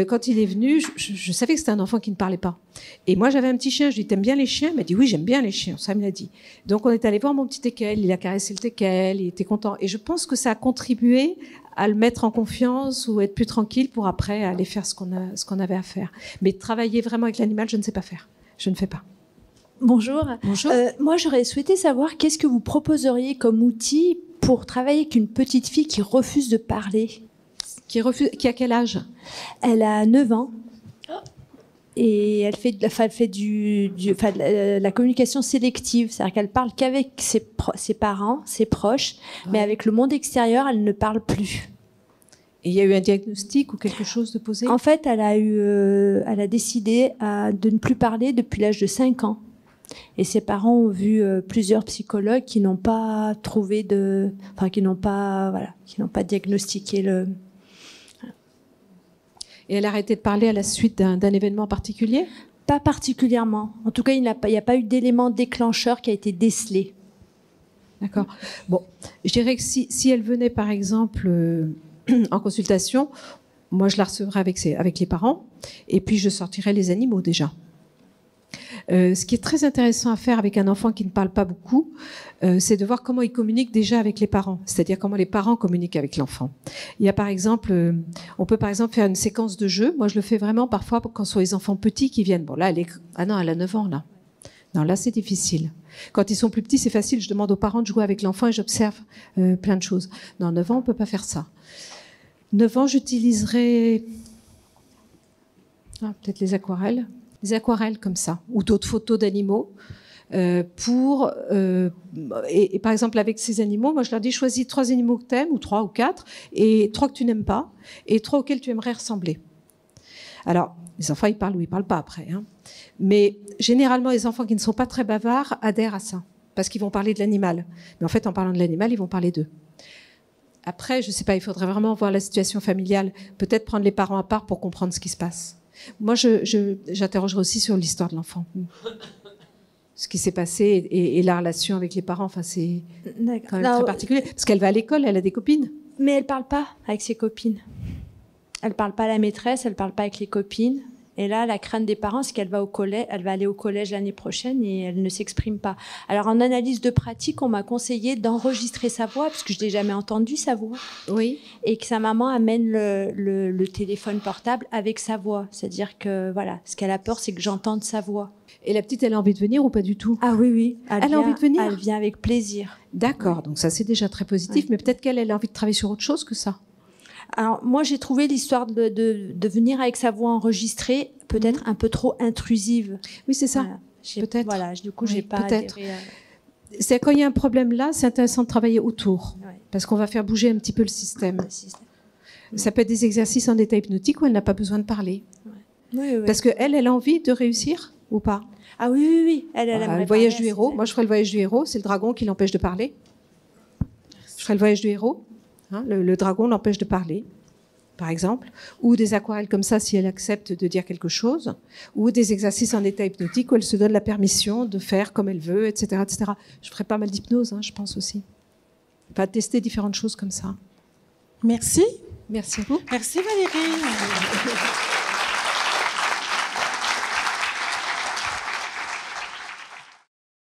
Quand il est venu, je savais que c'était un enfant qui ne parlait pas. Et moi, j'avais un petit chien. Je lui ai dit, t'aimes bien les chiens? Il m'a dit, oui, j'aime bien les chiens. Ça me l'a dit. Donc, on est allé voir mon petit teckel. Il a caressé le teckel. Il était content. Et je pense que ça a contribué à le mettre en confiance ou être plus tranquille pour après aller faire ce qu'on avait à faire. Mais travailler vraiment avec l'animal, je ne sais pas faire. Je ne fais pas. Bonjour. Bonjour. Moi, j'aurais souhaité savoir qu'est-ce que vous proposeriez comme outil pour travailler avec une petite fille qui refuse de parler. Qui a quel âge? Elle a 9 ans. Et elle fait de la communication sélective. C'est-à-dire qu'elle parle qu'avec ses parents, ses proches, mais avec le monde extérieur, elle ne parle plus. Et il y a eu un diagnostic ou quelque chose de posé? En fait, elle a décidé de ne plus parler depuis l'âge de 5 ans. Et ses parents ont vu plusieurs psychologues qui n'ont pas qui n'ont pas diagnostiqué le. Et elle a arrêté de parler à la suite d'un événement particulier? Pas particulièrement. En tout cas, il n'y a pas eu d'élément déclencheur qui a été décelé. D'accord. Bon, je dirais que si elle venait, par exemple, en consultation, moi, je la recevrais avec les parents, et puis je sortirais les animaux déjà. Ce qui est très intéressant à faire avec un enfant qui ne parle pas beaucoup, c'est de voir comment il communique déjà avec les parents, c'est-à-dire comment les parents communiquent avec l'enfant. Il y a par exemple, on peut par exemple faire une séquence de jeu. Moi, je le fais vraiment parfois quand ce sont les enfants petits qui viennent. Bon, là, elle a 9 ans, là. Non, là, c'est difficile. Quand ils sont plus petits, c'est facile. Je demande aux parents de jouer avec l'enfant et j'observe plein de choses. Non, 9 ans, on peut pas faire ça. 9 ans, j'utiliserai peut-être les aquarelles. Des aquarelles comme ça, ou d'autres photos d'animaux. Et par exemple, avec ces animaux, moi je leur dis, choisis 3 animaux que tu aimes, ou 3 ou 4, et 3 que tu n'aimes pas, et 3 auxquels tu aimerais ressembler. Alors, les enfants, ils parlent ou ils parlent pas après. Hein. Mais généralement, les enfants qui ne sont pas très bavards adhèrent à ça, parce qu'ils vont parler de l'animal. Mais en fait, en parlant de l'animal, ils vont parler d'eux. Après, je ne sais pas, il faudrait vraiment voir la situation familiale, peut-être prendre les parents à part pour comprendre ce qui se passe. Moi, j'interrogerai aussi sur l'histoire de l'enfant. Ce qui s'est passé et la relation avec les parents, enfin, c'est quand même très particulier. Parce qu'elle va à l'école, elle a des copines. Mais elle ne parle pas avec ses copines. Elle ne parle pas à la maîtresse, elle ne parle pas avec les copines. Et là, la crainte des parents, c'est qu'elle va aller au collège l'année prochaine et elle ne s'exprime pas. Alors, en analyse de pratique, on m'a conseillé d'enregistrer sa voix, parce que je n'ai jamais entendu sa voix. Oui. Et que sa maman amène le téléphone portable avec sa voix. C'est-à-dire que, voilà, ce qu'elle a peur, c'est que j'entende sa voix. Et la petite, elle a envie de venir ou pas du tout? Ah oui. Elle a envie de venir? Elle vient avec plaisir. D'accord, donc ça, c'est déjà très positif. Oui. Mais peut-être qu'elle a envie de travailler sur autre chose que ça. Alors, moi, j'ai trouvé l'histoire de venir avec sa voix enregistrée peut-être un peu trop intrusive. Oui, c'est ça. Voilà. Peut-être. Voilà, du coup, j'ai pas adhéré à... C'est quand il y a un problème là, c'est intéressant de travailler autour, parce qu'on va faire bouger un petit peu le système. Ça peut être des exercices en état hypnotique où elle n'a pas besoin de parler. Oui. Parce qu'elle a envie de réussir ou pas? Ah oui. Elle le voyage du héros. Moi, je ferai le voyage du héros. C'est le dragon qui l'empêche de parler. Je ferai le voyage du héros. Hein, le dragon l'empêche de parler, par exemple. Ou des aquarelles comme ça, si elle accepte de dire quelque chose. Ou des exercices en état hypnotique où elle se donne la permission de faire comme elle veut, etc. etc. Je ferai pas mal d'hypnose, je pense aussi. Enfin, tester différentes choses comme ça. Merci. Merci à vous. Merci Valérie.